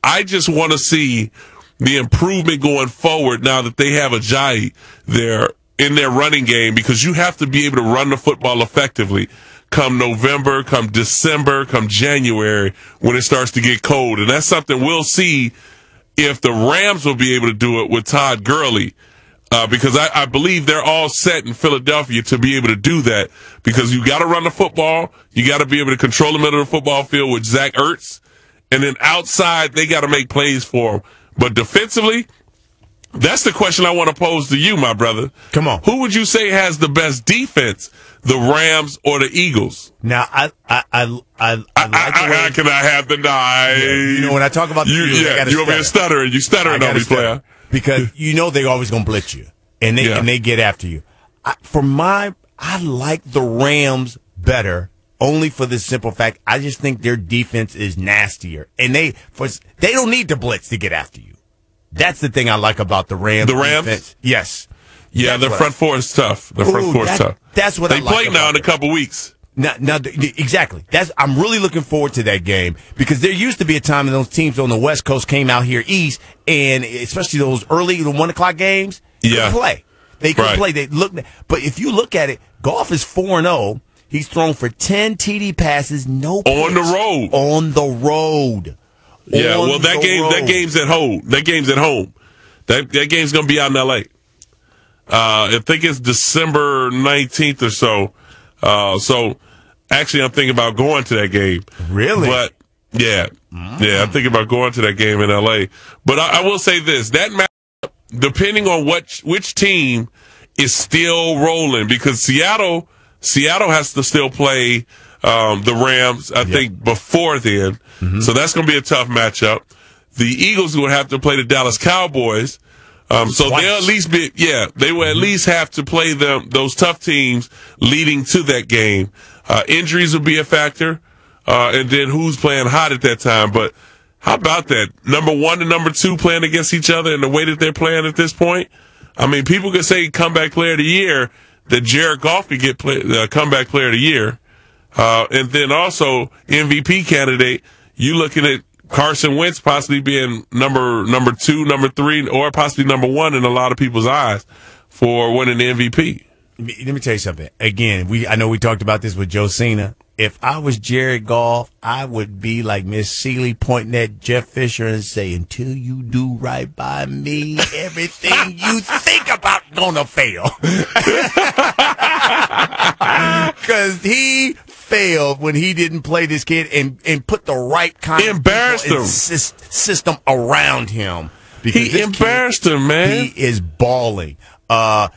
want to see the improvement going forward now that they have Ajayi there in their running game, because you have to be able to run the football effectively come November, come December, come January, when it starts to get cold. And that's something we'll see if the Rams will be able to do it with Todd Gurley, because I believe they're all set in Philadelphia to be able to do that, because you got to run the football, you got to be able to control the middle of the football field with Zach Ertz, and then outside they got to make plays for him. But defensively, that's the question I want to pose to you, my brother. Come on. Who would you say has the best defense, the Rams or the Eagles? Now, I like the way... Can I have the knife? Yeah, you know, when I talk about the Eagles, you over here stuttering. You stuttering on me, player. Because you know they're always going to blitz you, and they get after you. I like the Rams better, only for the simple fact I just think their defense is nastier, and they don't need to blitz to get after you. That's the thing I like about the Rams. The Rams? Defense. Yes. Yeah, their front four is tough. Their front four is tough. That's what they I like play now in a couple weeks. Now, exactly. I'm really looking forward to that game, because there used to be a time when those teams on the West Coast came out here east, and especially those early 1 o'clock games, they couldn't play. They couldn't play. They but if you look at it, Goff is 4-0. He's thrown for 10 TD passes, no picks. On the road. On the road. Yeah, well, that game's at home. That game's at home. That game's going to be out in L.A. I think it's December 19th or so. So, actually, I'm thinking about going to that game. Really? But, yeah, I'm thinking about going to that game in L.A. But I will say this, that matchup, depending on which team is still rolling, because Seattle has to still play the Rams, I think, before then. Mm-hmm. So that's going to be a tough matchup. The Eagles will have to play the Dallas Cowboys. So they'll at least they will at least have to play those tough teams leading to that game. Injuries will be a factor. And then who's playing hot at that time. But how about that? Number 1 and number 2 playing against each other and the way that they're playing at this point. I mean, people could say comeback player of the year, that Jared Goff could get comeback player of the year. And then also MVP candidate, you looking at Carson Wentz possibly being number 2, number 3, or possibly number 1 in a lot of people's eyes for winning the MVP. Let me tell you something. Again, I know we talked about this with Joe Cena. If I was Jared Goff, I would be like Miss Seeley pointing at Jeff Fisher and say, until you do right by me, everything you think about gonna fail. Because he failed when he didn't play this kid and put the right kind of system around him. Because he embarrassed him, man. He is balling.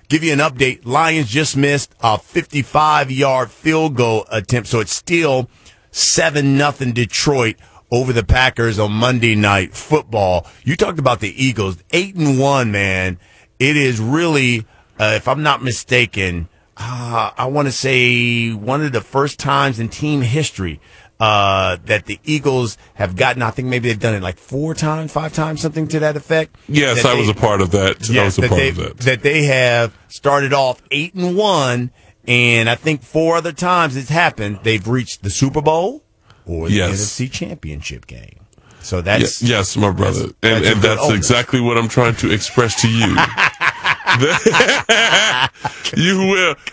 Give you an update. Lions just missed a 55-yard field goal attempt, so it's still 7-0 Detroit over the Packers on Monday Night Football. You talked about the Eagles, 8-1, man. It is really, if I'm not mistaken, I want to say one of the first times in team history that the Eagles have gotten. I think maybe they've done it like 4 times, 5 times, something to that effect. Yes, I was a part of that. Yes, that they have started off 8-1, and I think 4 other times it's happened. They've reached the Super Bowl or the NFC Championship game. So that's yes, my brother, and that's exactly what I'm trying to express to you.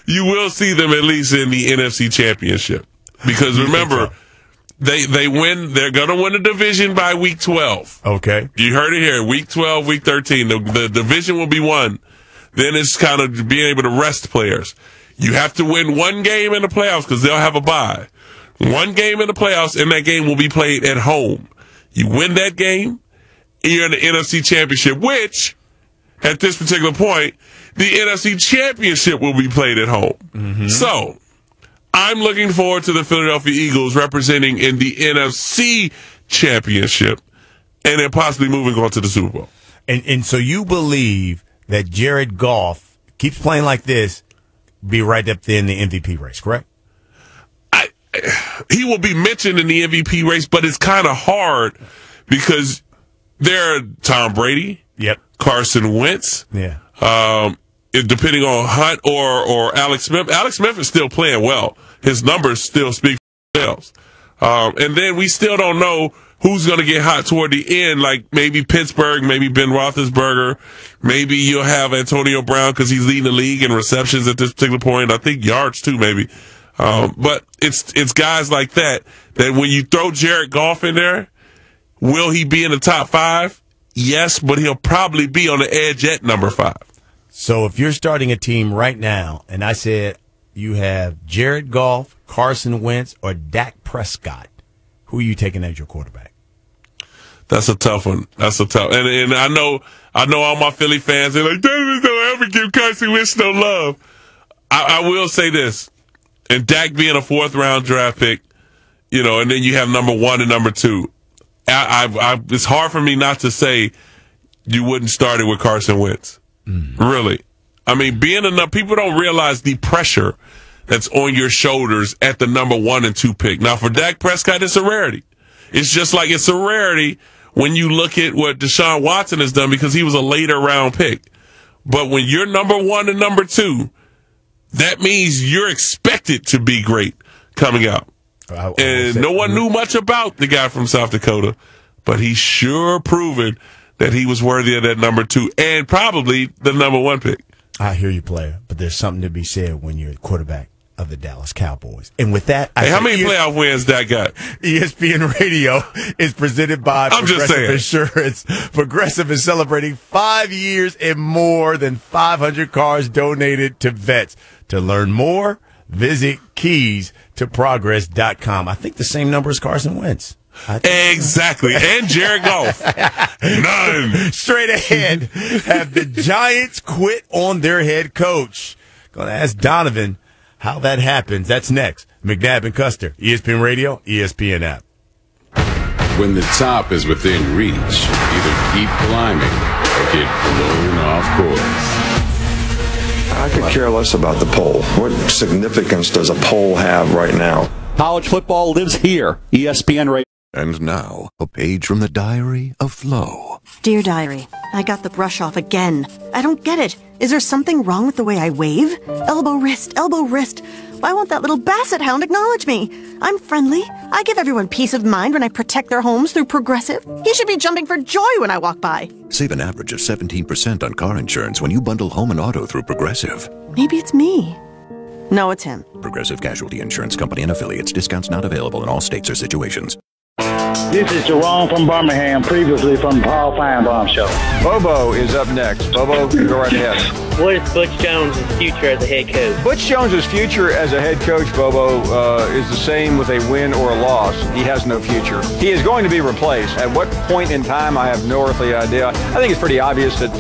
You will see them at least in the NFC Championship, because remember. They win. They're gonna win the division by week 12. Okay, you heard it here. Week 12, week 13. The division will be won. Then it's kind of being able to rest players. You have to win one game in the playoffs because they'll have a bye. One game in the playoffs, and that game will be played at home. You win that game, you're in the NFC Championship. Which, at this particular point, the NFC Championship will be played at home. Mm-hmm. So. I'm looking forward to the Philadelphia Eagles representing in the NFC Championship and then possibly moving on to the Super Bowl. And so you believe that Jared Goff keeps playing like this, be right up there in the MVP race, correct? He will be mentioned in the MVP race, but it's kind of hard because there are Tom Brady, Carson Wentz. Yeah. Depending on Hunt or Alex Smith. Alex Smith is still playing well. His numbers still speak for themselves. And then we still don't know who's going to get hot toward the end, like maybe Pittsburgh, maybe Ben Roethlisberger. Maybe you'll have Antonio Brown because he's leading the league in receptions at this particular point. I think yards too, maybe. But it's guys like that when you throw Jared Goff in there, will he be in the top 5? Yes, but he'll probably be on the edge at number 5. So if you're starting a team right now, and I said you have Jared Goff, Carson Wentz, or Dak Prescott, who are you taking as your quarterback? That's a tough one. And I know all my Philly fans are like, don't ever give Carson Wentz no love. I will say this, and Dak being a 4th round draft pick, and then you have number 1 and number 2. It's hard for me not to say you wouldn't start it with Carson Wentz. Really. I mean, people don't realize the pressure that's on your shoulders at the number 1 and 2 pick. Now, for Dak Prescott, it's a rarity. It's just like it's a rarity when you look at what Deshaun Watson has done because he was a later round pick. But when you're number 1 and number 2, that means you're expected to be great coming out. And no one knew much about the guy from South Dakota, but he's sure proven that he was worthy of that number 2 and probably the number 1 pick. I hear you, player, but there's something to be said when you're a quarterback of the Dallas Cowboys. And with that, how many playoff wins that got? ESPN Radio is presented by Progressive Insurance. Progressive is celebrating 5 years and more than 500 cars donated to vets. To learn more, visit keystoprogress.com. I think the same number as Carson Wentz. Exactly. And Jared Goff. None. Straight ahead, have the Giants quit on their head coach? Going to ask Donovan how that happens. That's next. McNabb and Custer, ESPN Radio, ESPN app. When the top is within reach, either keep climbing or get blown off course. I could care less about the poll. What significance does a poll have right now? College football lives here. ESPN Radio. And now, a page from the diary of Flo. Dear Diary, I got the brush off again. I don't get it. Is there something wrong with the way I wave? Elbow, wrist, elbow, wrist. Why won't that little basset hound acknowledge me? I'm friendly. I give everyone peace of mind when I protect their homes through Progressive. He should be jumping for joy when I walk by. Save an average of 17% on car insurance when you bundle home and auto through Progressive. Maybe it's me. No, it's him. Progressive Casualty Insurance Company and affiliates. Discounts not available in all states or situations. This is Jerome from Birmingham, previously from Paul Feinbaum Show. Bobo is up next. Bobo, go right ahead. What is Butch Jones' future as a head coach? Butch Jones' future as a head coach, Bobo, is the same with a win or a loss. He has no future. He is going to be replaced. At what point in time, I have no earthly idea. I think it's pretty obvious that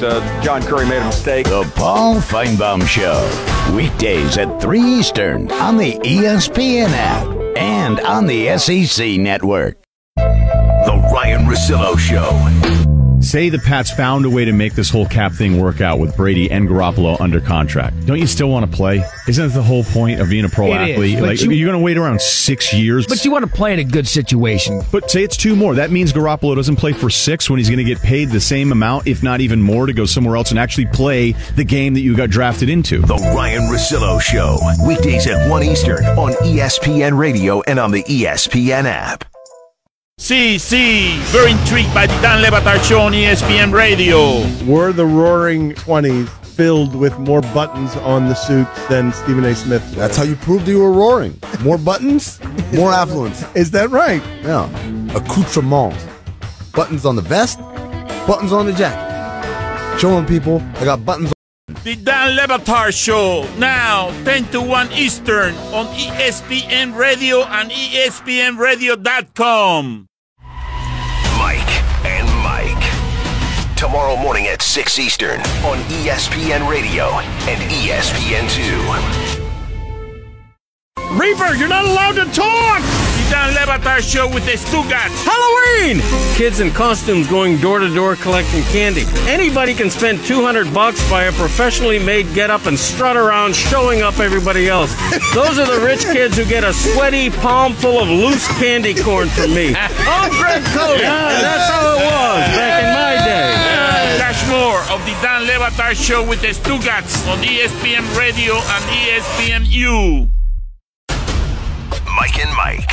John Curry made a mistake. The Paul Feinbaum Show. Weekdays at 3 Eastern on the ESPN app and on the SEC Network. The Ryan Russillo Show. Say the Pats found a way to make this whole cap thing work out with Brady and Garoppolo under contract. Don't you still want to play? Isn't that the whole point of being a pro athlete? Like, you're going to wait around 6 years. But you want to play in a good situation. But say it's 2 more. That means Garoppolo doesn't play for 6 when he's going to get paid the same amount, if not even more, to go somewhere else and actually play the game that you got drafted into. The Ryan Russillo Show. Weekdays at 1 Eastern on ESPN Radio and on the ESPN app. See, very intrigued by the Dan Le Batard Show on ESPN Radio. Were the Roaring 20s filled with more buttons on the suits than Stephen A. Smith? That's how you proved you were roaring. More buttons, more affluence. Is that right? Yeah. Accoutrements. Buttons on the vest, buttons on the jacket. Showing people I got buttons on. The Dan Le Batard Show, now 10 to 1 Eastern on ESPN Radio and ESPNRadio.com. Mike and Mike. Tomorrow morning at 6 Eastern on ESPN Radio and ESPN2. Reaper, you're not allowed to talk! The Dan Le Batard Show with the Stugats. Halloween! Kids in costumes going door to door collecting candy. Anybody can spend $200 buy a professionally made get-up and strut around showing up everybody else. Those are the rich kids who get a sweaty palm full of loose candy corn from me. I'm Greg Cody. Yeah, that's how it was back in my day. Cashmo more of the Dan Le Batard Show with the Stugats on ESPN Radio and ESPNU. Mike and Mike.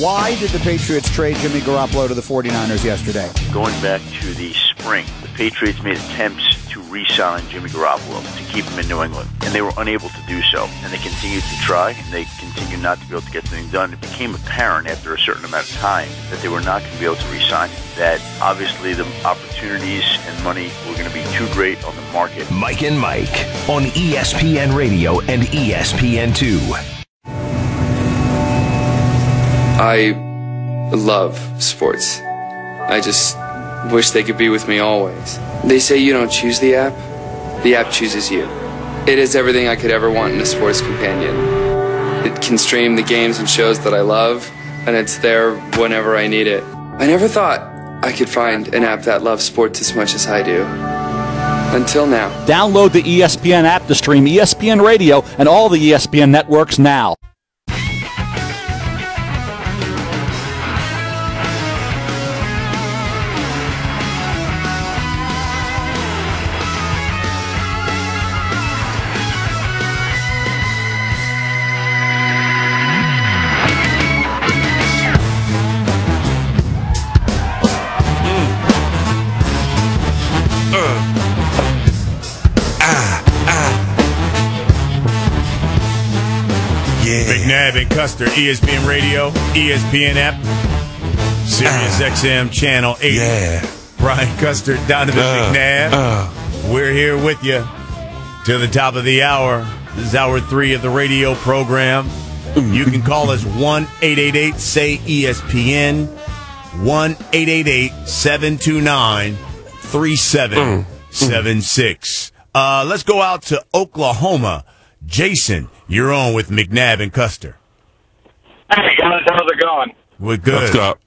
Why did the Patriots trade Jimmy Garoppolo to the 49ers yesterday? Going back to the spring, the Patriots made attempts to re-sign Jimmy Garoppolo to keep him in New England, and they were unable to do so. And they continued to try, and they continued not to be able to get something done. It became apparent after a certain amount of time that they were not going to be able to re-sign him, that obviously the opportunities and money were going to be too great on the market. Mike and Mike on ESPN Radio and ESPN2. I love sports. I just wish they could be with me always. They say you don't choose the app chooses you. It is everything I could ever want in a sports companion. It can stream the games and shows that I love, and it's there whenever I need it. I never thought I could find an app that loves sports as much as I do. Until now. Download the ESPN app to stream ESPN Radio and all the ESPN networks now. McNabb and Custer, ESPN Radio, ESPN app, Sirius XM Channel 8. Yeah. Brian Custer, Donovan McNabb. We're here with you till the top of the hour. This is hour 3 of the radio program. You can call us 1-888-SAY-ESPN, 1-888-729-3776. Let's go out to Oklahoma. Jason, you're on with McNabb and Custer. Hey, guys, how's it going? We're good. What's up?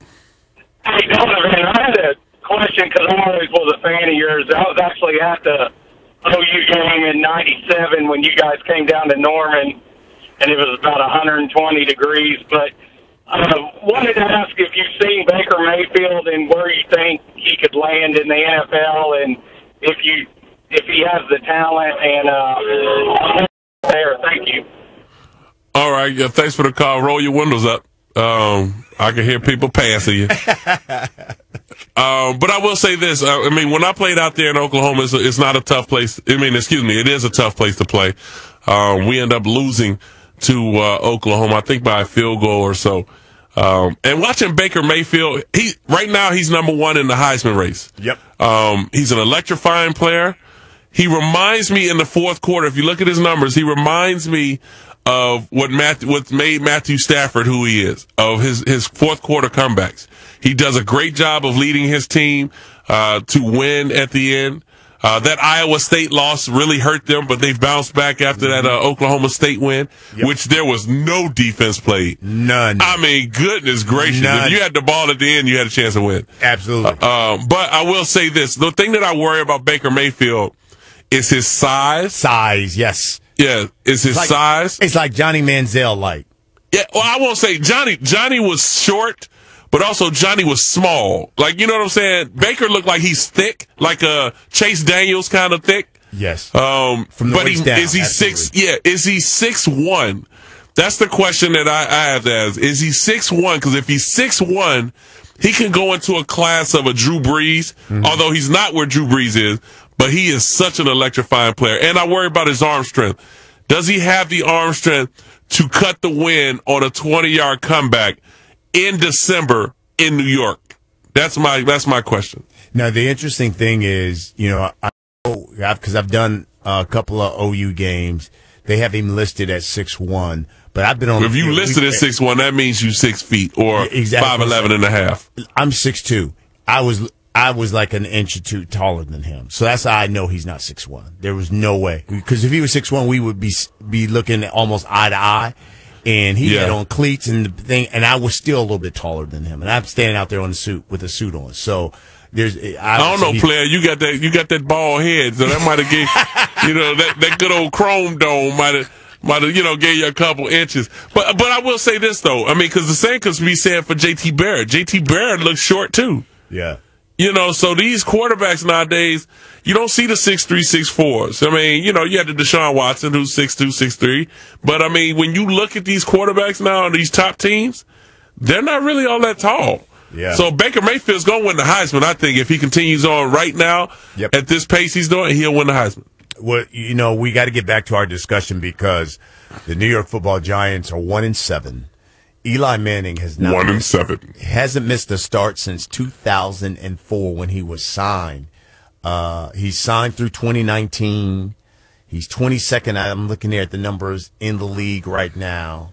Hey, Donovan, I had a question because I always was a fan of yours. I was actually at the OU game in '97 when you guys came down to Norman, and it was about 120 degrees. But wanted to ask if you've seen Baker Mayfield and where you think he could land in the NFL, and if he has the talent and there. Thank you. All right. Yeah, thanks for the call. Roll your windows up. I can hear people passing you. But I will say this. I mean, when I played out there in Oklahoma, it's not a tough place. It is a tough place to play. We end up losing to Oklahoma, I think by a field goal or so. And watching Baker Mayfield, right now he's number 1 in the Heisman race. Yep. He's an electrifying player. He reminds me in the fourth quarter, if you look at his numbers, he reminds me of what made Matthew Stafford who he is, of his fourth quarter comebacks. He does a great job of leading his team to win at the end. That Iowa State loss really hurt them, but they've bounced back after that Oklahoma State win, which there was no defense played. None. I mean, goodness gracious. None. If you had the ball at the end, you had a chance to win. Absolutely. But I will say this. The thing that I worry about Baker Mayfield is his size. Size, yes. Yeah, it's his size. It's like Johnny Manziel-like. Yeah, well, I won't say Johnny was short, but also Johnny was small. Like, you know what I'm saying? Baker looked like he's thick, like a Chase Daniels kind of thick. Yes. From the waist down, is he absolutely. is he 6'1"? That's the question that I have to ask. Is he 6'1"? Because if he's 6'1", he can go into a class of a Drew Brees, although he's not where Drew Brees is. But he is such an electrifying player. And I worry about his arm strength. Does he have the arm strength to cut the win on a 20-yard comeback in December in New York? That's my question. Now, the interesting thing is, because I've done a couple of OU games, they have him listed at 6'1". But I've been on. If you listed at 6'1", that means you 6 feet or exactly 5'11" and a half. I'm 6'2". I was like an inch or two taller than him. So that's how I know he's not 6'1". There was no way. Because if he was 6'1", we would be looking almost eye to eye. And he had on cleats and the thing, and I was still a little bit taller than him. And I'm standing out there on the suit with a suit on. So I don't know, player. You got that bald head, so that might have gave that good old chrome dome might have gave you a couple inches. But I will say this though. I mean, because the same could be said for JT Barrett. JT Barrett looks short too. Yeah. So these quarterbacks nowadays, you don't see the 6'3", 6'4s. I mean, you had the Deshaun Watson who's 6'2", 6'3". But I mean, when you look at these quarterbacks now on these top teams, they're not really all that tall. Yeah. So Baker Mayfield's going to win the Heisman, I think. If he continues on right now at this pace he's doing, he'll win the Heisman. Well, we got to get back to our discussion because the New York Football Giants are 1-7. Eli Manning has not 1-7. Hasn't missed a start since 2004 when he was signed. He's signed through 2019. He's 22nd. I'm looking there at the numbers in the league right now.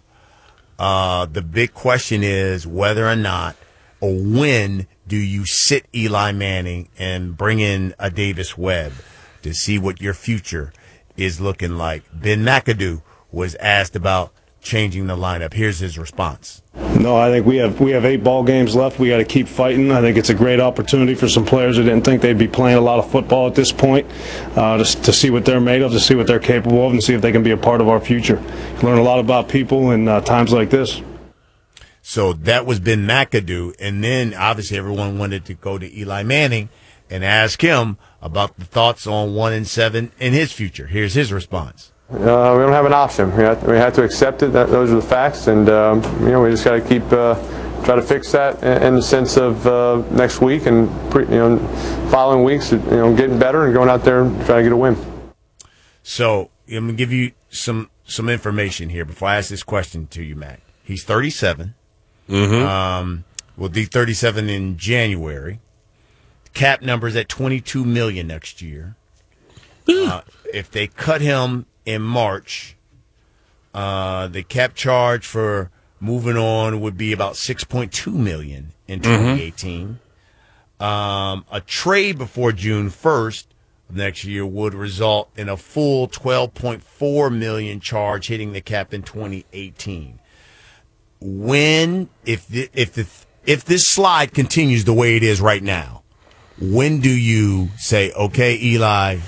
The big question is whether or not or when do you sit Eli Manning and bring in a Davis Webb to see what your future is looking like. Ben McAdoo was asked about changing the lineup. Here's his response. No, I think we have 8 ball games left. We got to keep fighting. I think it's a great opportunity for some players who didn't think they'd be playing a lot of football at this point to see what they're made of, to see what they're capable of, and see if they can be a part of our future. You learn a lot about people in times like this. So that was Ben McAdoo, and then obviously everyone wanted to go to Eli Manning and ask him about the thoughts on 1-7 in his future. Here's his response. We don't have an option. We have to accept it. Those are the facts, and we just got to keep try to fix that in the sense of next week and following weeks. Getting better and going out there and trying to get a win. So I'm gonna give you some information here before I ask this question to you, Matt. He's 37. Mm-hmm. Will be 37 in January. Cap number's at $22 million next year. If they cut him in March, the cap charge for moving on would be about $6.2 million in 2018. A trade before June 1st of next year would result in a full $12.4 million charge hitting the cap in 2018. If this slide continues the way it is right now, when do you say, okay, Eli,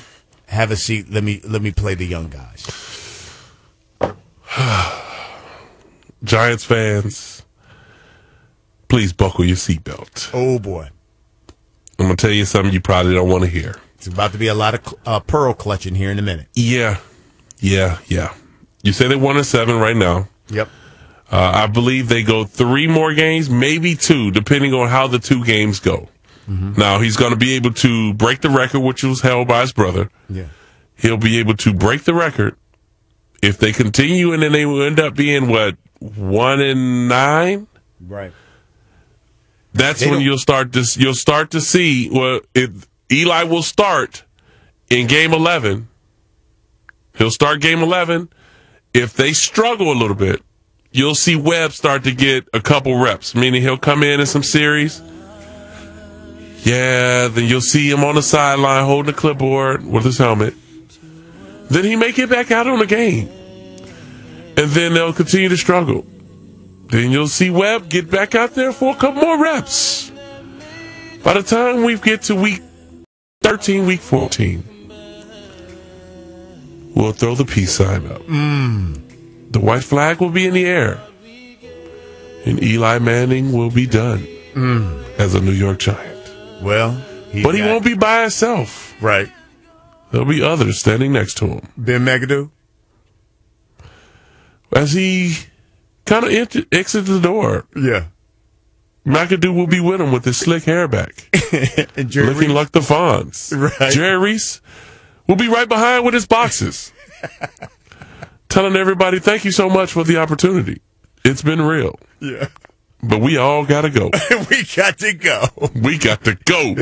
have a seat, let me play the young guys? Giants fans, please buckle your seatbelt. Oh boy. I'm going to tell you something you probably don't want to hear. It's about to be a lot of pearl clutching here in a minute. Yeah. You say they're 1-7 right now. Yep. I believe they go 3 more games, maybe 2, depending on how the 2 games go. Mm-hmm. Now, he's going to be able to break the record, which was held by his brother. Yeah. He'll be able to break the record if they continue, and then they will end up being, 1-9? Right. That's when you'll start to see, if Eli will start in game 11. He'll start game 11. If they struggle a little bit, you'll see Webb start to get a couple reps, meaning he'll come in some series. Yeah, then you'll see him on the sideline holding the clipboard with his helmet. Then he may get back out on the game. And then they'll continue to struggle. Then you'll see Webb get back out there for a couple more reps. By the time we get to week 13, week 14, we'll throw the peace sign up. The white flag will be in the air. And Eli Manning will be done as a New York Giant. Well, he won't be by himself. Right. There'll be others standing next to him. Ben McAdoo? As he kind of exits the door. Yeah. McAdoo will be with him with his slick hair back. And looking like the Fonz. Right. Jerry Reese will be right behind with his boxes. Telling everybody, thank you so much for the opportunity. It's been real. Yeah. But we all got to go. We got to go. We got to go.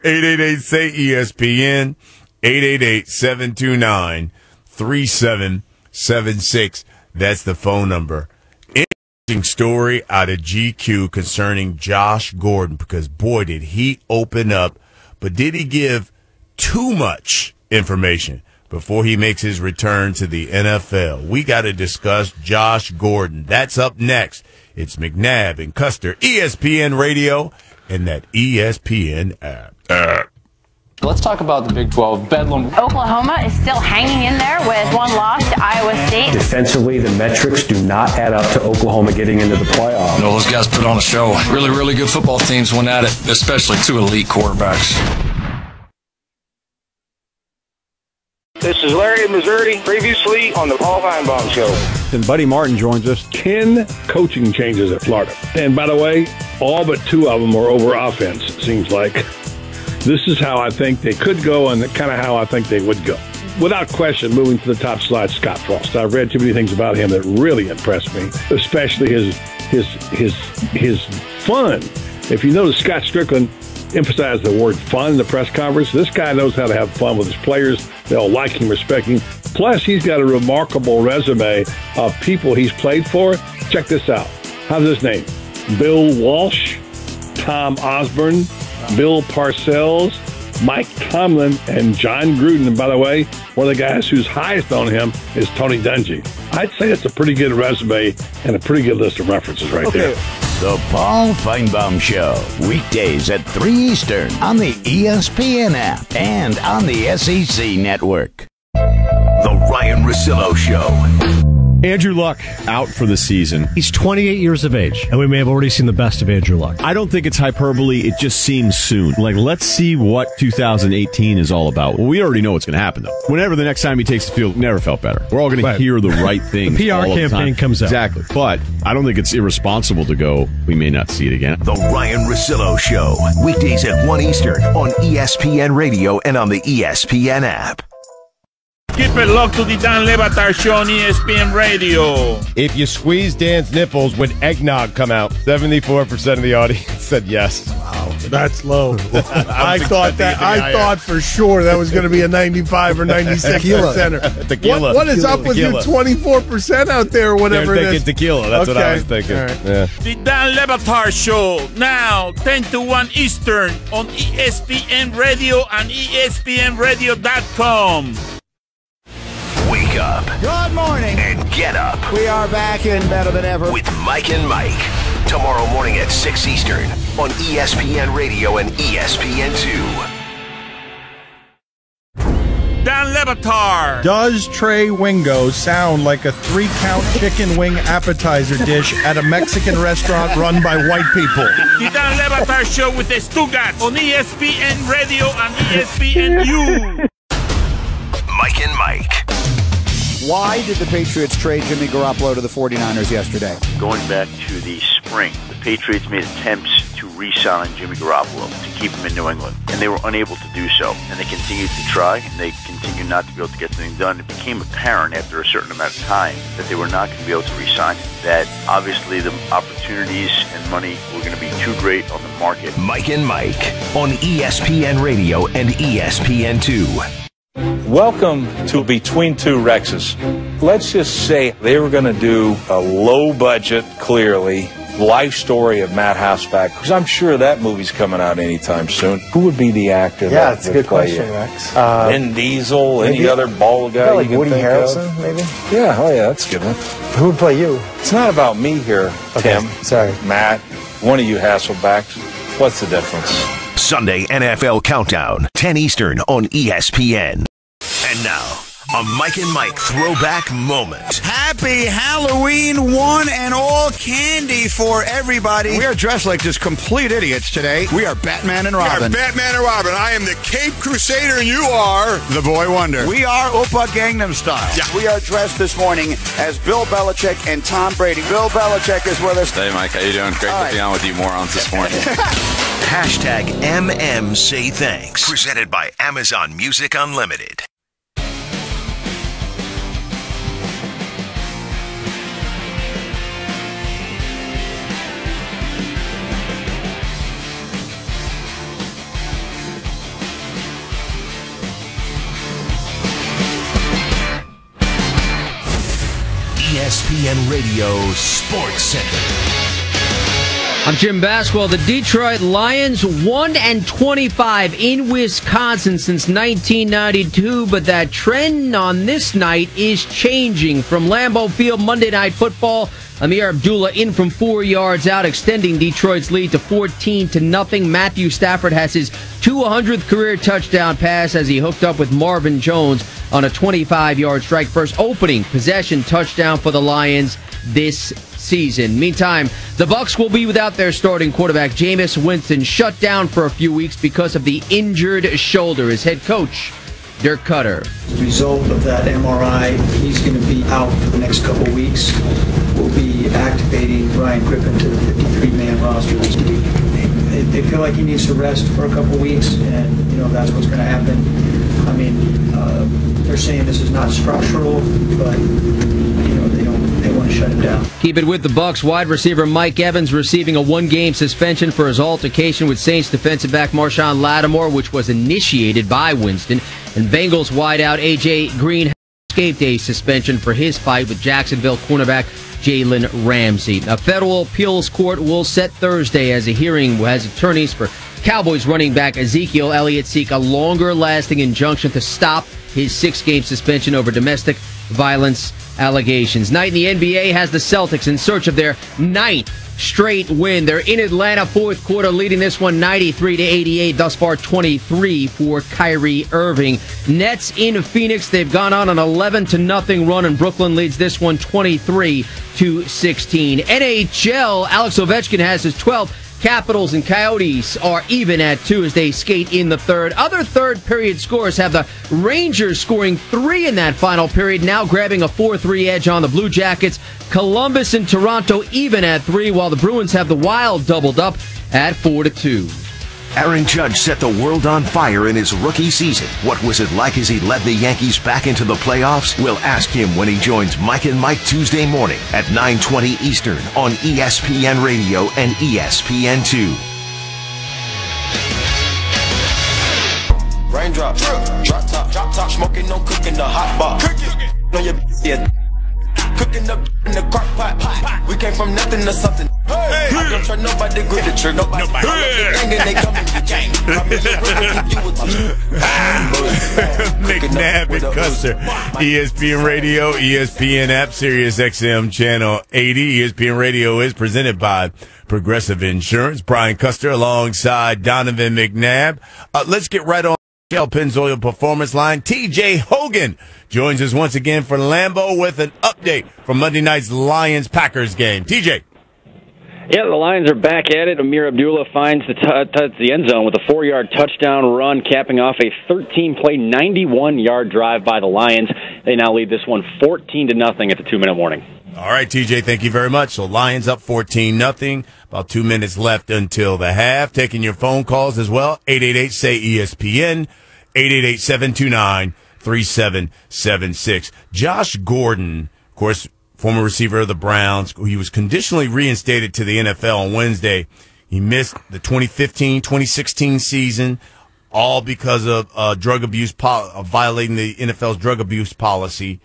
888-SAY-ESPN, 888-729-3776. That's the phone number. Interesting story out of GQ concerning Josh Gordon, because, boy, did he open up. But did he give too much information before he makes his return to the NFL? We got to discuss Josh Gordon. That's up next. It's McNabb and Custer, ESPN Radio, and that ESPN app. Let's talk about the Big 12 bedlam. Oklahoma is still hanging in there with one loss to Iowa State. Defensively, the metrics do not add up to Oklahoma getting into the playoffs. You know, those guys put on a show. Really, really good football teams went at it, especially two elite quarterbacks. This is Larry Mazzurri, previously on the Paul Feinbaum Show. And Buddy Martin joins us. 10 coaching changes at Florida. And by the way, all but 2 of them are over offense, it seems like. This is how I think they could go and kind of how I think they would go. Without question, moving to the top slide, Scott Frost. I've read too many things about him that really impressed me, especially his fun. If you notice, Scott Strickland emphasized the word fun in the press conference. This guy knows how to have fun with his players. They'll like him, respect him. Plus, he's got a remarkable resume of people he's played for. Check this out. How's his name? Bill Walsh, Tom Osborne, Bill Parcells, Mike Tomlin, and John Gruden. And by the way, one of the guys who's highest on him is Tony Dungy. I'd say that's a pretty good resume and a pretty good list of references right there. The Paul Feinbaum Show, weekdays at 3 Eastern on the ESPN app and on the SEC Network. The Ryan Russillo Show. Andrew Luck out for the season. He's 28 years of age, and we may have already seen the best of Andrew Luck. I don't think it's hyperbole. It just seems soon. Like, let's see what 2018 is all about. Well, we already know what's going to happen, though. Whenever the next time he takes the field, never felt better. We're all going to hear the right things. The PR campaign comes out. Exactly. But I don't think it's irresponsible to go, we may not see it again. The Ryan Russillo Show. Weekdays at 1 Eastern on ESPN Radio and on the ESPN app. Keep it locked to the Dan Le Batard Show on ESPN Radio. If you squeeze Dan's nipples, would eggnog come out? 74% of the audience said yes. Wow, that's low. I thought for sure that was going to be a 95 or 96%. Tequila. What is up with you 24% out there or whatever They're it is? thinking tequila. That's what I was thinking. Right. Yeah. The Dan Le Batard Show, now 10 to 1 Eastern on ESPN Radio and ESPNRadio.com. Wake up. Good morning. And get up. We are back in better than ever. With Mike and Mike. Tomorrow morning at 6 Eastern on ESPN Radio and ESPN2. Dan Le Batard. Does Trey Wingo sound like a 3-count chicken wing appetizer dish at a Mexican restaurant run by white people? The Dan Le Batard Show with the Stugats on ESPN Radio and ESPNU. Mike and Mike. Why did the Patriots trade Jimmy Garoppolo to the 49ers yesterday? Going back to the spring, the Patriots made attempts to re-sign Jimmy Garoppolo to keep him in New England, and they were unable to do so. And they continued to try, and they continued not to be able to get something done. It became apparent after a certain amount of time that they were not going to be able to re-sign him, that obviously the opportunities and money were going to be too great on the market. Mike and Mike on ESPN Radio and ESPN2. Welcome to Between Two Rexes. Let's just say they were going to do a low-budget, clearly, life story of Matt Hasselbeck, because I'm sure that movie's coming out anytime soon. Who would be the actor that would play you? Rex. Vin Diesel, any other bald guy like you can Woody think Harrelson, of? maybe? Yeah, oh yeah, that's a good one. Who would play you? It's not about me here, Tim. Sorry. Matt, one of you Hasselbecks. What's the difference? Sunday NFL Countdown, 10 Eastern on ESPN. And now, a Mike and Mike throwback moment. Happy Halloween, one and all candy for everybody. We are dressed like just complete idiots today. We are Batman and Robin. I am the Cape Crusader, and you are The Boy Wonder. We are Opa Gangnam Style. Yeah. We are dressed this morning as Bill Belichick and Tom Brady. Bill Belichick is with us. Hey, Mike, how you doing? Great to be on with you morons this morning. Hashtag MM Say Thanks. Presented by Amazon Music Unlimited. ESPN Radio Sports Center. I'm Jim Baswell. The Detroit Lions 1-25 in Wisconsin since 1992, but that trend on this night is changing. From Lambeau Field, Monday Night Football, Amir Abdullah in from 4 yards out, extending Detroit's lead to 14-0. Matthew Stafford has his 200th career touchdown pass as he hooked up with Marvin Jones on a 25-yard strike. First opening possession touchdown for the Lions this season. Meantime, the Bucs will be without their starting quarterback, Jameis Winston, shut down for a few weeks because of the injured shoulder. His head coach, Dirk Cutter. As a result of that MRI, he's going to be out for the next couple of weeks. We'll be activating Ryan Griffin to the 53-man roster this week. They feel like he needs to rest for a couple of weeks, and that's what's going to happen. I mean, they're saying this is not structural, but they want to shut him down. Keep it with the Bucs. Wide receiver Mike Evans receiving a one-game suspension for his altercation with Saints defensive back Marshawn Lattimore, which was initiated by Winston. And Bengals wideout A.J. Green escaped a suspension for his fight with Jacksonville cornerback Jalen Ramsey. A federal appeals court will set Thursday as a hearing has attorneys for Cowboys running back Ezekiel Elliott seek a longer-lasting injunction to stop his 6-game suspension over domestic violence allegations. Night in the NBA has the Celtics in search of their 9th straight win. They're in Atlanta, fourth quarter, leading this one 93-88. Thus far, 23 for Kyrie Irving. Nets in Phoenix. They've gone on an 11-0 run, and Brooklyn leads this one 23-16. NHL, Alex Ovechkin has his 12th. Capitals and Coyotes are even at 2 as they skate in the third. Other third-period scores have the Rangers scoring 3 in that final period, now grabbing a 4-3 edge on the Blue Jackets. Columbus and Toronto even at 3, while the Bruins have the Wild doubled up at 4-2. Aaron Judge set the world on fire in his rookie season. What was it like as he led the Yankees back into the playoffs? We'll ask him when he joins Mike and Mike Tuesday morning at 9:20 Eastern on ESPN Radio and ESPN2. Raindrops, drop top, smoking, no cooking, the hot box. On your cooking up in the crock pot. We came from nothing to something. I don't try nobody, grip the trigger. Nobody. They coming to gang. McNabb and Custer. ESPN Radio, ESPN app, Sirius XM Channel 80. ESPN Radio is presented by Progressive Insurance. Brian Custer alongside Donovan McNabb. Let's get right on Shell Pennzoil Performance Line. TJ Hogan joins us once again for Lambeau with an update from Monday night's Lions-Packers game. TJ. Yeah, the Lions are back at it. Amir Abdullah finds the end zone with a 4-yard touchdown run, capping off a 13-play, 91-yard drive by the Lions. They now lead this one 14-0 at the 2-minute warning. All right, TJ, thank you very much. So Lions up 14-0. About 2 minutes left until the half. Taking your phone calls as well. 888-SAY-ESPN, 888-729-3776. Josh Gordon, of course, former receiver of the Browns, he was conditionally reinstated to the NFL on Wednesday. He missed the 2015-2016 season, all because of drug abuse, violating the NFL's drug abuse policy.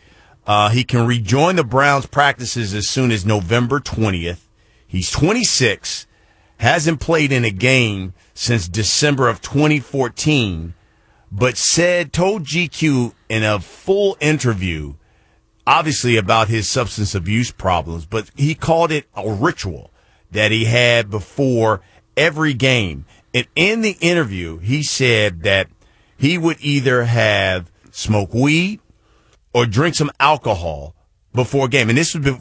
He can rejoin the Browns practices as soon as November 20th. He's 26, hasn't played in a game since December of 2014, but told GQ in a full interview, obviously about his substance abuse problems, but he called it a ritual that he had before every game. And in the interview, he said that he would either smoke weed or drink some alcohol before a game. And this was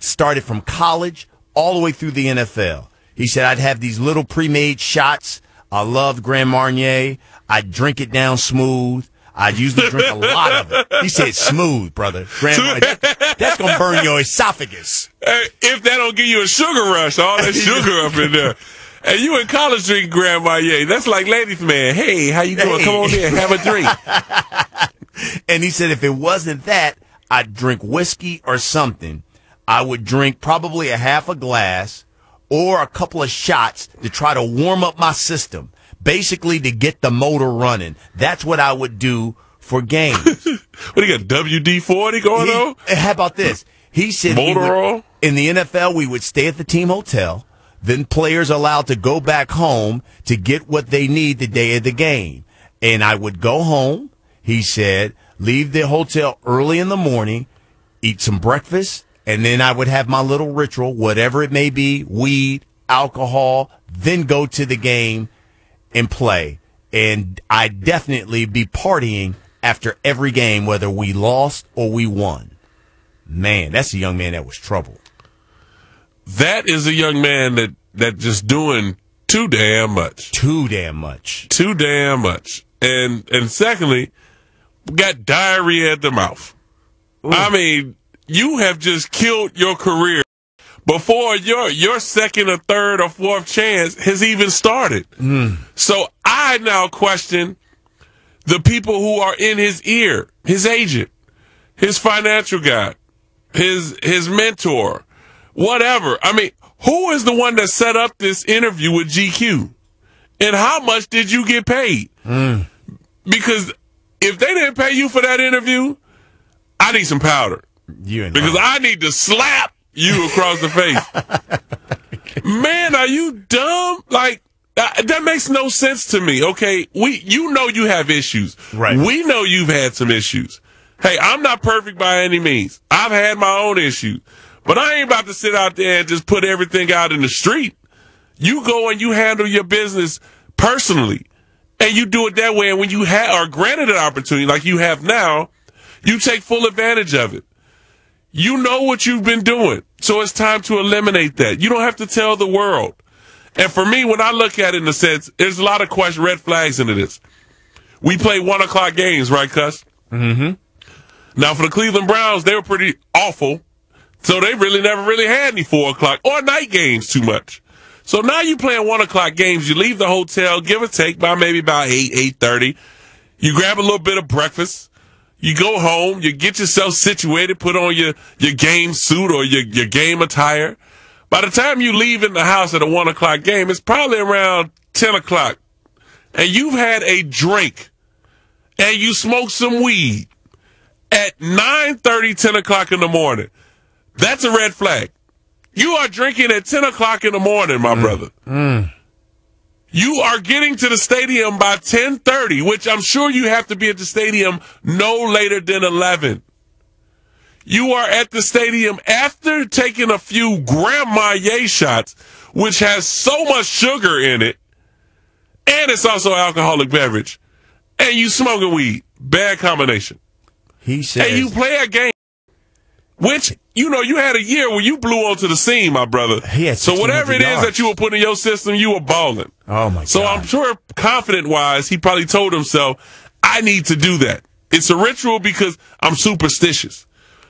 started from college all the way through the NFL. He said, I'd have these little pre-made shots. I loved Grand Marnier. I'd drink it down smooth. I'd usually drink a lot of it. He said smooth, brother. Grand Marnier. That's going to burn your esophagus. If that don't give you a sugar rush, all that sugar up in there. And you in college drinking Grand Marnier. That's like ladies' man. Hey, how you doing? Come on in, have a drink. And he said if it wasn't that, I'd drink whiskey or something. I would drink probably a half a glass or a couple of shots to try to warm up my system, basically to get the motor running. That's what I would do for games. What, do you got WD-40 going on? How about this? He said in the NFL, we would stay at the team hotel. Then players are allowed to go back home to get what they need the day of the game. And I would go home, he said, leave the hotel early in the morning, eat some breakfast, and then I would have my little ritual, whatever it may be, weed, alcohol, then go to the game and play. And I'd definitely be partying after every game, whether we lost or we won. Man, that's a young man that was trouble. That is a young man that just doing too damn much. Too damn much. Too damn much. And secondly, got diarrhea at the mouth. Ooh. I mean, you have just killed your career before your second or third or fourth chance has even started. So I now question the people who are in his ear, his agent, his financial guy, his mentor, whatever. I mean, who is the one that set up this interview with GQ? And how much did you get paid? Because if they didn't pay you for that interview, I need some powder. Because I need to slap you across the face. Man, are you dumb? Like, that makes no sense to me. Okay, you know you have issues. Right. We know you've had some issues. Hey, I'm not perfect by any means. I've had my own issues. But I ain't about to sit out there and just put everything out in the street. You go and you handle your business personally. And you do it that way. And when you are granted an opportunity like you have now, you take full advantage of it. You know what you've been doing. So it's time to eliminate that. You don't have to tell the world. And for me, when I look at it in a sense, there's a lot of red flags into this. We play 1 o'clock games, right, Cuss? Mm-hmm. Now, for the Cleveland Browns, they were pretty awful. So they really never really had any 4 o'clock or night games too much. So now you playing 1 o'clock games. You leave the hotel, give or take, by maybe about 8:30. You grab a little bit of breakfast. You go home. You get yourself situated, put on your game suit or your game attire. By the time you leave in the house at a 1 o'clock game, it's probably around 10 o'clock. And you've had a drink and you smoke some weed at 9:30, 10 o'clock in the morning. That's a red flag. You are drinking at 10 o'clock in the morning, my brother. You are getting to the stadium by 10:30, which I'm sure you have to be at the stadium no later than 11. You are at the stadium after taking a few Grand Marnier shots, which has so much sugar in it, and it's also an alcoholic beverage, and you smoking weed. Bad combination. He says, and you play a game, which, you know, you had a year where you blew onto the scene, my brother. So whatever it is that you were putting in your system, you were balling. Oh, my God. So I'm sure confident-wise, he probably told himself, I need to do that. It's a ritual because I'm superstitious.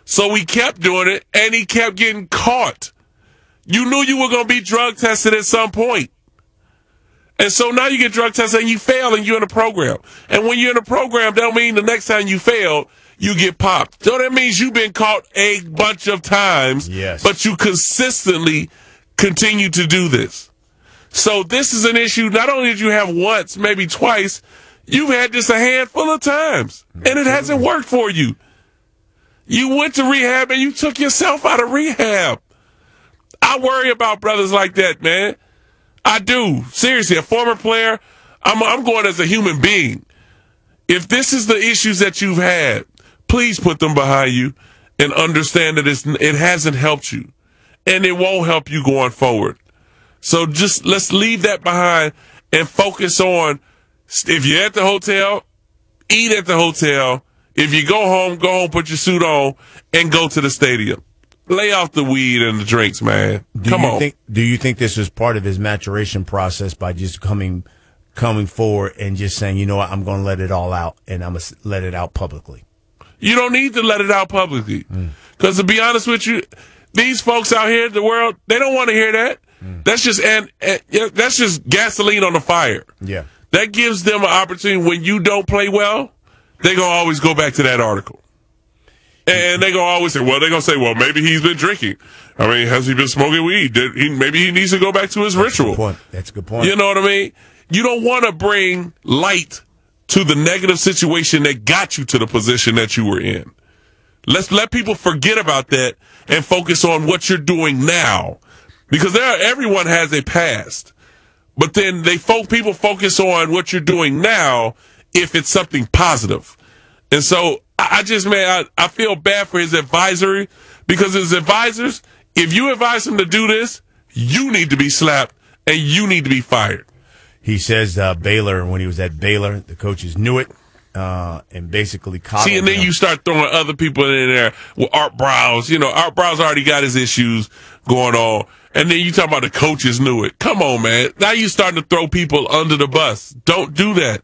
So he kept doing it, and he kept getting caught. You knew you were going to be drug tested at some point. And so now you get drug tested, and you fail, and you're in a program. And when you're in a program, that don't mean the next time you fail, you get popped. So that means you've been caught a bunch of times, but you consistently continue to do this. So this is an issue. Not only did you have once, maybe twice, you've had this a handful of times, and it hasn't worked for you. You went to rehab, and you took yourself out of rehab. I worry about brothers like that, man. I do. Seriously, a former player, I'm going as a human being. If this is the issues that you've had, please put them behind you and understand that it hasn't helped you, and it won't help you going forward. So just let's leave that behind and focus on, if you're at the hotel, eat at the hotel. If you go home, put your suit on, and go to the stadium. Lay off the weed and the drinks, man. Come on. Do you think this was part of his maturation process by just coming forward and just saying, you know what, I'm going to let it all out, and I'm going to let it out publicly? You don't need to let it out publicly. Because to be honest with you, these folks out here in the world, they don't want to hear that. That's just gasoline on the fire. Yeah. That gives them an opportunity. When you don't play well, they're going to always go back to that article. And they're going to always say, well, maybe he's been drinking. I mean, has he been smoking weed? Maybe he needs to go back to his ritual. That's a good point. You know what I mean? You don't want to bring light to the negative situation that got you to the position that you were in. Let's let people forget about that and focus on what you're doing now. Because everyone has a past. But then people focus on what you're doing now if it's something positive. And so I feel bad for his advisory, because his advisors, if you advise him to do this, you need to be slapped and you need to be fired. He says Baylor, when he was at Baylor, the coaches knew it and basically coddled and then him. you start throwing other people in there with Art Browse. Art Browse already got his issues going on. And then you talk about the coaches knew it. Come on, man. Now you're starting to throw people under the bus. Don't do that.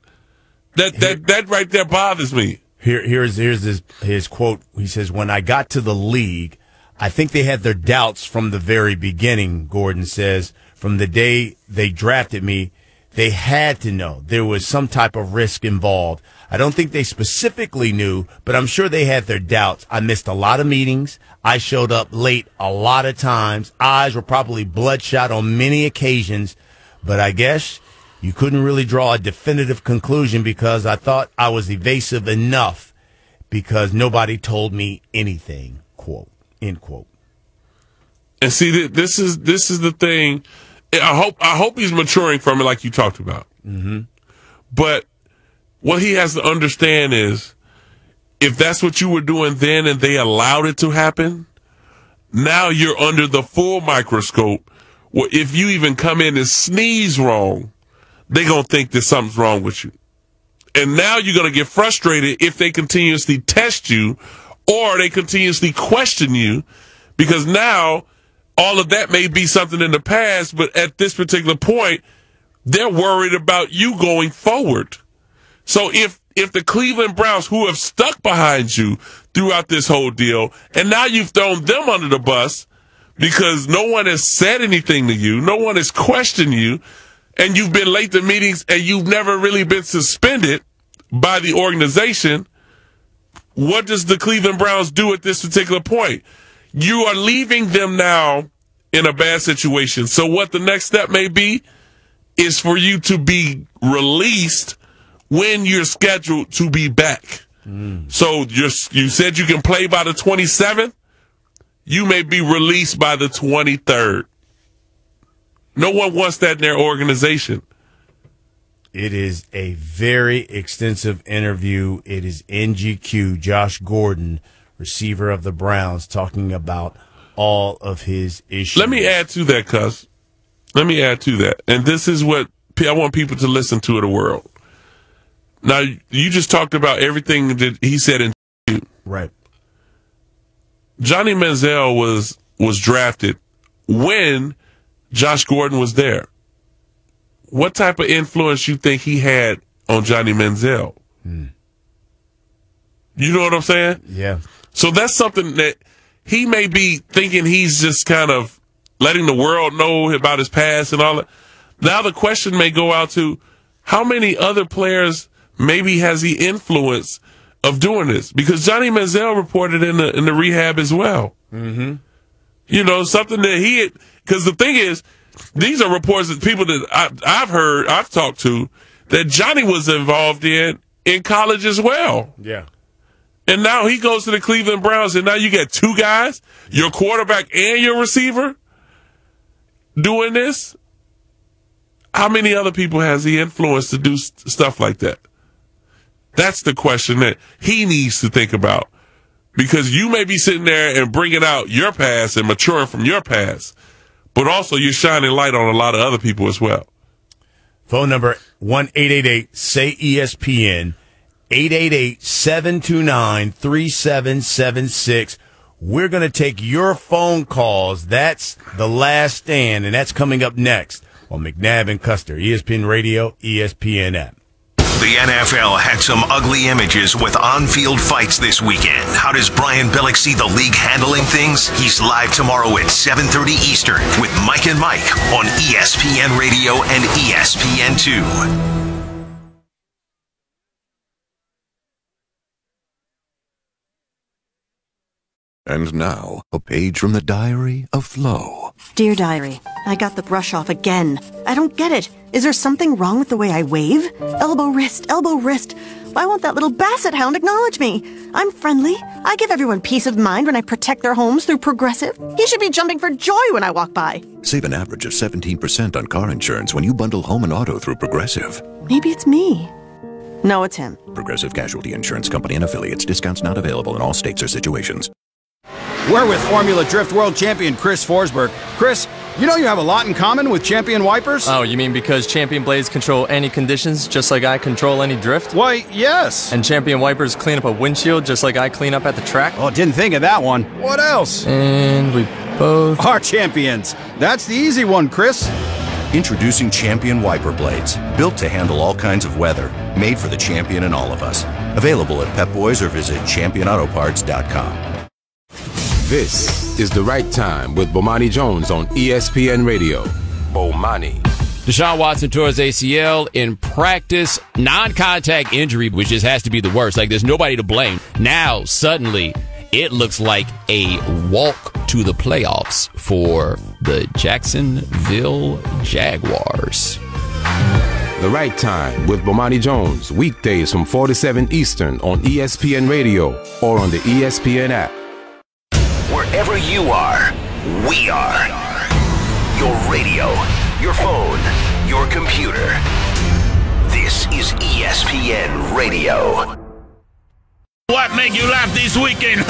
That right there bothers me. Here's his quote. He says, "When I got to the league, I think they had their doubts from the very beginning," Gordon says. "From the day they drafted me, they had to know there was some type of risk involved. I don't think they specifically knew, but I'm sure they had their doubts. I missed a lot of meetings. I showed up late a lot of times. Eyes were probably bloodshot on many occasions, but I guess you couldn't really draw a definitive conclusion because I thought I was evasive enough because nobody told me anything," quote, end quote. And see, this is the thing. I hope he's maturing from it, like you talked about. Mm-hmm. But what he has to understand is, if that's what you were doing then and they allowed it to happen, now you're under the full microscope. Well, if you even come in and sneeze wrong, they're going to think that something's wrong with you. And now you're going to get frustrated if they continuously test you or they continuously question you, because now all of that may be something in the past, but at this particular point, they're worried about you going forward. So if the Cleveland Browns, who have stuck behind you throughout this whole deal, and now you've thrown them under the bus because no one has said anything to you, no one has questioned you, and you've been late to meetings and you've never really been suspended by the organization, what does the Cleveland Browns do at this particular point? You are leaving them now in a bad situation. So what the next step may be is for you to be released when you're scheduled to be back. So you said you can play by the 27th. You may be released by the 23rd. No one wants that in their organization. It is a very extensive interview. It is NGQ, Josh Gordon, receiver of the Browns, talking about all of his issues. Let me add to that, cuz. Let me add to that. And this is what I want people to listen to in the world. Now, you just talked about everything that he said in right. Johnny Manziel was drafted when Josh Gordon was there. What type of influence you think he had on Johnny Manziel? You know what I'm saying? Yeah. So that's something that he may be thinking he's just kind of letting the world know about his past and all that. Now the question may go out to, how many other players maybe has he influenced of doing this? Because Johnny Manziel reported in the rehab as well. Mm-hmm. You know, something that because the thing is, these are reports that people that I've heard, I've talked to, that Johnny was involved in college as well. Yeah. And now he goes to the Cleveland Browns, and now you get two guys, your quarterback and your receiver, doing this. How many other people has he influenced to do stuff like that? That's the question that he needs to think about. Because you may be sitting there and bringing out your past and maturing from your past, but also you're shining light on a lot of other people as well. Phone number 1-888-SAY-ESPN, 888-729-3776. We're going to take your phone calls. That's The Last Stand, and that's coming up next on McNabb and Custer, ESPN Radio, ESPN app. The NFL had some ugly images with on-field fights this weekend. How does Brian Billick see the league handling things? He's live tomorrow at 7:30 Eastern with Mike and Mike on ESPN Radio and ESPN2. And now, a page from the diary of Flo. Dear Diary, I got the brush off again. I don't get it. Is there something wrong with the way I wave? Elbow, wrist. Why won't that little basset hound acknowledge me? I'm friendly. I give everyone peace of mind when I protect their homes through Progressive. He should be jumping for joy when I walk by. Save an average of 17% on car insurance when you bundle home and auto through Progressive. Maybe it's me. No, it's him. Progressive Casualty Insurance Company and affiliates. Discounts not available in all states or situations. We're with Formula Drift World Champion Chris Forsberg. Chris, you know you have a lot in common with Champion Wipers? Oh, you mean because Champion blades control any conditions just like I control any drift? Why, yes. And Champion wipers clean up a windshield just like I clean up at the track? Oh, didn't think of that one. What else? And we both are champions. That's the easy one, Chris. Introducing Champion Wiper Blades, built to handle all kinds of weather, made for the champion in all of us. Available at Pep Boys or visit championautoparts.com. This is The Right Time with Bomani Jones on ESPN Radio. Bomani. Deshaun Watson tore his ACL in practice, non-contact injury, which just has to be the worst. Like, there's nobody to blame. Now, suddenly, it looks like a walk to the playoffs for the Jacksonville Jaguars. The Right Time with Bomani Jones, weekdays from 4 to 7 Eastern on ESPN Radio or on the ESPN app. Wherever you are, we are. Your radio, your phone, your computer. This is ESPN Radio. What made you laugh this weekend?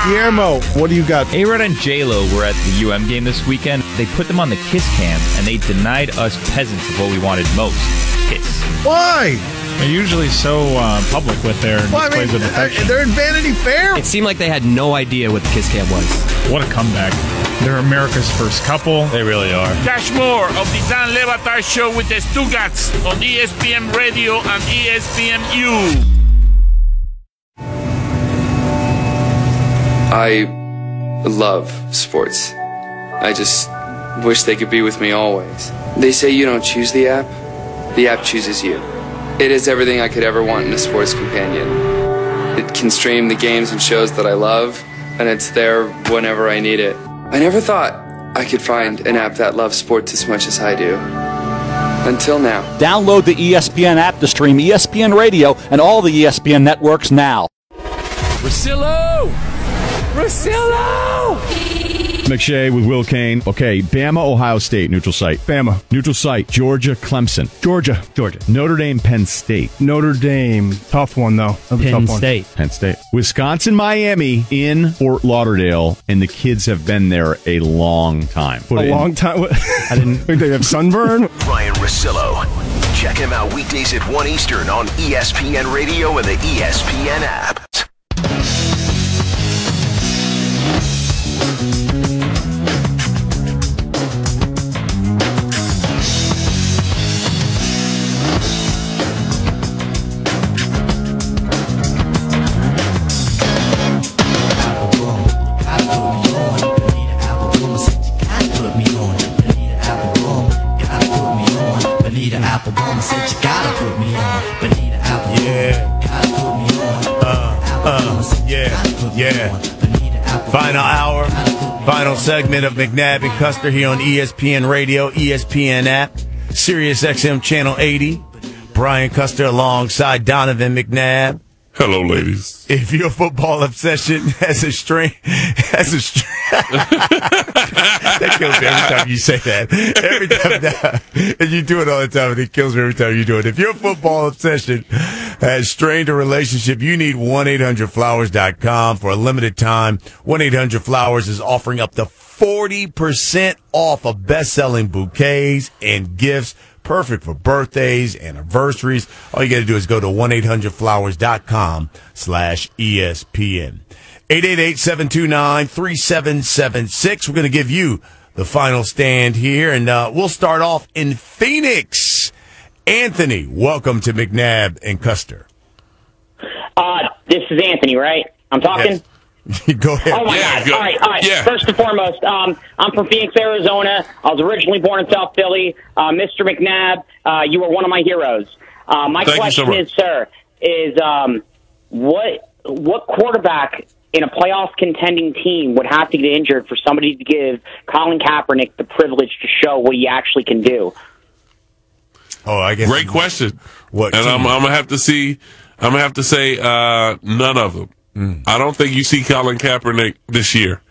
Guillermo, what do you got? A-Rod and J-Lo were at the UM game this weekend. They put them on the Kiss Cam, and they denied us peasants of what we wanted most, Kiss. Why? They're usually so public with their displays of affection. They're in Vanity Fair. It seemed like they had no idea what the Kiss Cam was. What a comeback. They're America's first couple. They really are. Catch more of the Dan Le Batard Show with the Stugats on ESPN Radio and ESPNU. I love sports. I just wish they could be with me always. They say you don't choose the app chooses you. It is everything I could ever want in a sports companion. It can stream the games and shows that I love, and it's there whenever I need it. I never thought I could find an app that loves sports as much as I do. Until now. Download the ESPN app to stream ESPN Radio and all the ESPN networks now. Russillo! McShay with Will Kane. Okay, Bama, Ohio State, neutral site. Bama. Neutral site, Georgia, Clemson. Georgia. Notre Dame, Penn State. Notre Dame. Tough one, though. Penn State. Penn State. Wisconsin, Miami in Fort Lauderdale, and the kids have been there a long time. Long time? I didn't think they have sunburn. Ryan Russillo. Check him out weekdays at 1 Eastern on ESPN Radio and the ESPN app. Final hour, final segment of McNabb and Custer here on ESPN Radio, ESPN app, Sirius XM Channel 80. Brian Custer alongside Donovan McNabb. Hello, ladies. If your football obsession has a strain, that kills me every time you say that. Every time, and you do it all the time, and it kills me every time you do it. If your football obsession has strained a relationship, you need 1-800-Flowers.com for a limited time. 1-800-Flowers is offering up to 40% off of best-selling bouquets and gifts. Perfect for birthdays, anniversaries. All you got to do is go to 1-800-Flowers.com/ESPN. 888-729-3776. We're going to give you the final stand here, and we'll start off in Phoenix. Anthony, welcome to McNabb and Custer. This is Anthony, right? I'm talking? Yes. Go ahead. Oh, my God. Go. All right. Yeah. First and foremost, I'm from Phoenix, Arizona. I was originally born in South Philly. Mr. McNabb, you are one of my heroes. My question is, sir, what quarterback in a playoff contending team would have to get injured for somebody to give Colin Kaepernick the privilege to show what he actually can do? Oh, I guess. Great question. What? And I'm gonna have to see. I'm gonna have to say none of them. I don't think you see Colin Kaepernick this year.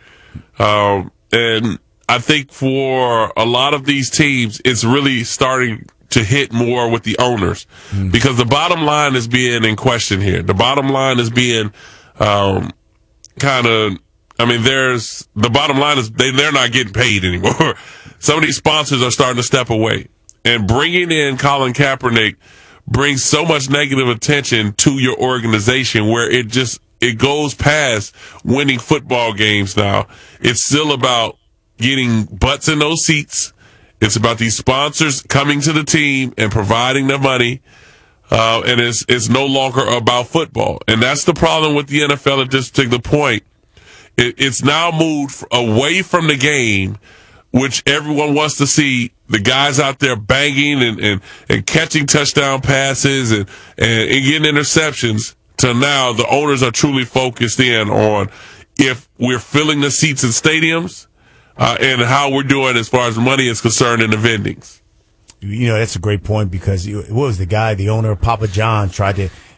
And I think for a lot of these teams, it's really starting to hit more with the owners because the bottom line is being in question here. The bottom line is being the bottom line is they're not getting paid anymore. Some of these sponsors are starting to step away, and bringing in Colin Kaepernick brings so much negative attention to your organization where it goes past winning football games now. It's still about getting butts in those seats. It's about these sponsors coming to the team and providing the money. And it's no longer about football. And that's the problem with the NFL at this particular point. It's now moved away from the game, which everyone wants to see the guys out there banging and catching touchdown passes and getting interceptions, to now the owners are truly focused in on if we're filling the seats in stadiums and how we're doing as far as money is concerned in the vendings. You know, that's a great point because what was the owner of Papa John's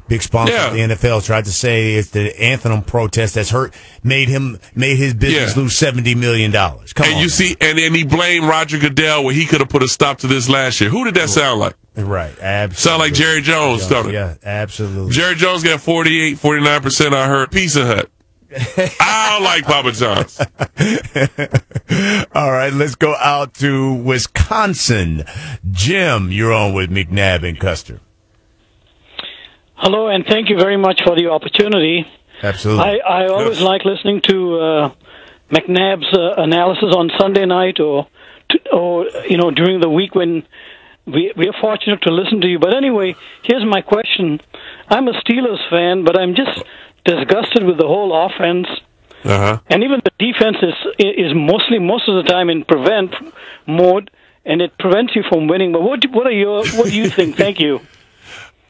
big sponsor of the NFL, tried to say it's the anthem protest that's made his business lose $70 million. And he blamed Roger Goodell where he could have put a stop to this last year. Who did that sound like? Right, absolutely. Sound like Jerry Jones, don't it? Yeah, absolutely. Jerry Jones got 49%, I heard. Pizza Hut. I don't like Papa John's. All right, let's go out to Wisconsin. Jim, you're on with McNabb and Custer. Hello, and thank you very much for the opportunity. Absolutely. I always like listening to McNabb's analysis on Sunday night or during the week when we are fortunate to listen to you. But anyway, here's my question. I'm a Steelers fan, but I'm just disgusted with the whole offense. And even the defense is most of the time in prevent mode, and it prevents you from winning. But what do you think? Thank you.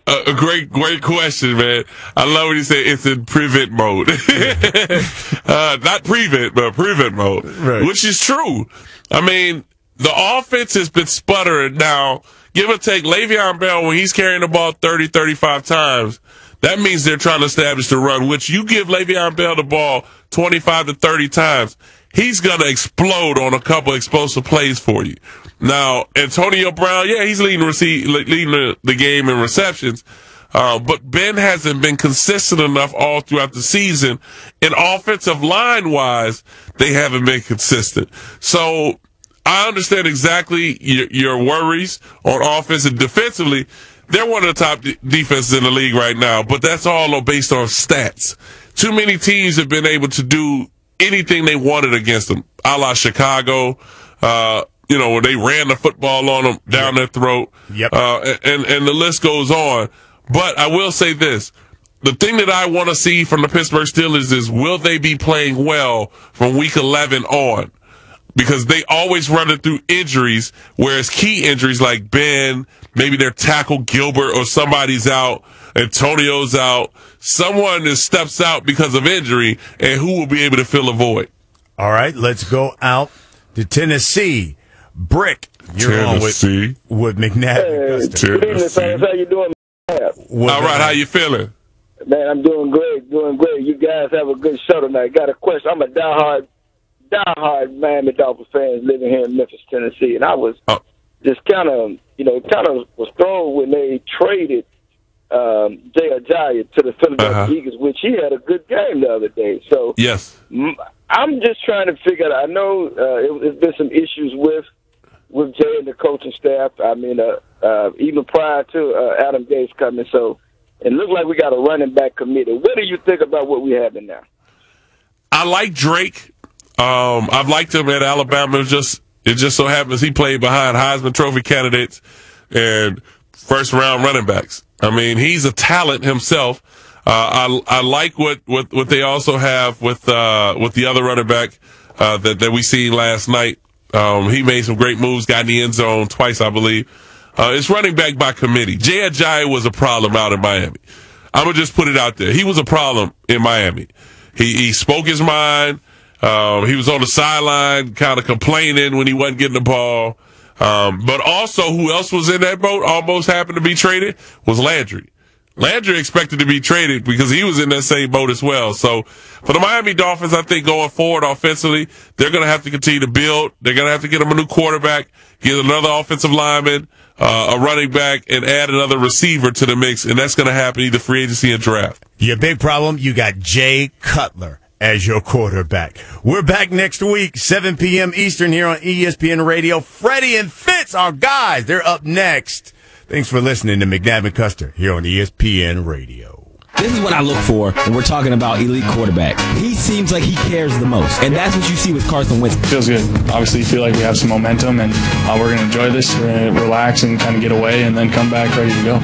A great question, man. I love when you say it's in prevent mode. Not prevent, but prevent mode, right. Which is true. I mean, the offense has been sputtering now. Give or take, Le'Veon Bell, when he's carrying the ball 30, 35 times, that means they're trying to establish the run, which you give Le'Veon Bell the ball 25 to 30 times, he's going to explode on a couple explosive plays for you. Now, Antonio Brown, he's leading the game in receptions, but Ben hasn't been consistent enough all throughout the season. And offensive line-wise, they haven't been consistent. So I understand exactly your worries on offense and defensively. They're one of the top defenses in the league right now, but that's all based on stats. Too many teams have been able to do anything they wanted against them, a la Chicago, where they ran the football on them down their throat. Yep. And the list goes on. But I will say this. The thing that I want to see from the Pittsburgh Steelers is, will they be playing well from week 11 on? Because they always run it through injuries, whereas key injuries like Ben, maybe their tackle Gilbert or somebody's out, Antonio's out, someone that steps out because of injury, and who will be able to fill a void? All right, let's go out to Tennessee. Brick, you're on with McNabb. Hey, good evening, fellas. How you doing? All right, how you feeling? Man, I'm doing great, You guys have a good show tonight. Got a question. I'm a diehard Miami Dolphins fan living here in Memphis, Tennessee, and I was just kind of was thrown when they traded Jay Ajayi to the Philadelphia Eagles, which he had a good game the other day. So yes, I'm just trying to figure out. I know there's been some issues with Jay and the coaching staff. I mean, even prior to Adam Gase coming. So it looked like we got a running back committee. What do you think about what we have in now? I like Drake. I've liked him at Alabama. It just so happens he played behind Heisman Trophy candidates and first-round running backs. I mean, he's a talent himself. I like what they also have with the other running back that we seen last night. He made some great moves, got in the end zone twice, I believe. It's running back by committee. Jay Ajayi was a problem out in Miami. I'm gonna just put it out there. He was a problem in Miami. He spoke his mind. He was on the sideline kind of complaining when he wasn't getting the ball. But also, who else was in that boat, almost happened to be traded, was Landry. Landry expected to be traded because he was in that same boat as well. So for the Miami Dolphins, I think going forward offensively, they're going to have to continue to build. They're going to have to get them a new quarterback, get another offensive lineman, a running back, and add another receiver to the mix. And that's going to happen either free agency or draft. Your big problem, you got Jay Cutler as your quarterback. We're back next week, 7 p.m. Eastern here on ESPN Radio. Freddie and Fitz, our guys, they're up next. Thanks for listening to McNabb and Custer here on ESPN Radio. This is what I look for when we're talking about elite quarterback. He seems like he cares the most, and that's what you see with Carson Wentz. Feels good. Obviously, you feel like we have some momentum, and we're going to enjoy this, we're going to relax and kind of get away, and then come back ready to go.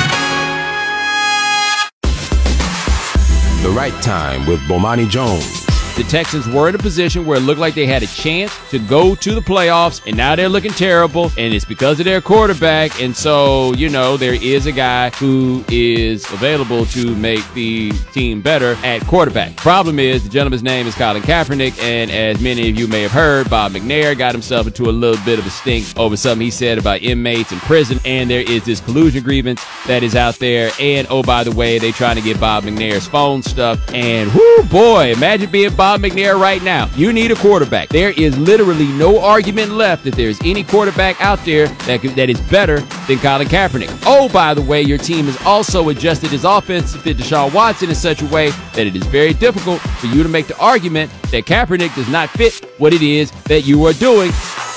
The Right Time with Bomani Jones. The Texans were in a position where it looked like they had a chance to go to the playoffs, and now they're looking terrible, and it's because of their quarterback. And so, you know, there is a guy who is available to make the team better at quarterback. Problem is, the gentleman's name is Colin Kaepernick, and as many of you may have heard, Bob McNair got himself into a little bit of a stink over something he said about inmates in prison, and there is this collusion grievance that is out there. And, oh, by the way, they're trying to get Bob McNair's phone stuff, and whoo, boy, imagine being Bob McNair right now. You need a quarterback. There is literally no argument left that there's any quarterback out there that is better than Colin Kaepernick. Oh, by the way, your team has also adjusted his offense to fit Deshaun Watson in such a way that it is very difficult for you to make the argument that Kaepernick does not fit what it is that you are doing.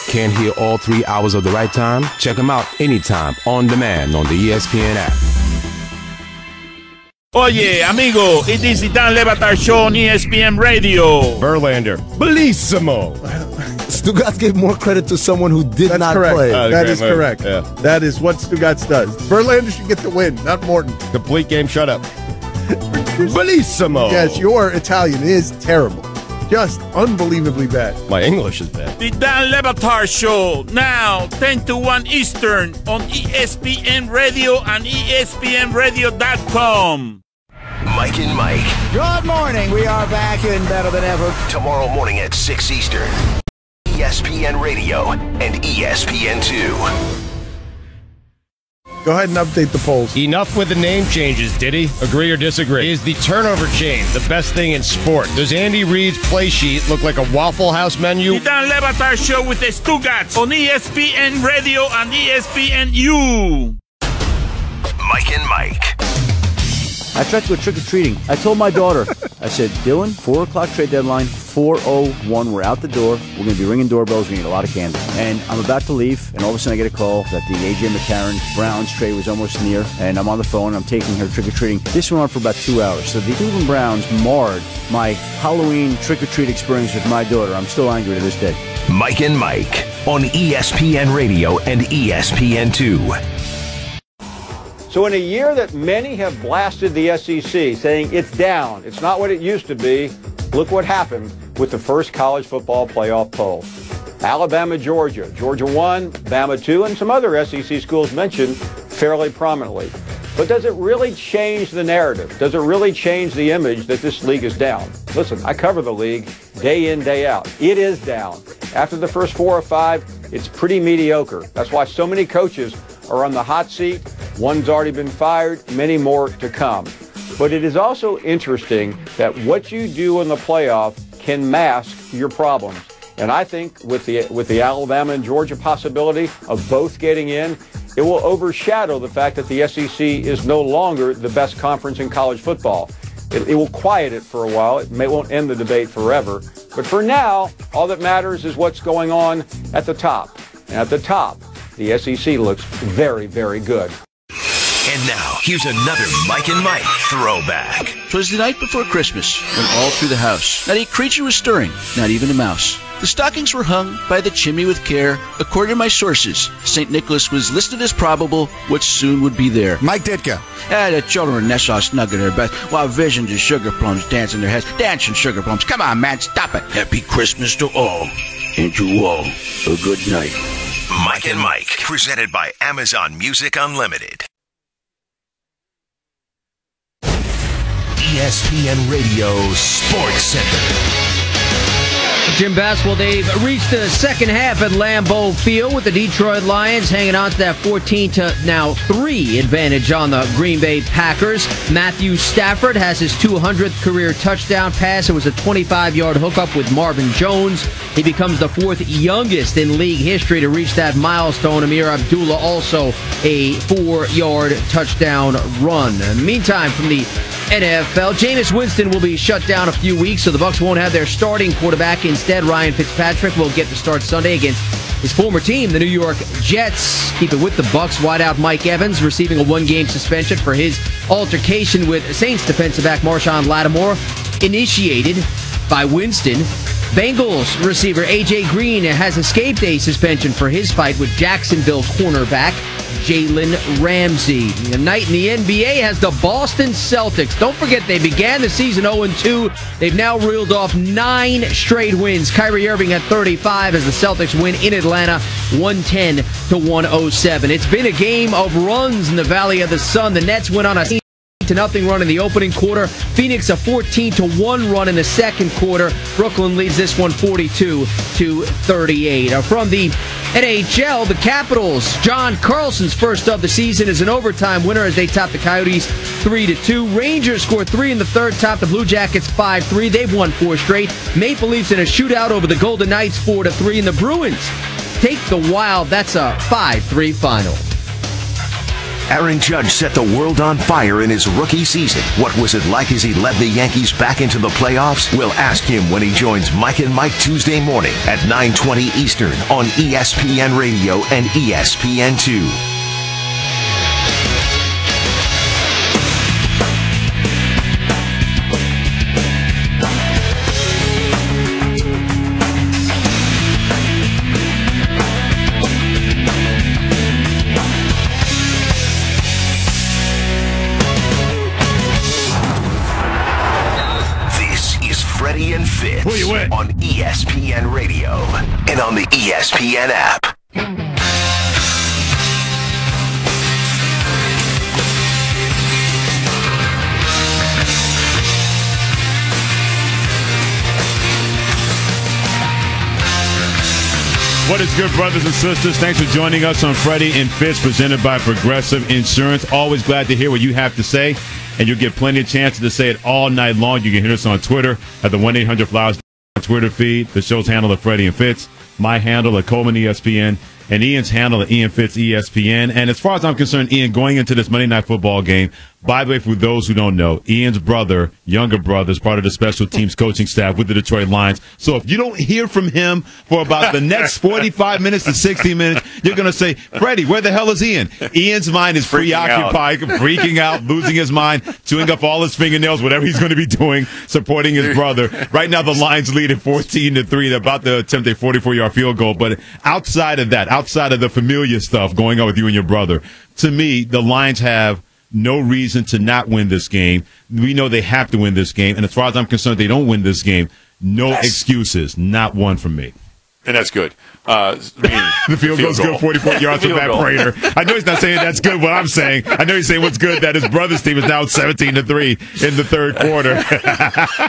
Can't hear all 3 hours of The Right Time? Check them out anytime on demand on the ESPN app. Oye, amigo, it is the Dan Le Batard Show on ESPN Radio. Verlander. Bellissimo. Stugotz gave more credit to someone who did not correct. play. That is correct. Yeah. That is what Stugotz does. Verlander should get the win, not Morton. Complete game shutout. Bellissimo. Yes, your Italian is terrible. Just unbelievably bad. My English is bad. The Dan Le Batard Show, now 10 to 1 Eastern on ESPN Radio and ESPNRadio.com. Mike and Mike. Good morning. We are back in better than ever. Tomorrow morning at 6 Eastern. ESPN Radio and ESPN2. Go ahead and update the polls. Enough with the name changes, Diddy. Agree or disagree? Is the turnover chain the best thing in sport? Does Andy Reid's play sheet look like a Waffle House menu? The Dan Le Batard Show with the Stugotz on ESPN Radio and ESPNU. Mike and Mike. I tried to go trick-or-treating. I told my daughter, I said, Dylan, 4 o'clock trade deadline, 4:01, we're out the door. We're going to be ringing doorbells. We're going to get a lot of candy. And I'm about to leave, and all of a sudden I get a call that the A.J. McCarron Browns trade was almost near, and I'm on the phone. I'm taking her trick-or-treating. This went on for about 2 hours. So the Cleveland Browns marred my Halloween trick-or-treat experience with my daughter. I'm still angry to this day. Mike and Mike on ESPN Radio and ESPN2. So in a year that many have blasted the SEC, saying it's down, it's not what it used to be, look what happened with the first college football playoff poll. Alabama, Georgia. Georgia 1, Bama 2, and some other SEC schools mentioned fairly prominently. But does it really change the narrative? Does it really change the image that this league is down? Listen, I cover the league day in, day out. It is down. After the first 4 or 5, it's pretty mediocre. That's why so many coaches are on the hot seat. One's already been fired, many more to come. But it is also interesting that what you do in the playoff can mask your problems. And I think with the Alabama and Georgia possibility of both getting in, it will overshadow the fact that the SEC is no longer the best conference in college football. It will quiet it for a while. It won't end the debate forever. But for now, all that matters is what's going on at the top. And at the top, the SEC looks very, very good. And now, here's another Mike and Mike throwback. 'Twas the night before Christmas, when all through the house not a creature was stirring, not even a mouse. The stockings were hung by the chimney with care. According to my sources, St. Nicholas was listed as probable what soon would be there. Mike Ditka. The children nestle all snug in their beds, while visions of sugar plums dance in their heads. Dancing sugar plums. Come on, man, stop it. Happy Christmas to all, and to all a good night. Mike and Mike, presented by Amazon Music Unlimited. ESPN Radio Sports Center. Jim Basswell. They've reached the second half at Lambeau Field with the Detroit Lions hanging on to that 14-3 advantage on the Green Bay Packers. Matthew Stafford has his 200th career touchdown pass. It was a 25-yard hookup with Marvin Jones. He becomes the fourth youngest in league history to reach that milestone. Amir Abdullah also a 4-yard touchdown run. Meantime, from the NFL, Jameis Winston will be shut down a few weeks, so the Bucs won't have their starting quarterback. Instead, Ryan Fitzpatrick will get to start Sunday against his former team, the New York Jets. Keep it with the Bucs. Wideout Mike Evans receiving a one-game suspension for his altercation with Saints defensive back Marshawn Lattimore, initiated by Winston. Bengals receiver A.J. Green has escaped a suspension for his fight with Jacksonville cornerback Jalen Ramsey. The night in the NBA has the Boston Celtics. Don't forget, they began the season 0-2. They've now reeled off 9 straight wins. Kyrie Irving at 35 as the Celtics win in Atlanta 110-107. It's been a game of runs in the Valley of the Sun. The Nets went on a 0 run in the opening quarter. Phoenix a 14-1 run in the second quarter. Brooklyn leads this one 42-38. From the NHL, the Capitals, John Carlson's first of the season is an overtime winner as they top the Coyotes 3-2. Rangers scored 3 in the third, top the Blue Jackets 5-3. They've won 4 straight. Maple Leafs in a shootout over the Golden Knights 4-3. And the Bruins take the Wild. That's a 5-3 final. Aaron Judge set the world on fire in his rookie season. What was it like as he led the Yankees back into the playoffs? We'll ask him when he joins Mike and Mike Tuesday morning at 9:20 Eastern on ESPN Radio and ESPN2. Who you with? On ESPN Radio and on the ESPN app. What is good, brothers and sisters? Thanks for joining us on Freddie and Fitz, presented by Progressive Insurance. Always glad to hear what you have to say, and you'll get plenty of chances to say it all night long. You can hit us on Twitter at the 1-800-FLOWERS Twitter feed. The show's handle at Freddie and Fitz. My handle at Coleman ESPN. And Ian's handle at Ian Fitz ESPN. And as far as I'm concerned, Ian, going into this Monday Night Football game, by the way, for those who don't know, Ian's brother, younger brother, is part of the special teams coaching staff with the Detroit Lions. So if you don't hear from him for about the next 45 minutes to 60 minutes, you're going to say, Freddie, where the hell is Ian? Ian's mind is preoccupied, freaking out, losing his mind, chewing up all his fingernails, whatever he's going to be doing, supporting his brother. Right now, the Lions lead at 14-3. They're about to attempt a 44-yard field goal. But outside of that, outside of the familiar stuff going on with you and your brother, to me, the Lions have no reason to not win this game. We know they have to win this game. And as far as I'm concerned, they don't win this game. No excuses. Not one from me. And that's good. The field goal's good, 44 yards from Matt Prater. I know he's not saying that's good what I'm saying. I know he's saying what's good that his brother's team is now 17-3 in the third quarter.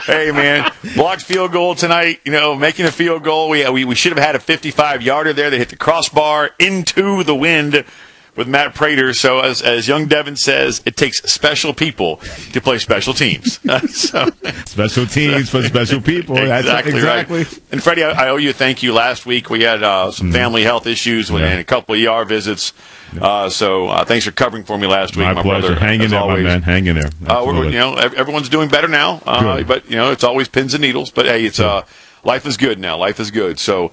Hey, man, blocked field goal tonight. You know, making a field goal. We should have had a 55-yarder there that hit the crossbar into the wind with Matt Prater. So as young Devin says, it takes special people to play special teams. Special teams for special people. Exactly right. And Freddie, I owe you a thank you. Last week we had some family health issues and a couple of ER visits. So thanks for covering for me last week. My pleasure. Brother, hang in there, my man. Hang in there. Everyone's doing better now. But it's always pins and needles. But hey, it's life is good now. Life is good. So.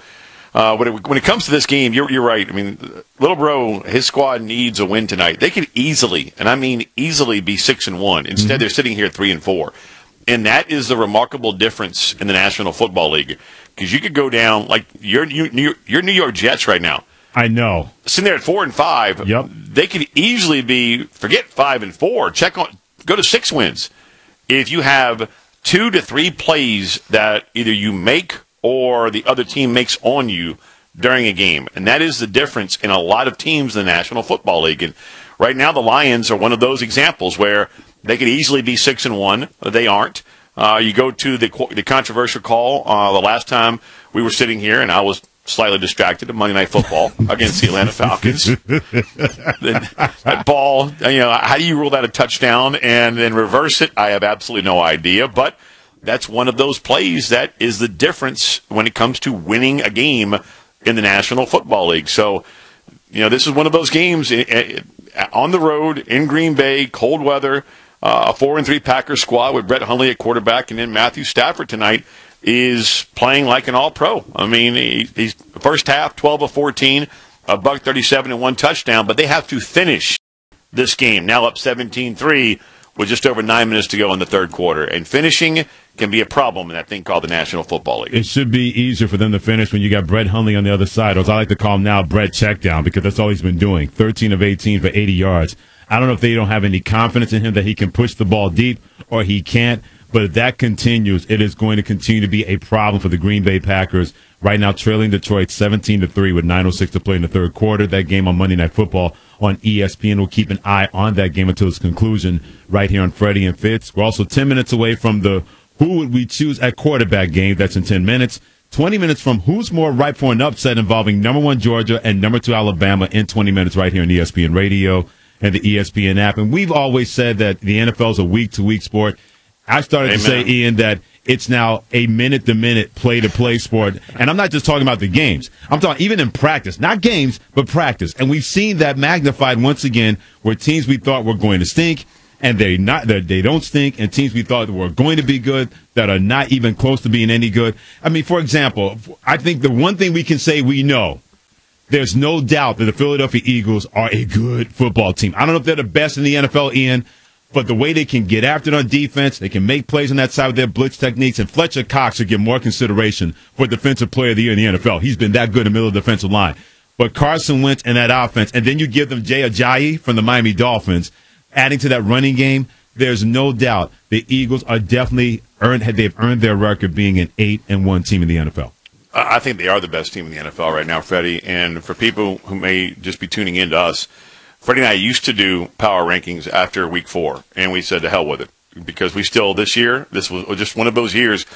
When it comes to this game, you're right. I mean, Little Bro, his squad needs a win tonight. They could easily, and I mean easily, be 6-1. Instead, they're sitting here 3-4, and that is the remarkable difference in the National Football League. Because you could go down like your New York Jets right now. I know, sitting there at 4-5. Yep, they could easily be forget 5-4. Go to 6 wins if you have 2 to 3 plays that either you make or the other team makes on you during a game. And that is the difference in a lot of teams in the National Football League. And right now the Lions are one of those examples where they could easily be 6-1. They aren't. You go to the controversial call the last time we were sitting here, and I was slightly distracted at Monday Night Football against the Atlanta Falcons. That ball, how do you rule that a touchdown and then reverse it? I have absolutely no idea, but that's one of those plays that is the difference when it comes to winning a game in the National Football League. So, this is one of those games on the road in Green Bay, cold weather, a 4-3 Packers squad with Brett Hundley at quarterback, and then Matthew Stafford tonight is playing like an all-pro. I mean, he's first half, 12 of 14, $137 and 1 touchdown, but they have to finish this game, now up 17-3, with just over 9 minutes to go in the third quarter. And finishing can be a problem in that thing called the National Football League. It should be easier for them to finish when you got Brett Hundley on the other side, or as I like to call him now, Brett Checkdown, because that's all he's been doing, 13 of 18 for 80 yards. I don't know if they don't have any confidence in him that he can push the ball deep or he can't. But if that continues, it is going to continue to be a problem for the Green Bay Packers. Right now, trailing Detroit 17-3 with 9:06 to play in the third quarter. That game on Monday Night Football on ESPN. We'll keep an eye on that game until its conclusion right here on Freddie and Fitz. We're also 10 minutes away from the who would we choose at quarterback game. That's in 10 minutes. 20 minutes from who's more ripe for an upset involving number 1 Georgia and number 2 Alabama in 20 minutes right here on ESPN Radio and the ESPN app. And we've always said that the NFL is a week-to-week sport. I started to say, Ian, that it's now a minute-to-minute, play-to-play sport. And I'm not just talking about the games. I'm talking even in practice. Not games, but practice. And we've seen that magnified once again where teams we thought were going to stink, and they don't stink, and teams we thought were going to be good that are not even close to being any good. I mean, for example, I think the one thing we can say we know, there's no doubt that the Philadelphia Eagles are a good football team. I don't know if they're the best in the NFL, Ian, but the way they can get after it on defense, they can make plays on that side with their blitz techniques, and Fletcher Cox should get more consideration for Defensive Player of the Year in the NFL. He's been that good in the middle of the defensive line. But Carson Wentz and that offense, and then you give them Jay Ajayi from the Miami Dolphins, adding to that running game, there's no doubt the Eagles are definitely they've earned their record being an 8-1 team in the NFL. I think they are the best team in the NFL right now, Freddie. And for people who may just be tuning in to us, Freddie and I used to do power rankings after week 4, and we said to hell with it because we still this was just one of those years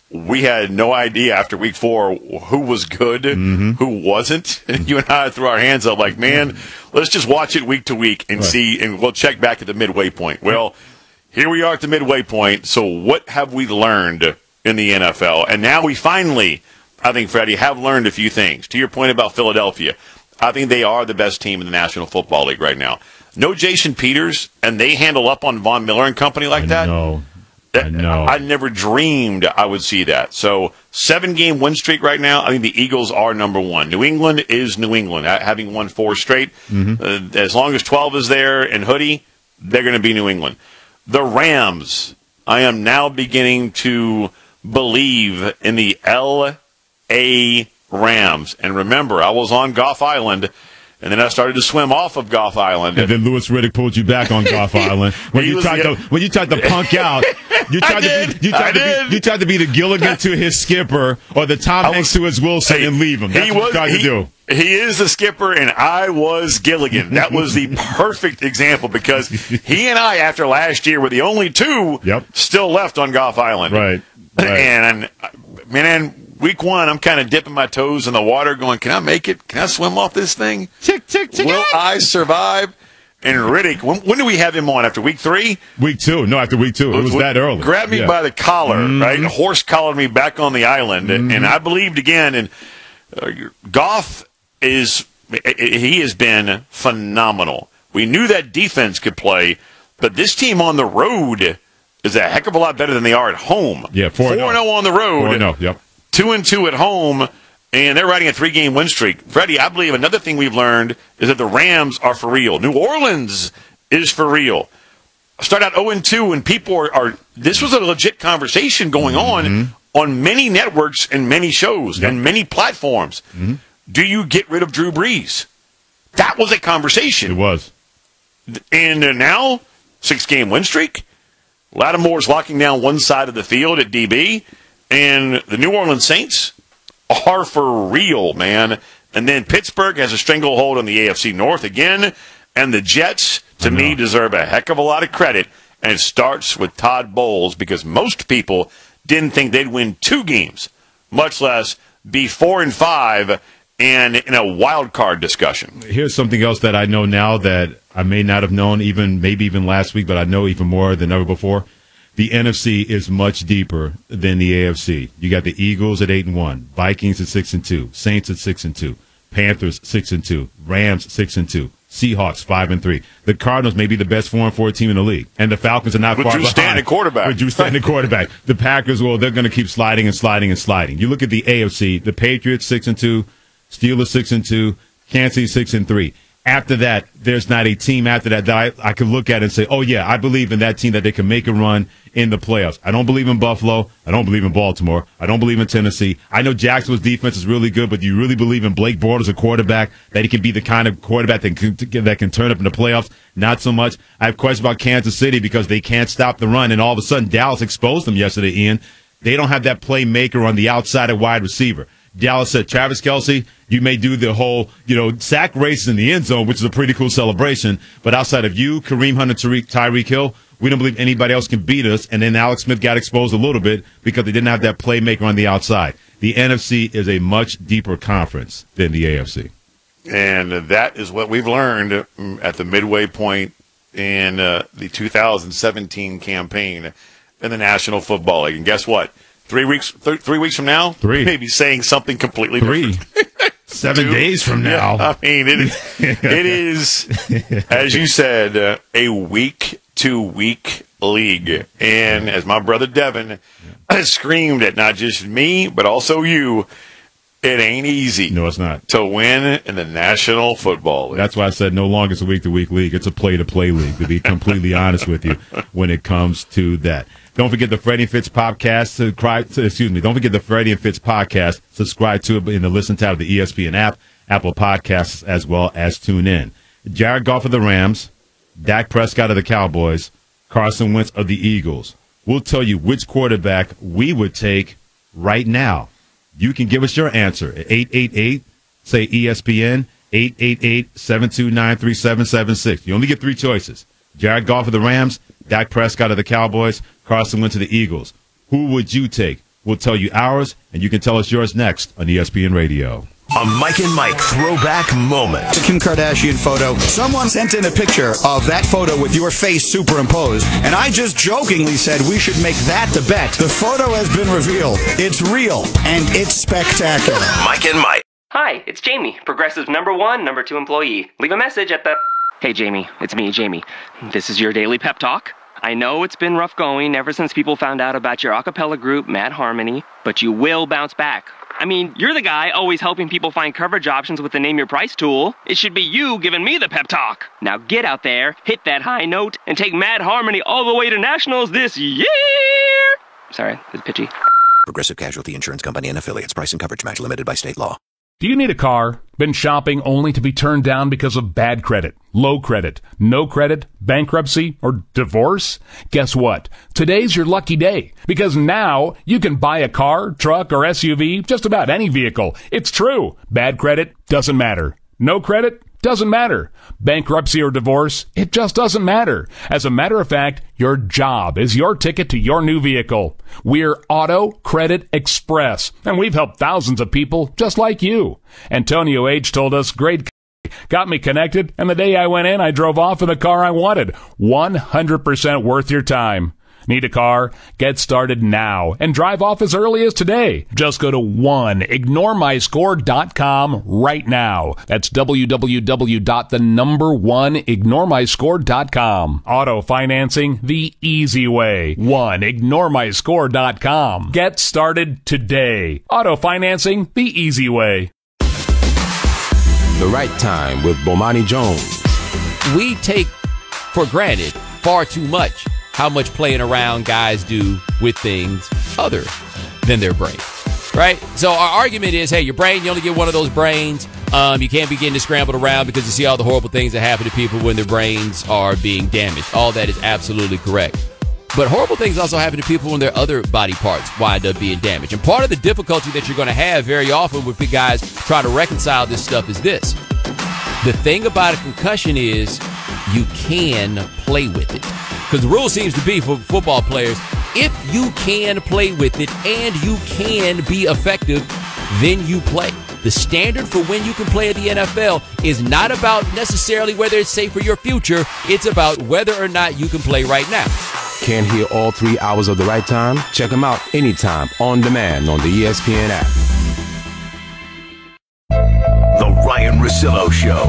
we had no idea after week 4 who was good, who wasn't. And you and I threw our hands up like, man, let's just watch it week to week and see, and we'll check back at the midway point. Well, here we are at the midway point. So what have we learned in the NFL? And now we finally, I think, Freddie, have learned a few things. To your point about Philadelphia, I think they are the best team in the National Football League right now. No Jason Peters, and they handle up on Von Miller and company like that? I know. I never dreamed I would see that. So 7-game win streak right now. I think the Eagles are number 1. New England is New England, having won 4 straight. As long as 12 is there and Hoodie, they're going to be New England. The Rams, I am now beginning to believe in the L.A. Rams. And remember, I was on Gough Island, and then I started to swim off of Gough Island. And then Louis Riddick pulled you back on Gough Island. When you tried to punk out, you tried to be the Gilligan to his Skipper or the Tom Hanks to his Wilson and leave him. That's what you tried to do. He is the Skipper, and I was Gilligan. That was the perfect example because he and I, after last year, were the only two still left on Gough Island. Right. And, man, week 1, I'm kind of dipping my toes in the water going, can I make it? Can I swim off this thing? Will I survive? And Riddick, when do we have him on? After week 3? Week 2. No, after week 2. It was that early. Grabbed me by the collar, right? Horse collared me back on the island. And I believed again. And Gough he has been phenomenal. We knew that defense could play, but this team on the road is a heck of a lot better than they are at home. Yeah, 4-0 on the road. 4-0, yep. 2-2 at home, and they're riding a 3-game win streak. Freddie, I believe another thing we've learned is that the Rams are for real. New Orleans is for real. Start out 0-2, and people are this was a legit conversation going on many networks and many shows and many platforms. Do you get rid of Drew Brees? That was a conversation. It was. And now, 6-game win streak. Lattimore's locking down one side of the field at DB. And the New Orleans Saints are for real, man. And then Pittsburgh has a stranglehold on the AFC North again. And the Jets, to me, deserve a heck of a lot of credit And it starts with Todd Bowles, because most people didn't think they'd win 2 games, much less be 4-5 and in a wild card discussion. Here's something else that I know now that I may not have known maybe even last week, but I know even more than ever before. The NFC is much deeper than the AFC. You got the Eagles at 8-1, Vikings at 6-2, Saints at 6-2, Panthers 6-2, Rams 6-2, Seahawks 5-3. The Cardinals may be the best 4-4 team in the league, and the Falcons are not far behind. With Drew Stanton at quarterback. The Packers, well, they're going to keep sliding and sliding and sliding. You look at the AFC, the Patriots 6-2, Steelers 6-2, Kansas City 6-3. After that, there's not a team after that I could look at and say, oh, yeah, I believe in that team that they can make a run in the playoffs. I don't believe in Buffalo. I don't believe in Baltimore. I don't believe in Tennessee. I know Jacksonville's defense is really good, but do you really believe in Blake Bortles, a quarterback, that he can be the kind of quarterback that can turn up in the playoffs? Not so much. I have questions about Kansas City because they can't stop the run, and all of a sudden Dallas exposed them yesterday, Ian. They don't have that playmaker on the outside at wide receiver. Dallas said, Travis Kelce, you may do the whole, sack races in the end zone, which is a pretty cool celebration. But outside of you, Kareem Hunt, and Tyreek Hill, we don't believe anybody else can beat us. And then Alex Smith got exposed a little bit because they didn't have that playmaker on the outside. The NFC is a much deeper conference than the AFC. And that is what we've learned at the midway point in the 2017 campaign in the National Football League. And guess what? 3 weeks from now, maybe saying something completely different. 7 days from now. Yeah, I mean, it is, as you said, a week-to-week league. And as my brother Devin screamed at not just me, but also you, it ain't easy. No, it's not. To win in the National Football League. That's why I said no longer it's a week-to-week league. It's a play-to-play league, to be completely honest with you when it comes to that. Don't forget the Freddie and Fitz podcast. Don't forget the Freddie and Fitz podcast. Subscribe to it in the Listen tab of the ESPN app, Apple Podcasts, as well as tune in. Jared Goff of the Rams, Dak Prescott of the Cowboys, Carson Wentz of the Eagles. We'll tell you which quarterback we would take right now. You can give us your answer at 888, say ESPN, 888-729-3776. You only get 3 choices. Jared Goff of the Rams, Dak Prescott of the Cowboys, Carson Wentz of the Eagles. Who would you take? We'll tell you ours, and you can tell us yours next on ESPN Radio. A Mike and Mike throwback moment. The Kim Kardashian photo. Someone sent in a picture of that photo with your face superimposed, and I just jokingly said we should make that the bet. The photo has been revealed. It's real, and it's spectacular. Mike and Mike. Hi, it's Jamie, Progressive #1, #2 employee. Leave a message at the... Hey, Jamie, it's me, Jamie. This is your daily pep talk. I know it's been rough going ever since people found out about your a cappella group, Mad Harmony, but you will bounce back. I mean, you're the guy always helping people find coverage options with the Name Your Price tool. It should be you giving me the pep talk. Now get out there, hit that high note, and take Mad Harmony all the way to nationals this year! Sorry, it's pitchy. Progressive Casualty Insurance Company and Affiliates. Price and coverage match limited by state law. Do you need a car? Been shopping only to be turned down because of bad credit, low credit, no credit, bankruptcy, or divorce? Guess what? Today's your lucky day, because now you can buy a car, truck, or SUV, just about any vehicle. It's true. Bad credit doesn't matter. No credit doesn't matter. Bankruptcy or divorce, it just doesn't matter. As a matter of fact, your job is your ticket to your new vehicle. We're Auto Credit Express, and we've helped thousands of people just like you. Antonio H. told us, great got me connected, and the day I went in, I drove off in the car I wanted. 100% worth your time. Need a car? Get started now and drive off as early as today. Just go to oneignoremyscore.com right now. That's www.1ignoremyscore.com. Auto financing the easy way. Oneignoremyscore.com. Get started today. Auto financing the easy way. The Right Time with Bomani Jones. We take for granted far too much how much playing around guys do with things other than their brain, right? So our argument is, hey, your brain, you only get one of those brains. You can't be getting scrambled around because you see all the horrible things that happen to people when their brains are being damaged. All that is absolutely correct. But horrible things also happen to people when their other body parts wind up being damaged. And part of the difficulty that you're going to have very often with guys trying to reconcile this stuff is this. The thing about a concussion is you can play with it. Because the rule seems to be for football players, if you can play with it and you can be effective, then you play. The standard for when you can play at the NFL is not about necessarily whether it's safe for your future. It's about whether or not you can play right now. Can't hear all 3 hours of the right time? Check them out anytime, on demand, on the ESPN app. The Ryan Russillo Show.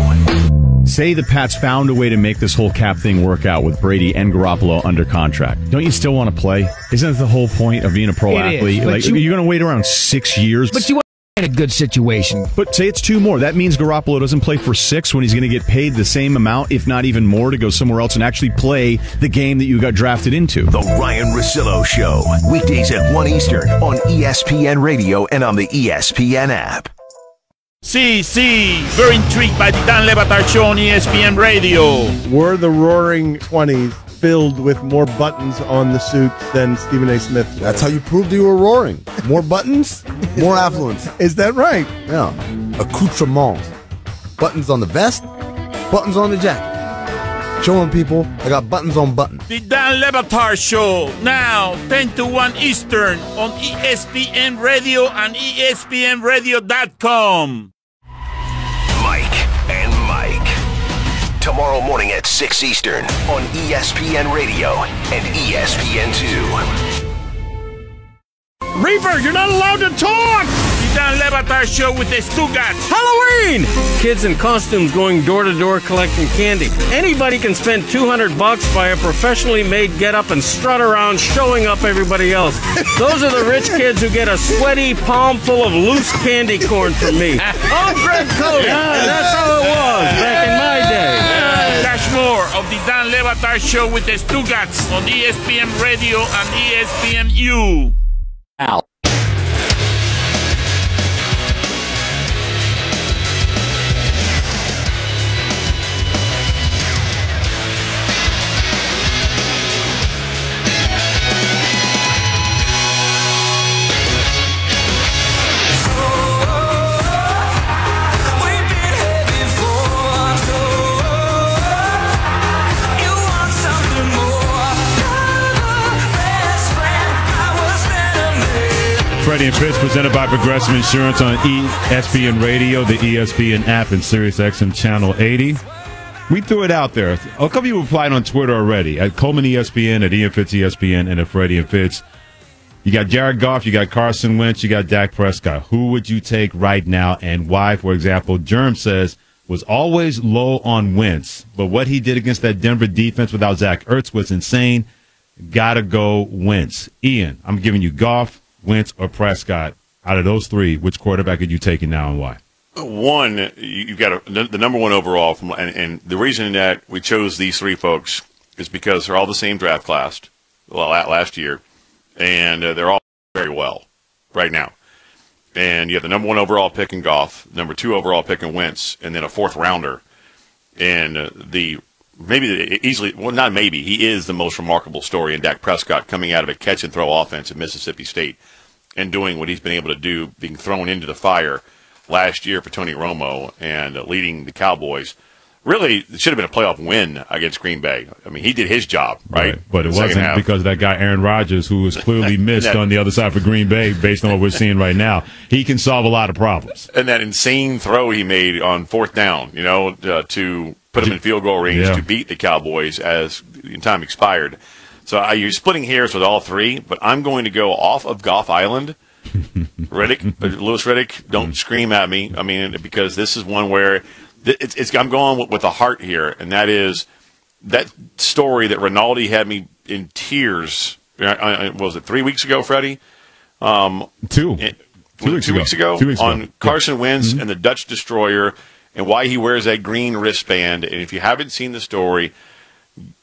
Say the Pats found a way to make this whole cap thing work out with Brady and Garoppolo under contract. Don't you still want to play? Isn't that the whole point of being a pro athlete? Like, you're going to wait around 6 years. But you want in a good situation. But say it's 2 more. That means Garoppolo doesn't play for 6 when he's going to get paid the same amount, if not even more, to go somewhere else and actually play the game that you got drafted into. The Ryan Russillo Show. Weekdays at 1 Eastern on ESPN Radio and on the ESPN app. See, very intrigued by the Dan Le Batard Show on ESPN Radio. Were the Roaring 20s filled with more buttons on the suits than Stephen A. Smith? That's how you proved you were roaring. More buttons, more affluence. Is that right? Yeah. Accoutrements. Buttons on the vest, buttons on the jacket. Showing people I got buttons on buttons. The Dan Le Batard Show, now 10 to 1 Eastern on ESPN Radio and ESPNRadio.com. Mike and Mike. Tomorrow morning at 6 Eastern on ESPN Radio and ESPN2. Reaper, you're not allowed to talk! The Dan Le Batard Show with the Stugats. Halloween! Kids in costumes going door to door collecting candy. Anybody can spend $200 by a professionally made get-up and strut around showing up everybody else. Those are the rich kids who get a sweaty palm full of loose candy corn from me. I'm Greg Cody, and that's how it was back in my day. Dash more of the Dan Le Batard Show with the Stugats on ESPN Radio and ESPNU. Out. Freddie and Fitz, presented by Progressive Insurance on ESPN Radio, the ESPN app, and SiriusXM Channel 80. We threw it out there. A couple of you replied on Twitter already, at Coleman ESPN, at Ian Fitz ESPN, and at Freddie and Fitz. You got Jared Goff, you got Carson Wentz, you got Dak Prescott. Who would you take right now and why? For example, Germ says, was always low on Wentz, but what he did against that Denver defense without Zach Ertz was insane. Gotta go Wentz. Ian, I'm giving you Goff, Wentz, or Prescott. Out of those 3, which quarterback are you taking now and why? One, you've got the number 1 overall, and the reason that we chose these 3 folks is because they're all the same draft class, last year, and they're all very well right now. And you have the number 1 overall pick in Goff, number 2 overall pick in Wentz, and then a 4th rounder. And he is the most remarkable story in Dak Prescott coming out of a catch-and-throw offense at Mississippi State and doing what he's been able to do, being thrown into the fire last year for Tony Romo and leading the Cowboys. Really, it should have been a playoff win against Green Bay. I mean, he did his job, right? But it wasn't because of that guy Aaron Rodgers, who was clearly missed on the other side for Green Bay based on what we're seeing right now. He can solve a lot of problems. And that insane throw he made on 4th down, to put him in field goal range to beat the Cowboys as time expired. So you're splitting hairs with all 3, but I'm going to go off of Goff Island. Lewis Riddick, don't scream at me. I mean, because this is one where I'm going with the heart here, and that is that story that Rinaldi had me in tears. Was it 3 weeks ago, Freddie? 2 weeks ago. On Carson Wentz and the Dutch Destroyer, and why he wears that green wristband. And if you haven't seen the story,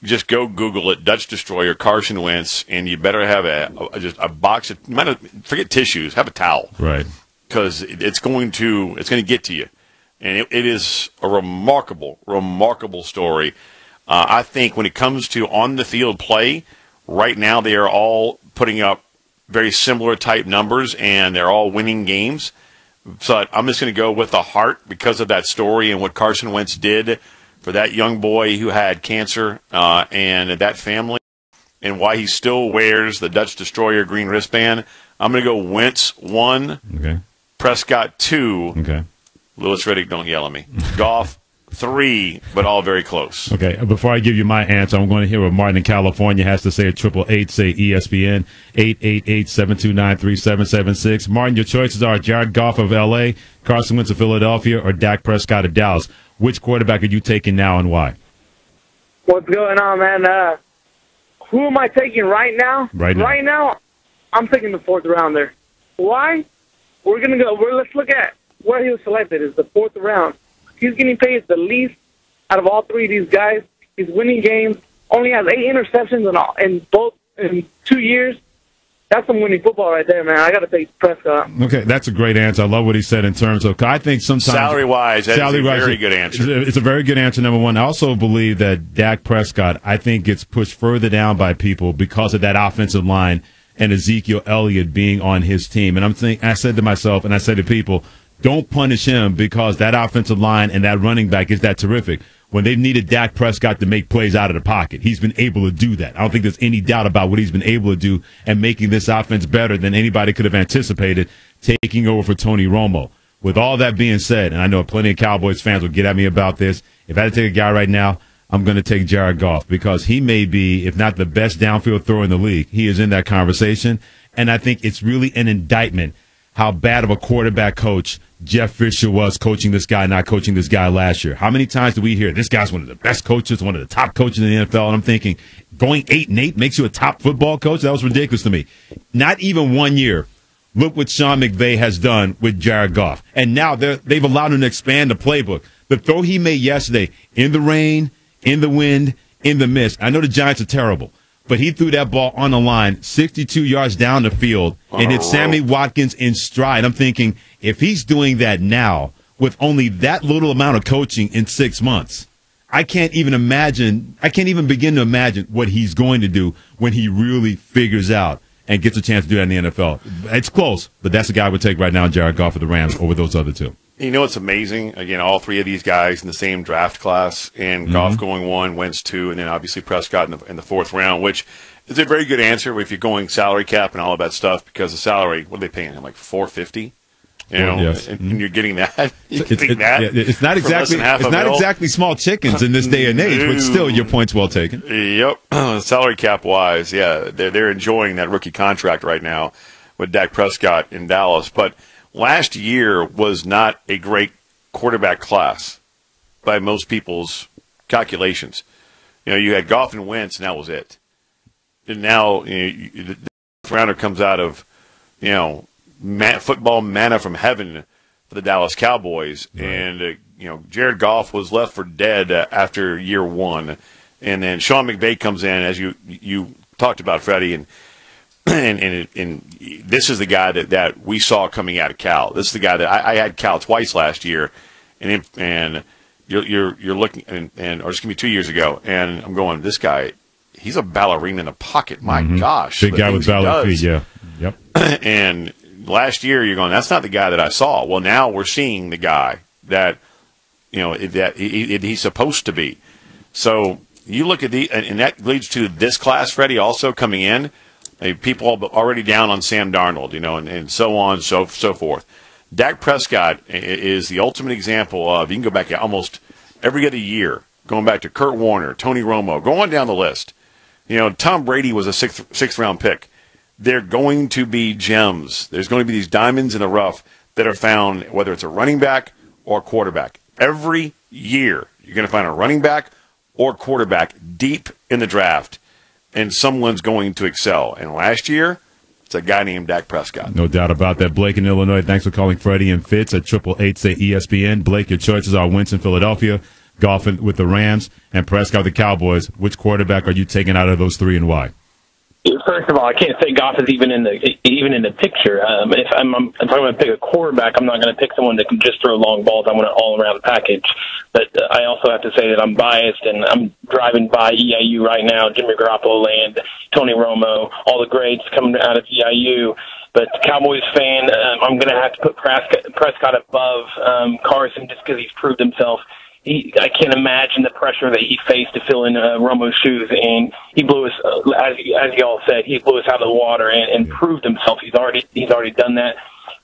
just go Google it, Dutch Destroyer, Carson Wentz, and you better have just a box of, forget tissues, have a towel. Right. Because it's going to get to you. And it is a remarkable, remarkable story. I think when it comes to on-the-field play, right now they are all putting up very similar type numbers, and they're all winning games. So I'm just going to go with the heart because of that story and what Carson Wentz did for that young boy who had cancer and that family. and why he still wears the Dutch Destroyer green wristband, I'm going to go Wentz 1, Prescott 2. Okay. Lewis Riddick, don't yell at me. Goff 3, but all very close. Okay, before I give you my answer, I'm going to hear what Martin in California has to say at 888-SAY ESPN, 888-729-3776. Martin, your choices are Jared Goff of L.A., Carson Wentz of Philadelphia, or Dak Prescott of Dallas. Which quarterback are you taking now and why? What's going on, man? Who am I taking right now? Right now, I'm taking the 4th rounder. Why? Let's look at where he was selected. Is the 4th round. He's getting paid the least out of all 3 of these guys. He's winning games. Only has 8 interceptions in 2 years. That's some winning football right there, man. I got to take Prescott. Okay, that's a great answer. I love what he said in terms of, I think sometimes salary-wise, that's a very good answer. It's a very good answer, number one. I also believe that Dak Prescott, I think, gets pushed further down by people because of that offensive line and Ezekiel Elliott being on his team. And I said to myself, and I said to people, don't punish him because that offensive line and that running back is that terrific. When they've needed Dak Prescott to make plays out of the pocket, he's been able to do that. I don't think there's any doubt about what he's been able to do and making this offense better than anybody could have anticipated taking over for Tony Romo. With all that being said, and I know plenty of Cowboys fans will get at me about this, if I had to take a guy right now, I'm going to take Jared Goff because he may be, if not the best downfield thrower in the league, he is in that conversation. And I think it's really an indictment how bad of a quarterback coach Jeff Fisher was coaching this guy, not coaching this guy last year. How many times do we hear this guy's one of the best coaches, one of the top coaches in the NFL? And I'm thinking, going 8-8 makes you a top football coach? That was ridiculous to me. Not even 1 year. Look what Sean McVay has done with Jared Goff. And now they've allowed him to expand the playbook. The throw he made yesterday, in the rain, in the wind, in the mist. I know the Giants are terrible, but he threw that ball on the line, 62 yards down the field, and hit Sammy Watkins in stride. I'm thinking, if he's doing that now with only that little amount of coaching in 6 months, I can't even begin to imagine what he's going to do when he really figures out and gets a chance to do that in the NFL. It's close, but that's the guy I would take right now, Jared Goff of the Rams, over those other two. You know what's amazing? Again, all 3 of these guys in the same draft class, and Goff going 1, Wentz 2, and then obviously Prescott in the 4th round, which is a very good answer if you're going salary cap and all of that stuff, because the salary, what are they paying him, like $450? You know, yes. and you're getting that. It's not exactly small chickens in this day and age, but still, your point's well taken. Yep, salary cap wise, yeah, they're enjoying that rookie contract right now with Dak Prescott in Dallas. But last year was not a great quarterback class by most people's calculations. You know, you had Goff and Wentz, and that was it. And now the rounder comes out of, football manna from heaven for the Dallas Cowboys. Right. And, Jared Goff was left for dead after year 1. And then Sean McVay comes in, as you talked about, Freddie, and this is the guy that we saw coming out of Cal. This is the guy that I had Cal twice last year, and you're looking, or just give me 2 years ago, and I'm going, this guy, he's a ballerina in the pocket. My gosh, big guy with ballet feet, yeah, yep. And last year, you're going, that's not the guy that I saw. Well, now we're seeing the guy that he's supposed to be. So you look at and that leads to this class, Freddie, also coming in. People already down on Sam Darnold, and so on, so forth. Dak Prescott is the ultimate example of, you can go back almost every other year, going back to Kurt Warner, Tony Romo, go on down the list. Tom Brady was a sixth round pick. They're going to be gems. There's going to be these diamonds in the rough that are found, whether it's a running back or quarterback. Every year, you're going to find a running back or quarterback deep in the draft, and someone's going to excel. And last year, it's a guy named Dak Prescott. No doubt about that. Blake in Illinois, thanks for calling Freddie and Fitz at 888-SAY-ESPN. Blake, your choices are Wentz in Philadelphia, Goff with the Rams, and Prescott with the Cowboys. Which quarterback are you taking out of those 3 and why? First of all, I can't say Goff is even in the picture. If I'm going to pick a quarterback, I'm not going to pick someone that can just throw long balls. I want an all-around package. But I also have to say that I'm biased, and I'm driving by EIU right now, Jimmy Garoppolo land, Tony Romo, all the greats coming out of EIU. But Cowboys fan, I'm going to have to put Prescott above Carson just because he's proved himself I can't imagine the pressure that he faced to fill in Romo's shoes, and he blew us, as y'all said, he blew us out of the water and proved himself. He's already done that.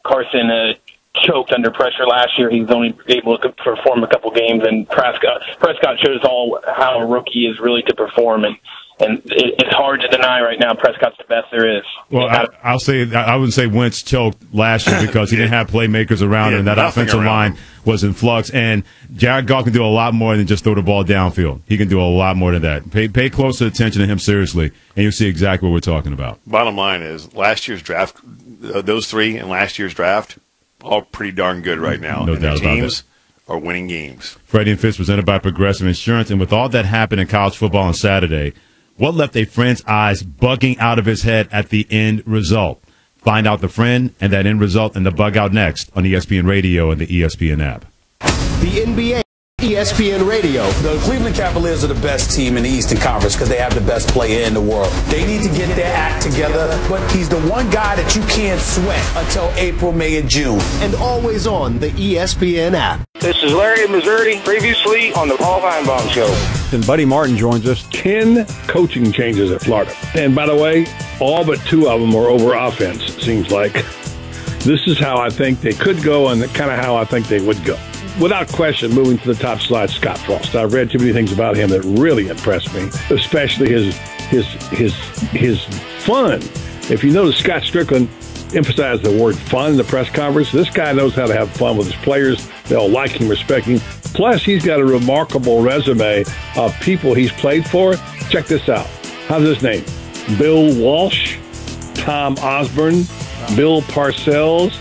Carson choked under pressure last year. He's only able to perform a couple games, and Prescott shows all how a rookie is really to perform, and it's hard to deny right now Prescott's the best there is. Well, I wouldn't say Wentz choked last year because he didn't have playmakers around him, and that offensive line was in flux. And Jared Goff can do a lot more than just throw the ball downfield. He can do a lot more than that. Pay close attention to him seriously, and you'll see exactly what we're talking about. Bottom line is last year's draft, those three in last year's draft, all pretty darn good right now. No doubt about teams are winning games. Freddie and Fitz presented by Progressive Insurance. And with all that happened in college football on Saturday, what left a friend's eyes bugging out of his head at the end result? Find out the friend and that end result and the bug out next on ESPN Radio and the ESPN app. The NBA, ESPN Radio. The Cleveland Cavaliers are the best team in the Eastern Conference because they have the best player in the world. They need to get their act together, but he's the one guy that you can't sweat until April, May, and June. And always on the ESPN app. This is Larry in Missouri, previously on the Paul Feinbaum Show. And Buddy Martin joins us. 10 coaching changes at Florida. And by the way, all but 2 of them are over offense, it seems like. This is how I think they could go and kind of how I think they would go. Without question, moving to the top slide, Scott Frost. I've read too many things about him that really impressed me, especially his fun. If you notice, Scott Strickland emphasized the word fun in the press conference. This guy knows how to have fun with his players. They'll like him, respect him. Plus, he's got a remarkable resume of people he's played for. Check this out. How's his name? Bill Walsh, Tom Osborne, Bill Parcells,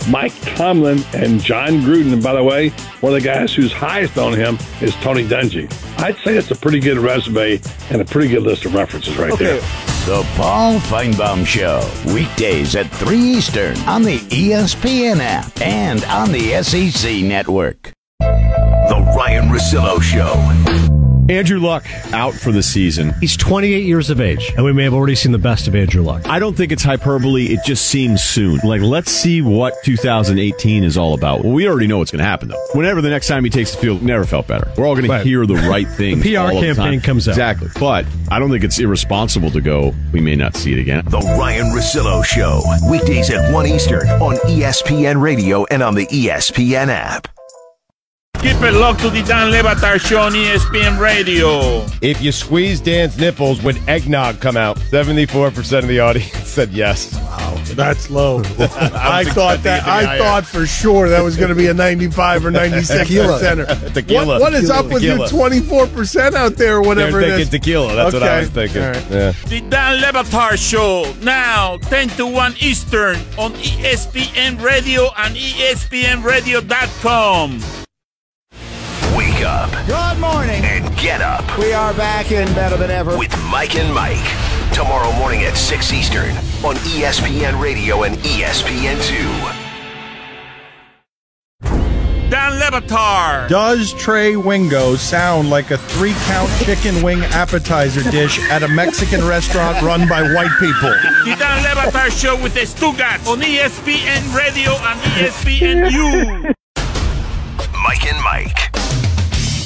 Mike Tomlin, and John Gruden. And by the way, one of the guys who's highest on him is Tony Dungy. I'd say it's a pretty good resume and a pretty good list of references right there. The Paul Feinbaum Show, weekdays at 3 Eastern on the ESPN app and on the SEC Network. The Ryan Russillo Show. Andrew Luck out for the season. He's 28 years of age, and we may have already seen the best of Andrew Luck. I don't think it's hyperbole. It just seems soon. Like, let's see what 2018 is all about. Well, we already know what's going to happen, though. Whenever the next time he takes the field, never felt better. We're all going to hear the right things. The PR campaign comes out. Exactly. But I don't think it's irresponsible to go, we may not see it again. The Ryan Russillo Show, weekdays at 1 Eastern on ESPN Radio and on the ESPN app. Keep it locked to the Dan Le Batard Show on ESPN Radio. If you squeeze Dan's nipples, would eggnog come out? 74% of the audience said yes. Wow, that's low. I thought for sure that was going to be a 95 or 96%. Tequila. What is up with you 24% out there or whatever They're it is? thinking tequila. That's what I was thinking. Right. Yeah. The Dan Le Batard Show, now 10 to 1 Eastern on ESPN Radio and ESPNRadio.com. Wake up. Good morning. And get up. We are back in better than ever. With Mike and Mike. Tomorrow morning at 6 Eastern on ESPN Radio and ESPN2. Dan Le Batard. Does Trey Wingo sound like a 3-count chicken wing appetizer dish at a Mexican restaurant run by white people? The Dan Le Batard Show with the Stugats on ESPN Radio and ESPNU. Mike and Mike.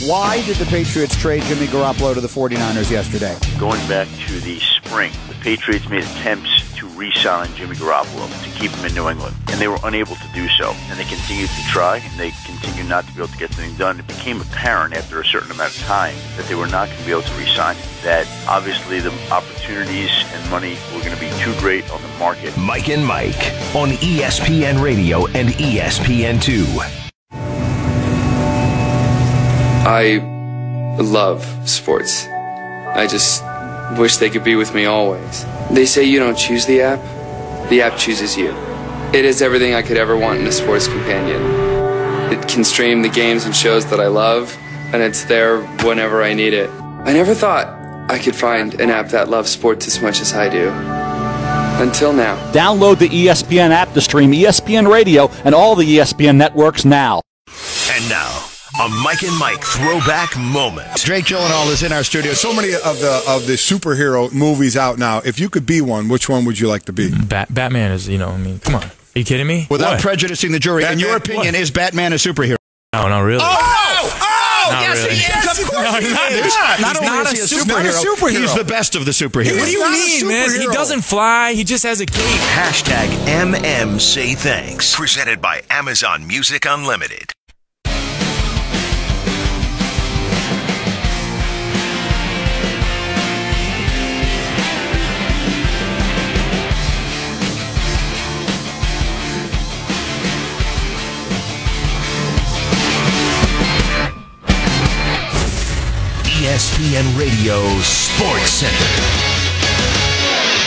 Why did the Patriots trade Jimmy Garoppolo to the 49ers yesterday? Going back to the spring, the Patriots made attempts to re-sign Jimmy Garoppolo to keep him in New England, and they were unable to do so. And they continued to try, and they continued not to be able to get something done. It became apparent after a certain amount of time that they were not going to be able to re-sign him, that obviously the opportunities and money were going to be too great on the market. Mike and Mike on ESPN Radio and ESPN2. I love sports. I just wish they could be with me always. They say you don't choose the app chooses you. It is everything I could ever want in a sports companion. It can stream the games and shows that I love, and it's there whenever I need it. I never thought I could find an app that loves sports as much as I do. Until now. Download the ESPN app to stream ESPN Radio and all the ESPN networks now. And now, a Mike and Mike throwback moment. Jake Gyllenhaal is in our studio. So many of the superhero movies out now. If you could be one, which one would you like to be? Batman is, come on. Are you kidding me? Without prejudicing the jury, in your opinion, is Batman a superhero? No, not really. Oh! yes, really. he is. Of course he is. Not only is he a superhero, he's the best of the superheroes. What do you mean, man? He doesn't fly. He just has a cape. Hashtag MM Say Thanks. Presented by Amazon Music Unlimited. ESPN Radio Sports Center.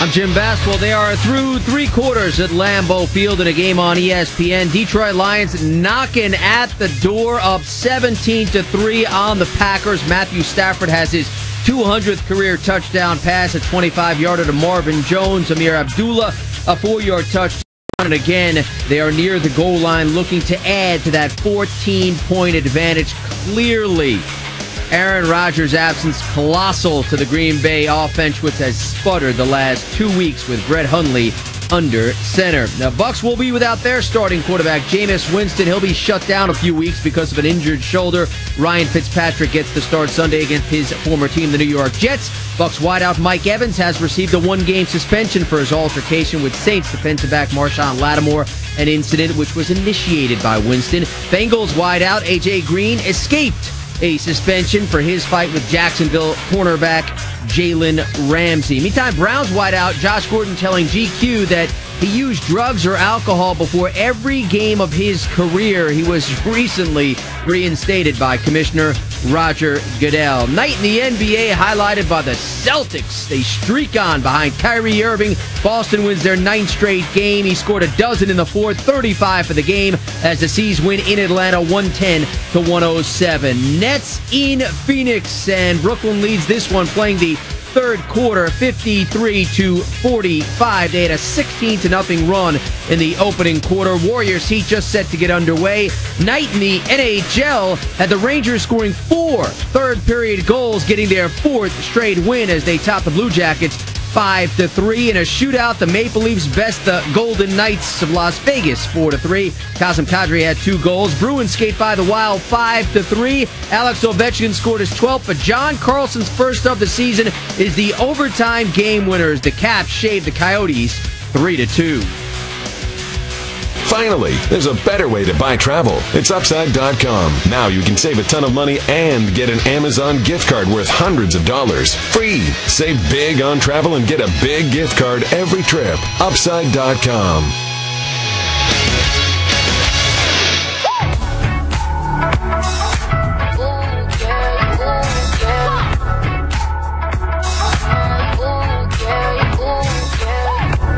I'm Jim Bass. Well, they are through three quarters at Lambeau Field in a game on ESPN. Detroit Lions knocking at the door, up 17-3 on the Packers. Matthew Stafford has his 200th career touchdown pass, a 25-yarder to Marvin Jones. Amir Abdullah, a 4-yard touchdown. And again, they are near the goal line looking to add to that 14-point advantage. Clearly, Aaron Rodgers' absence colossal to the Green Bay offense, which has sputtered the last 2 weeks with Brett Hundley under center. Now, Bucs will be without their starting quarterback, Jameis Winston. He'll be shut down a few weeks because of an injured shoulder. Ryan Fitzpatrick gets the start Sunday against his former team, the New York Jets. Bucs wideout Mike Evans has received a one-game suspension for his altercation with Saints defensive back Marshawn Lattimore, an incident which was initiated by Winston. Bengals wideout A.J. Green escaped a suspension for his fight with Jacksonville cornerback Jalen Ramsey. Meantime, Browns wideout Josh Gordon telling GQ that he used drugs or alcohol before every game of his career. He was recently reinstated by Commissioner Roger Goodell. Night in the NBA highlighted by the Celtics. They streak on behind Kyrie Irving. Boston wins their 9th straight game. He scored a dozen in the fourth, 35 for the game as the C's win in Atlanta 110-107. Nets in Phoenix, and Brooklyn leads this one playing the third quarter, 53-45. They had a 16-0 run in the opening quarter. Warriors Heat just set to get underway. Night in the NHL had the Rangers scoring 4 third-period goals, getting their 4th straight win as they top the Blue Jackets 5-3. In a shootout, the Maple Leafs best the Golden Knights of Las Vegas 4-3. Kazim Kadri had 2 goals. Bruins skate by the Wild 5-3. Alex Ovechkin scored his 12th, but John Carlson's first of the season is the overtime game winners. The Caps shaved the Coyotes 3-2. Finally, there's a better way to buy travel. It's Upside.com. Now you can save a ton of money and get an Amazon gift card worth hundreds of dollars. Free. Save big on travel and get a big gift card every trip. Upside.com.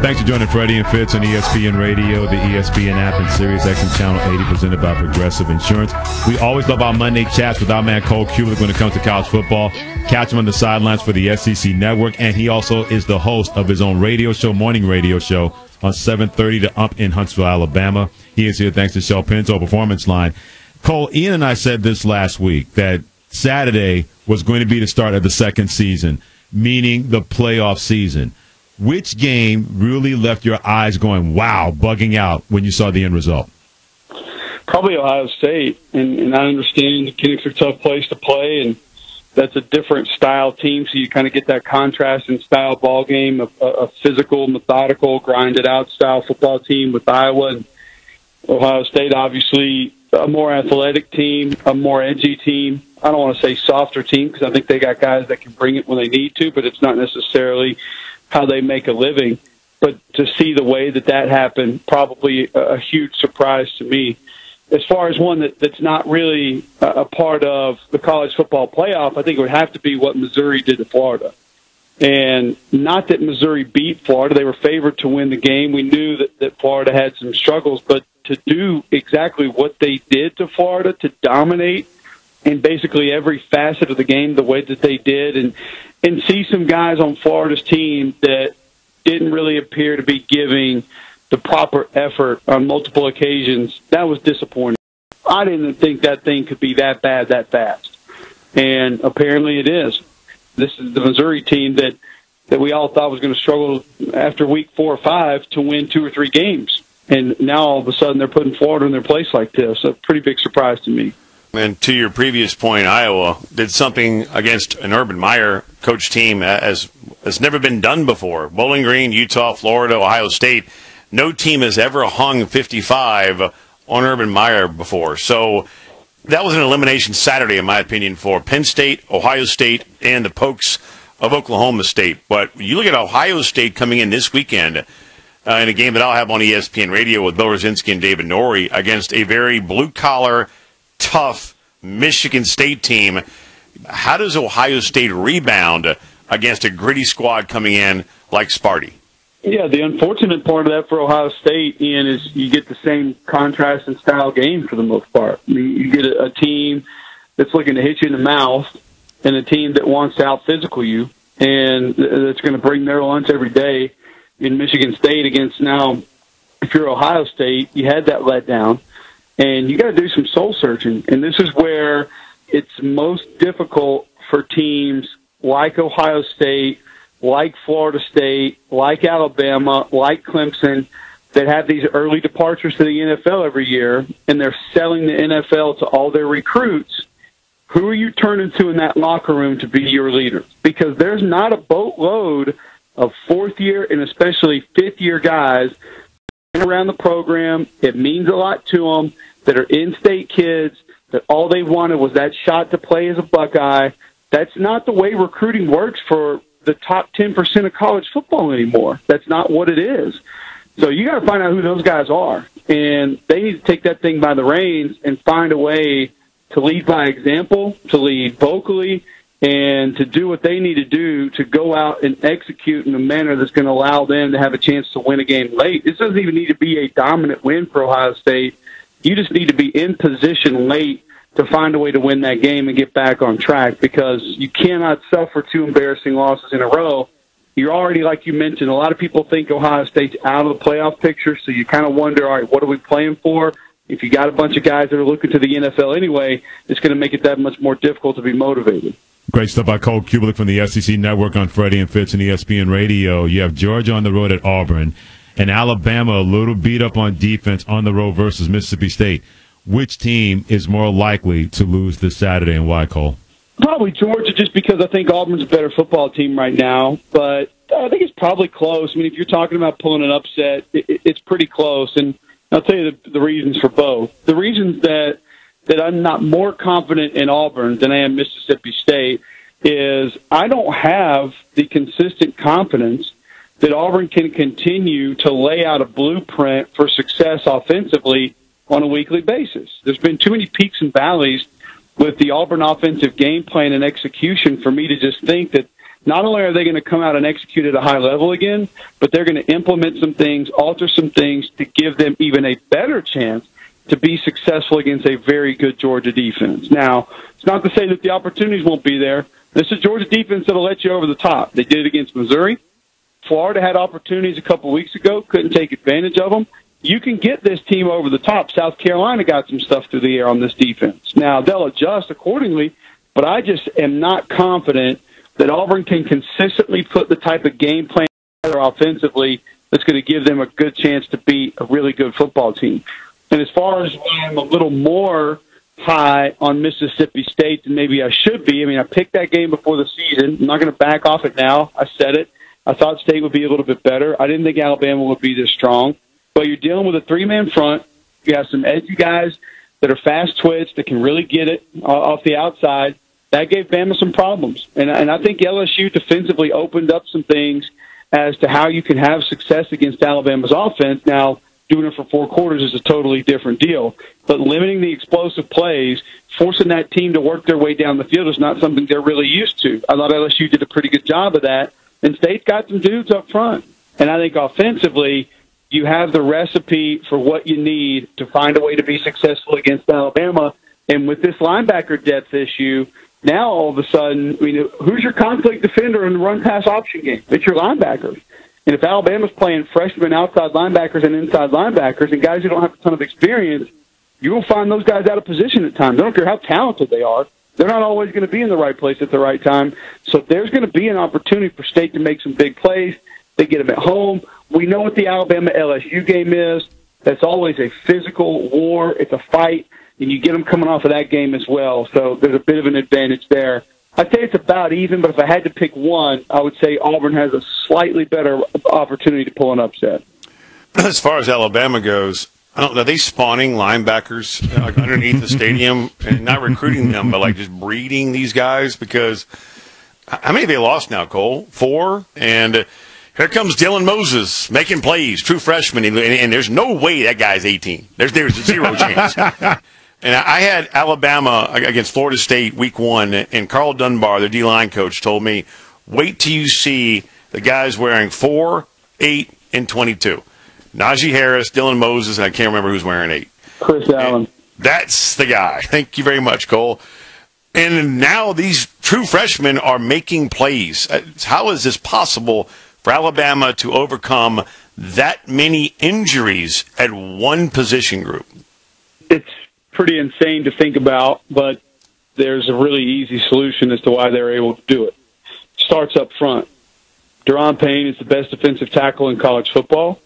Thanks for joining Freddie and Fitz on ESPN Radio, the ESPN app, and SiriusXM Channel 80, presented by Progressive Insurance. We always love our Monday chats with our man Cole Kulik when it comes to college football. Catch him on the sidelines for the SEC Network, and he also is the host of his own radio show, morning radio show, on 7:30 to Ump in Huntsville, Alabama. He is here thanks to Shell Pinto Performance Line. Cole, Ian and I said this last week, that Saturday was going to be the start of the second season, meaning the playoff season. Which game really left your eyes going, wow, bugging out when you saw the end result? Probably Ohio State. And I understand the Kinnick's a tough place to play, and that's a different style team, so you kind of get that contrast in style ball game, a physical, methodical, grinded-out style football team with Iowa. And Ohio State, obviously, a more athletic team, a more edgy team. I don't want to say softer team because I think they got guys that can bring it when they need to, but it's not necessarily how they make a living. But to see the way that happened, probably a huge surprise to me. As far as one that's not really a part of the college football playoff, I think it would have to be what Missouri did to Florida. And not that Missouri beat Florida. They were favored to win the game. We knew that Florida had some struggles, but to do exactly what they did to Florida, to dominate in basically every facet of the game the way that they did, and see some guys on Florida's team that didn't really appear to be giving the proper effort on multiple occasions, that was disappointing. I didn't think that thing could be that bad that fast. And apparently it is. This is the Missouri team that we all thought was going to struggle after week 4 or 5 to win 2 or 3 games. And now all of a sudden they're putting Florida in their place like this. A pretty big surprise to me. And to your previous point, Iowa did something against an Urban Meyer coach team as has never been done before. Bowling Green, Utah, Florida, Ohio State. No team has ever hung 55 on Urban Meyer before. So that was an elimination Saturday, in my opinion, for Penn State, Ohio State, and the Pokes of Oklahoma State. But you look at Ohio State coming in this weekend in a game that I'll have on ESPN Radio with Bill Rosinski and David Norrie against a very blue-collar, tough Michigan State team. How does Ohio State rebound against a gritty squad coming in like Sparty? Yeah, the unfortunate part of that for Ohio State, Ian, is you get the same contrast and style game for the most part. I mean, you get a team that's looking to hit you in the mouth and a team that wants to out-physical you and that's going to bring their lunch every day in Michigan State against now, if you're Ohio State, you had that letdown. And you got to do some soul searching. And this is where it's most difficult for teams like Ohio State, like Florida State, like Alabama, like Clemson, that have these early departures to the NFL every year, and they're selling the NFL to all their recruits. Who are you turning to in that locker room to be your leader? Because there's not a boatload of fourth-year and especially fifth-year guys around the program. It means a lot to them, that are in-state kids, that all they wanted was that shot to play as a Buckeye. That's not the way recruiting works for the top 10% of college football anymore. That's not what it is. So you got to find out who those guys are, and they need to take that thing by the reins and find a way to lead by example, to lead vocally, and to do what they need to do to go out and execute in a manner that's going to allow them to have a chance to win a game late. This doesn't even need to be a dominant win for Ohio State. You just need to be in position late to find a way to win that game and get back on track, because you cannot suffer two embarrassing losses in a row. You're already, like you mentioned, a lot of people think Ohio State's out of the playoff picture, so you kind of wonder, all right, what are we playing for? If you got a bunch of guys that are looking to the NFL anyway, it's going to make it that much more difficult to be motivated. Great stuff by Cole Kubelik from the SEC Network on Freddie and Fitz and ESPN Radio. You have Georgia on the road at Auburn, and Alabama a little beat up on defense on the road versus Mississippi State. Which team is more likely to lose this Saturday, and why, Cole? Probably Georgia, just because I think Auburn's a better football team right now. But I think it's probably close. I mean, if you're talking about pulling an upset, it's pretty close. And I'll tell you the reasons for both. The reasons that I'm not more confident in Auburn than I am Mississippi State is I don't have the consistent confidence that Auburn can continue to lay out a blueprint for success offensively on a weekly basis. There's been too many peaks and valleys with the Auburn offensive game plan and execution for me to just think that not only are they going to come out and execute at a high level again, but they're going to implement some things, alter some things to give them even a better chance to be successful against a very good Georgia defense. Now, it's not to say that the opportunities won't be there. This is Georgia defense that'll let you over the top. They did it against Missouri. Florida had opportunities a couple weeks ago, couldn't take advantage of them. You can get this team over the top. South Carolina got some stuff through the air on this defense. Now, they'll adjust accordingly, but I just am not confident that Auburn can consistently put the type of game plan together offensively that's going to give them a good chance to beat a really good football team. And as far as why I'm a little more high on Mississippi State than maybe I should be, I mean, I picked that game before the season. I'm not going to back off it now. I said it. I thought State would be a little bit better. I didn't think Alabama would be this strong. But you're dealing with a three-man front. You have some edgy guys that are fast twitch that can really get it off the outside. That gave Bama some problems. And I think LSU defensively opened up some things as to how you can have success against Alabama's offense. Now, doing it for 4 quarters is a totally different deal. But limiting the explosive plays, forcing that team to work their way down the field is not something they're really used to. I thought LSU did a pretty good job of that. And State's got some dudes up front. And I think offensively, you have the recipe for what you need to find a way to be successful against Alabama. And with this linebacker depth issue, now all of a sudden, I mean, who's your conflict defender in the run-pass option game? It's your linebackers. And if Alabama's playing freshman outside linebackers and inside linebackers and guys who don't have a ton of experience, you will find those guys out of position at times. I don't care how talented they are. They're not always going to be in the right place at the right time. So there's going to be an opportunity for State to make some big plays. They get them at home. We know what the Alabama-LSU game is. that's always a physical war. It's a fight, and you get them coming off of that game as well. So there's a bit of an advantage there. I'd say it's about even, but if I had to pick one, I would say Auburn has a slightly better opportunity to pull an upset. As far as Alabama goes, are they spawning linebackers underneath the stadium and not recruiting them, but like just breeding these guys? Because how many have they lost now, Cole? 4? And here comes Dylan Moses making plays, true freshman, and there's no way that guy's 18. There's zero chance. And I had Alabama against Florida State week 1, and Carl Dunbar, their D-line coach, told me, wait till you see the guys wearing 4, 8, and 22. Najee Harris, Dylan Moses, and I can't remember who's wearing 8. Chris Allen. That's the guy. Thank you very much, Cole. And now these true freshmen are making plays. How is this possible for Alabama to overcome that many injuries at one position group? It's pretty insane to think about, but there's a really easy solution as to why they're able to do it. Starts up front. Deron Payne is the best defensive tackle in college football.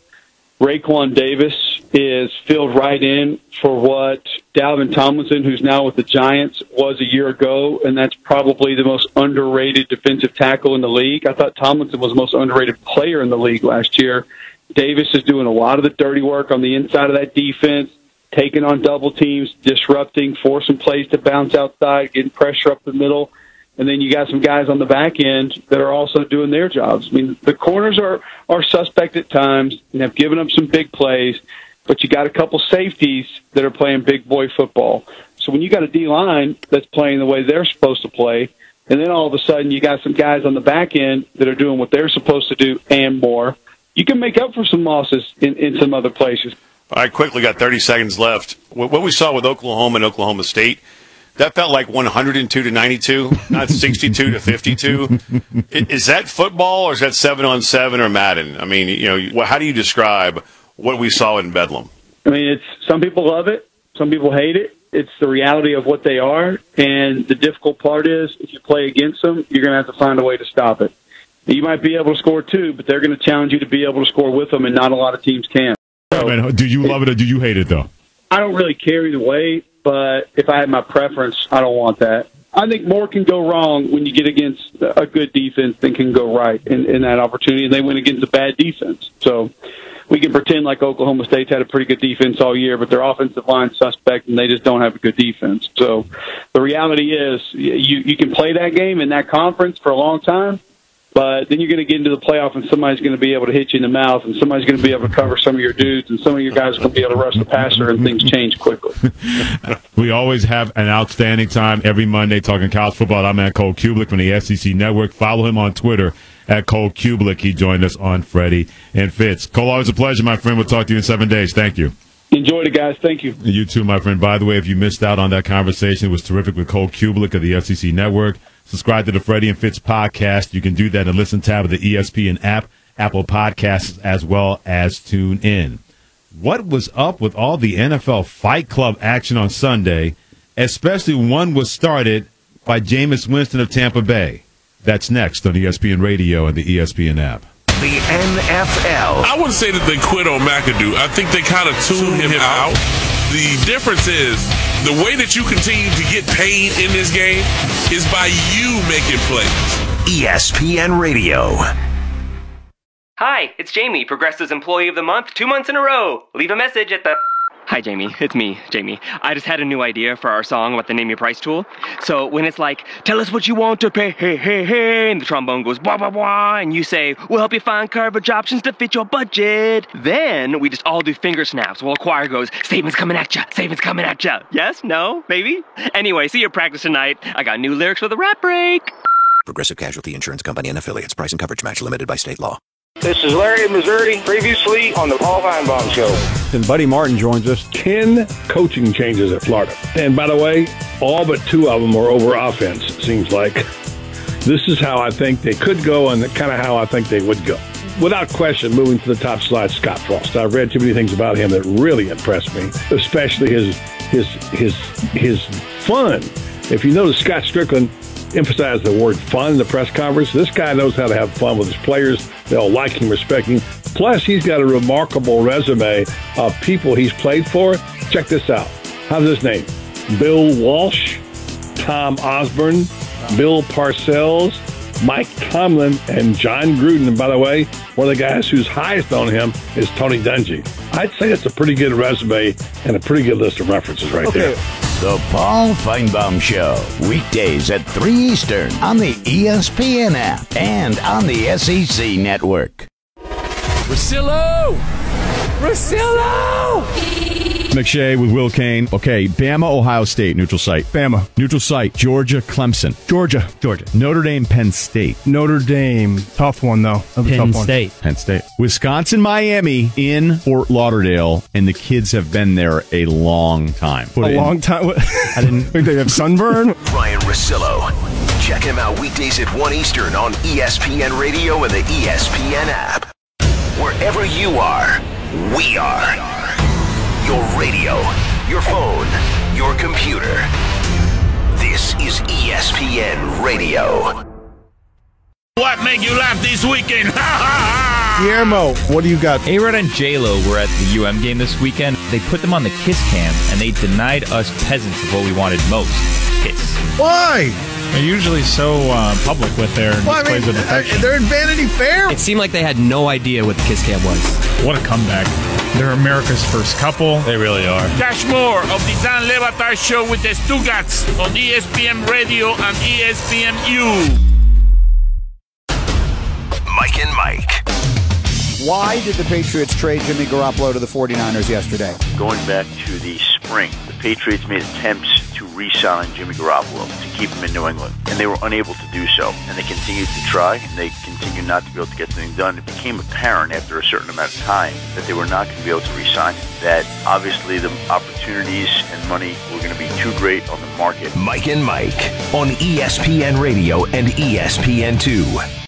Raekwon Davis is filled right in for what Dalvin Tomlinson, who's now with the Giants, was a year ago, and that's probably the most underrated defensive tackle in the league. I thought Tomlinson was the most underrated player in the league last year. Davis is doing a lot of the dirty work on the inside of that defense, taking on double teams, disrupting, forcing plays to bounce outside, getting pressure up the middle. And then you got some guys on the back end that are also doing their jobs. I mean, the corners are suspect at times and have given up some big plays, but you got a couple safeties that are playing big boy football. So when you got a D-line that's playing the way they're supposed to play, and then all of a sudden you got some guys on the back end that are doing what they're supposed to do and more, you can make up for some losses in some other places. All right, quickly, got 30 seconds left. What we saw with Oklahoma and Oklahoma State, that felt like 102 to 92, not 62 to 52. Is that football or is that 7-on-7 or Madden? I mean, how do you describe what we saw in Bedlam? I mean, some people love it, some people hate it. It's the reality of what they are, and the difficult part is if you play against them, you're going to have to find a way to stop it. You might be able to score 2, but they're going to challenge you to be able to score with them, and not a lot of teams can. So, do you love it or do you hate it, though? I don't really care either way, but if I had my preference, I don't want that. I think more can go wrong when you get against a good defense than can go right in that opportunity, and they went against a bad defense. So we can pretend like Oklahoma State's had a pretty good defense all year, but their offensive line's suspect, and they just don't have a good defense. So the reality is you can play that game in that conference for a long time, but then you're going to get into the playoff, and somebody's going to be able to hit you in the mouth, and somebody's going to be able to cover some of your dudes, and some of your guys are going to be able to rush the passer, and things change quickly. We always have an outstanding time every Monday talking college football. I'm at Cole Kublik from the SEC Network. Follow him on Twitter at Cole Kublik. He joined us on Freddie and Fitz. Cole, always a pleasure, my friend. We'll talk to you in 7 days. Thank you. Enjoyed it, guys. Thank you. You too, my friend. By the way, if you missed out on that conversation, it was terrific with Cole Kublik of the SEC Network. Subscribe to the Freddie and Fitz podcast. You can do that in the Listen tab of the ESPN app, Apple Podcasts, as well as tune in. What was up with all the NFL Fight Club action on Sunday, especially one was started by Jameis Winston of Tampa Bay? That's next on ESPN Radio and the ESPN app. The NFL. I wouldn't say that they quit on McAdoo. I think they kind of tuned him out. The difference is the way that you continue to get paid in this game is by you making plays. ESPN Radio. Hi, it's Jamie, Progressive's Employee of the Month, 2 months in a row. Leave a message at the... Hi, Jamie. It's me, Jamie. I just had a new idea for our song about the Name Your Price tool. So when it's like, tell us what you want to pay, hey, hey, hey, and the trombone goes, blah, blah, blah, and you say, we'll help you find coverage options to fit your budget. Then we just all do finger snaps while a choir goes, savings coming at ya, savings coming at ya. Yes? No? Maybe? Anyway, see you at practice tonight. I got new lyrics for the rap break. Progressive Casualty Insurance Company and Affiliates. Price and coverage match limited by state law. This is Larry in Missouri, previously on the Paul Feinbaum Show. And Buddy Martin joins us. 10 coaching changes at Florida. And by the way, all but 2 of them are over offense, seems like. This is how I think they could go and kind of how I think they would go. Without question, moving to the top slide, Scott Frost. I've read too many things about him that really impressed me, especially his fun. If you notice, Scott Strickland emphasized the word fun in the press conference. This guy knows how to have fun with his players. They all like him, respect him. Plus, he's got a remarkable resume of people he's played for. Check this out. How's his name? Bill Walsh, Tom Osborne, Bill Parcells, Mike Tomlin, and John Gruden. And by the way, one of the guys who's highest on him is Tony Dungy. I'd say it's a pretty good resume and a pretty good list of references right there. The Paul Feinbaum Show, weekdays at 3 Eastern on the ESPN app and on the SEC Network. Russillo! McShay with Will Kane. Okay, Bama, Ohio State, neutral site. Bama. Neutral site, Georgia, Clemson. Georgia. Notre Dame, Penn State. Notre Dame. Tough one, though. Penn State. Penn State. Wisconsin, Miami in Fort Lauderdale, and the kids have been there a long time. Long time? I didn't think they have sunburn. Ryan Russillo. Check him out weekdays at 1 Eastern on ESPN Radio and the ESPN app. Wherever you are, we are. Your radio, your phone, your computer. This is ESPN Radio. What made you laugh this weekend? Guillermo, what do you got? A-Rod and J-Lo were at the UM game this weekend. They put them on the Kiss Cam, and they denied us peasants of what we wanted most, Kiss. Why? They're usually so public with their displays of affection. They're in Vanity Fair. It seemed like they had no idea what the Kiss Cam was. What a comeback. They're America's first couple. They really are. Catch more of the Dan Le Batard Show with the Stugats on ESPN Radio and ESPNU. Mike and Mike. Why did the Patriots trade Jimmy Garoppolo to the 49ers yesterday? Going back to the spring, the Patriots made attempts to re-sign Jimmy Garoppolo to keep him in New England, and they were unable to do so. And they continued to try, and they continued not to be able to get something done. It became apparent after a certain amount of time that they were not going to be able to re-sign him, that obviously the opportunities and money were going to be too great on the market. Mike and Mike on ESPN Radio and ESPN2.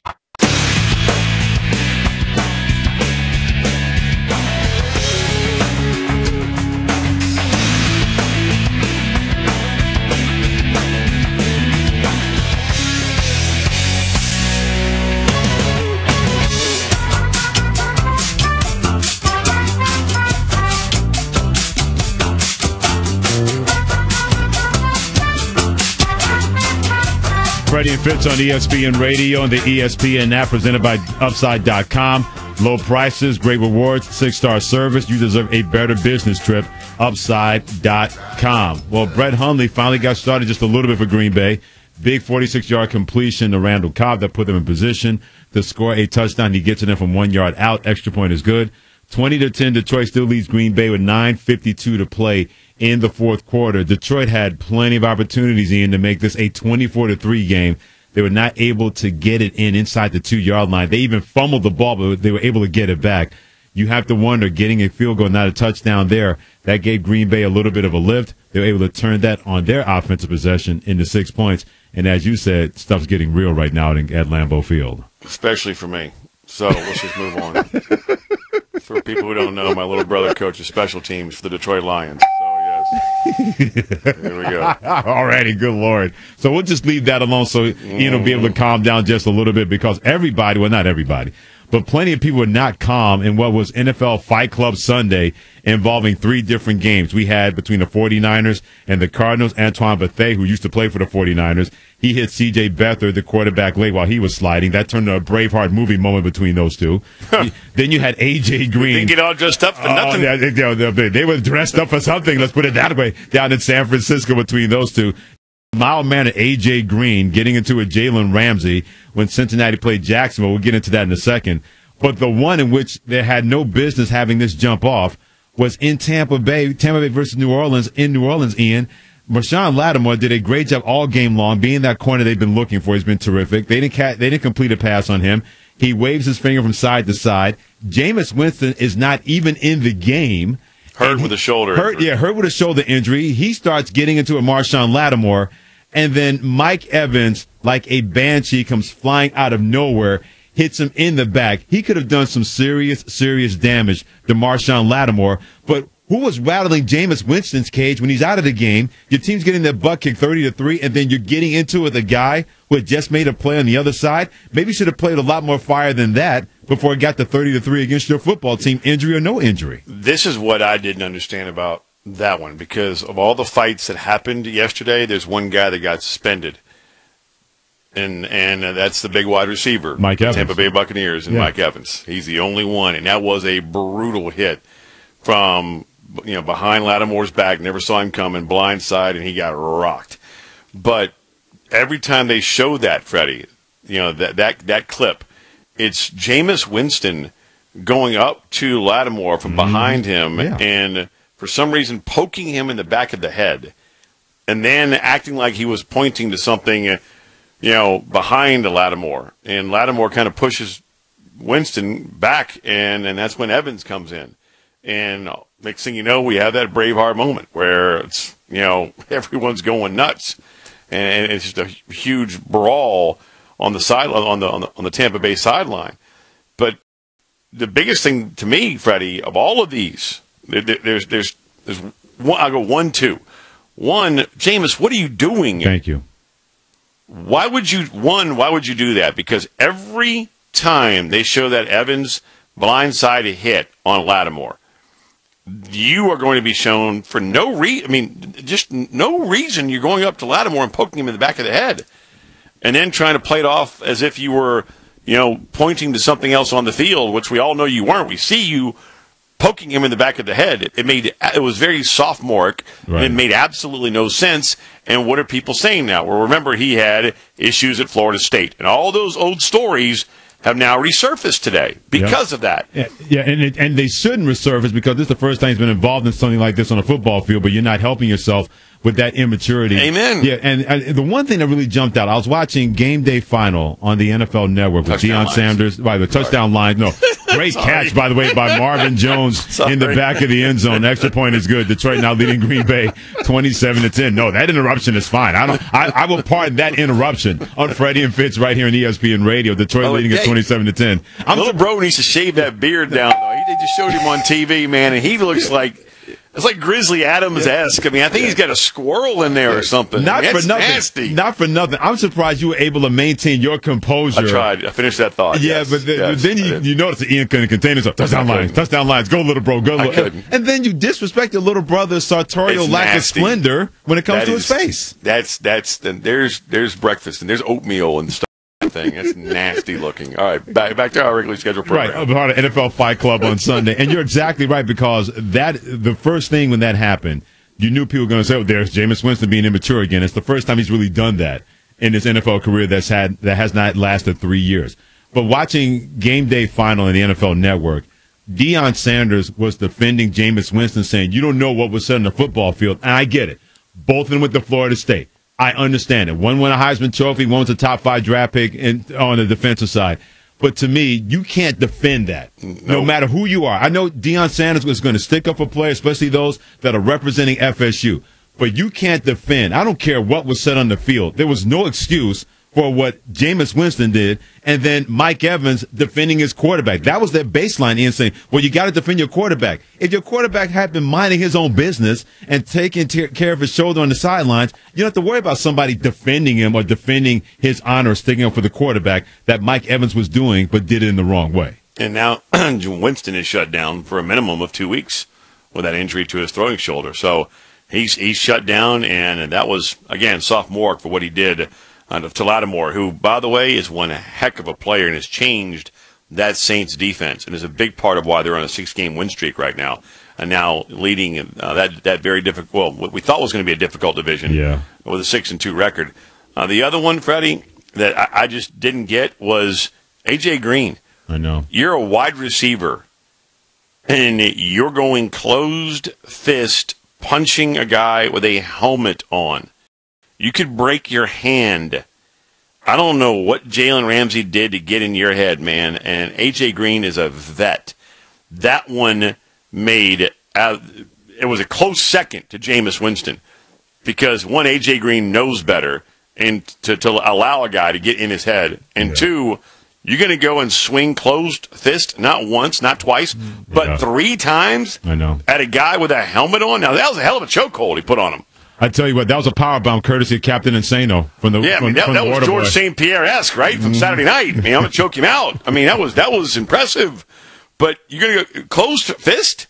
Freddie and Fitz on ESPN Radio and the ESPN app presented by Upside.com. Low prices, great rewards, 6-star service. You deserve a better business trip. Upside.com. Well, Brett Hundley finally got started just a little bit for Green Bay. Big 46-yard completion to Randall Cobb that put them in position to score a touchdown. He gets it in from 1 yard out. Extra point is good. 20-10, Detroit still leads Green Bay with 9:52 to play in the fourth quarter. Detroit had plenty of opportunities, Ian, to make this a 24-3 game. They were not able to get it inside the 2-yard line. They even fumbled the ball, but they were able to get it back. You have to wonder, getting a field goal, not a touchdown there, that gave Green Bay a little bit of a lift. They were able to turn that on their offensive possession into 6 points. And as you said, stuff's getting real right now at Lambeau Field. Especially for me. So let's just move on. For people who don't know, my little brother coaches special teams for the Detroit Lions. So, yes. There we go. Alrighty, good Lord. So we'll just leave that alone so Ian will be able to calm down just a little bit, because everybody, well, not everybody, but plenty of people were not calm in what was NFL Fight Club Sunday involving 3 different games. We had between the 49ers and the Cardinals, Antoine Bethea, who used to play for the 49ers. He hit C.J. Beathard, the quarterback, late while he was sliding. That turned into a Braveheart movie moment between those two. Then you had A.J. Green. They didn't get all dressed up for nothing. They were dressed up for something, let's put it that way, down in San Francisco between those two. Mild-mannered A.J. Green getting into a Jalen Ramsey when Cincinnati played Jacksonville. We'll get into that in a second. But the one in which they had no business having this jump off was in Tampa Bay versus New Orleans. In New Orleans, Ian, Marshawn Lattimore did a great job all game long, being that corner they've been looking for. He's been terrific. They didn't complete a pass on him. He waves his finger from side to side. Jameis Winston is not even in the game. Hurt with a shoulder injury. Hurt with a shoulder injury. He starts getting into a Marshawn Lattimore, and then Mike Evans, like a banshee, comes flying out of nowhere, hits him in the back. He could have done some serious damage to Marshawn Lattimore, but Who was rattling Jameis Winston's cage when he's out of the game? Your team's getting their butt kicked 30-3, and then you're getting into it with a guy who had just made a play on the other side. Maybe you should have played a lot more fire than that before it got to 30-3 against your football team, injury or no injury. This is what I didn't understand about that one, because of all the fights that happened yesterday, there's one guy that got suspended. And that's the big wide receiver, Mike Evans. Tampa Bay Buccaneers, and Mike Evans. He's the only one, and that was a brutal hit from behind Lattimore's back. Never saw him coming, blindside, and he got rocked. But every time they show that, Freddie, that clip, it's Jameis Winston going up to Lattimore from behind him, and for some reason poking him in the back of the head, and then acting like he was pointing to something, behind Lattimore. And Lattimore kind of pushes Winston back, and that's when Evans comes in. And next thing you know, we have that Braveheart moment where it's, everyone's going nuts. And it's just a huge brawl on the side, on the Tampa Bay sideline. But the biggest thing to me, Freddie, of all of these, there's one. I'll go 1, 2. One, Jameis, what are you doing? Thank you. Why would you do that? Because every time they show that Evans blindside hit on Lattimore, you are going to be shown for no reason. Just no reason you're going up to Lattimore and poking him in the back of the head, and then trying to play it off as if you were, pointing to something else on the field, which we all know you weren't. We see you poking him in the back of the head. It was very sophomoric, and it made absolutely no sense. And what are people saying now? Well, remember, he had issues at Florida State, and all those old stories have now resurfaced today because of that. Yeah, and they shouldn't resurface because this is the first time he's been involved in something like this on a football field, but you're not helping yourself with that immaturity. Amen. Yeah, and the one thing that really jumped out, I was watching Game Day Final on the NFL Network with Deion Sanders, by the touchdown line. No, great catch, by the way, by Marvin Jones in the back of the end zone. The extra point is good. Detroit now leading Green Bay 27-10. No, that interruption is fine. I will pardon that interruption on Freddie and Fitz right here on ESPN Radio. Detroit leading at 27-10. Little bro needs to shave that beard down, though. They just showed him on TV, man, and he looks like... It's like Grizzly Adams-esque. I mean, I think he's got a squirrel in there or something. Not for nothing. Nasty. Not for nothing. I'm surprised you were able to maintain your composure. I tried. I finished that thought. Yeah, but then you notice that Ian couldn't contain himself. Touchdown lines. Go, little bro. Go, little. And then you disrespect your little brother's sartorial lack of splendor when it comes to his face. There's breakfast and there's oatmeal and stuff. Thing. It's nasty looking. All right, back to our regularly scheduled program. Right, part of NFL Fight Club on Sunday. And you're exactly right, because the first thing when that happened, you knew people were going to say, oh, there's Jameis Winston being immature again. It's the first time he's really done that in his NFL career that has not lasted 3 years. But watching Game Day Final on the NFL Network, Deion Sanders was defending Jameis Winston, saying, you don't know what was said on the football field. And I get it. Both of them with the Florida State. I understand it. One won a Heisman Trophy, one was a top 5 draft pick on the defensive side. But to me, you can't defend that, no matter who you are. I know Deion Sanders was going to stick up for players, especially those that are representing FSU. But you can't defend. I don't care what was said on the field. There was no excuse for what Jameis Winston did, and then Mike Evans defending his quarterback. That was their baseline, Ian, saying, well, you got to defend your quarterback. If your quarterback had been minding his own business and taking care of his shoulder on the sidelines, you don't have to worry about somebody defending him or defending his honor, sticking up for the quarterback that Mike Evans was doing, but did it in the wrong way. And now Winston is shut down for a minimum of 2 weeks with that injury to his throwing shoulder. So he's shut down, and that was, again, sophomoric for what he did to Lattimore, who, by the way, is one heck of a player and has changed that Saints defense and is a big part of why they're on a 6-game win streak right now, and now leading that very difficult, well, what we thought was going to be a difficult division with a 6-2 record. The other one, Freddie, that I just didn't get was A.J. Green. I know. You're a wide receiver, and you're going closed fist punching a guy with a helmet on. You could break your hand. I don't know what Jalen Ramsey did to get in your head, man. And A.J. Green is a vet. That one it was a close second to Jameis Winston, because one, A.J. Green knows better, and to allow a guy to get in his head, and two, You're going to go and swing closed fist, not once, not twice, but 3 times I know. At a guy with a helmet on? Now, that was a hell of a chokehold he put on him. I tell you what, that was a powerbomb courtesy of Captain Insano from the that was George St. Pierre-esque, right, from Saturday Night. I mean, I'm going to choke him out. I mean, that was impressive. But you're going to go closed fist?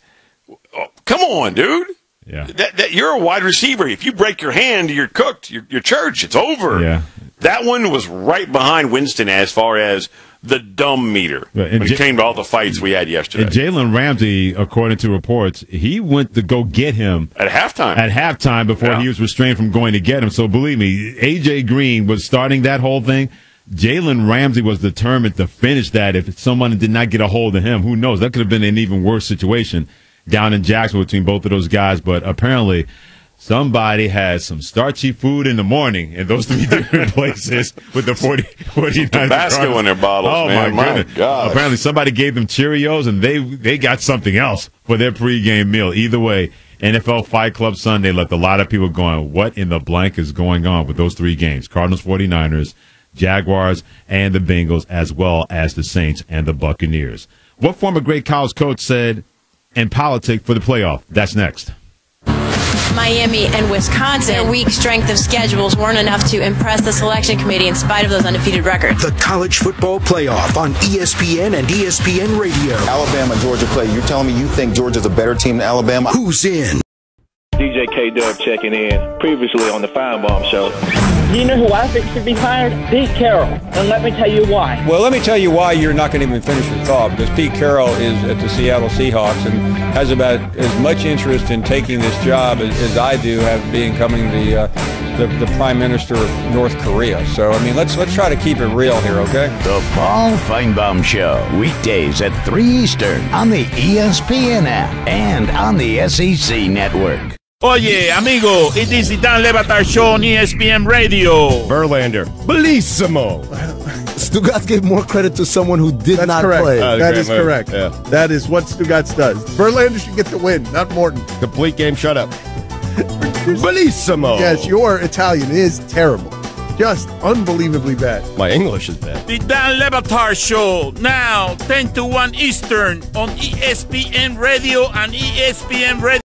Oh, come on, dude. Yeah. That you're a wide receiver. If you break your hand, you're cooked. You're church. It's over. Yeah. That one was right behind Winston as far as the dumb meter when it came to all the fights we had yesterday. And Jalen Ramsey, according to reports, he went to go get him at halftime. Before he was restrained from going to get him. So believe me, A.J. Green was starting that whole thing. Jalen Ramsey was determined to finish that. If someone did not get a hold of him, who knows? That could have been an even worse situation down in Jacksonville between both of those guys. But apparently somebody had some starchy food in the morning in those 3 different places with the 49ers. Tabasco in their bottles, oh, man. my goodness. God. Apparently somebody gave them Cheerios, and they got something else for their pregame meal. Either way, NFL Fight Club Sunday left a lot of people going, what in the blank is going on with those 3 games? Cardinals, 49ers, Jaguars, and the Bengals, as well as the Saints and the Buccaneers. What former great college coach said in politics for the playoff? That's next. Miami and Wisconsin, their weak strength of schedules weren't enough to impress the selection committee in spite of those undefeated records. The College Football Playoff on ESPN and ESPN Radio. Alabama, Georgia play. You're telling me you think Georgia's a better team than Alabama? Who's in? DJ K-Dub checking in, previously on the Feinbaum Show. Do you know who I think should be fired? Pete Carroll. And let me tell you why. Well, let me tell you why you're not going to even finish your thought, because Pete Carroll is at the Seattle Seahawks and has about as much interest in taking this job as I do, becoming the Prime Minister of North Korea. So, I mean, let's try to keep it real here, okay? The Paul Feinbaum Show, weekdays at 3 Eastern on the ESPN app and on the SEC Network. Oye, amigo, it is the Dan Le Batard Show on ESPN Radio. Verlander. Bellissimo. Stugotz gave more credit to someone who did not correct. play. That is correct. Yeah. That is what Stugotz does. Verlander should get the win, not Morton. Complete game shutout. Bellissimo. Yes, your Italian is terrible. Just unbelievably bad. My English is bad. The Dan Le Batard Show, now 10 to 1 Eastern on ESPN Radio and ESPN Radio.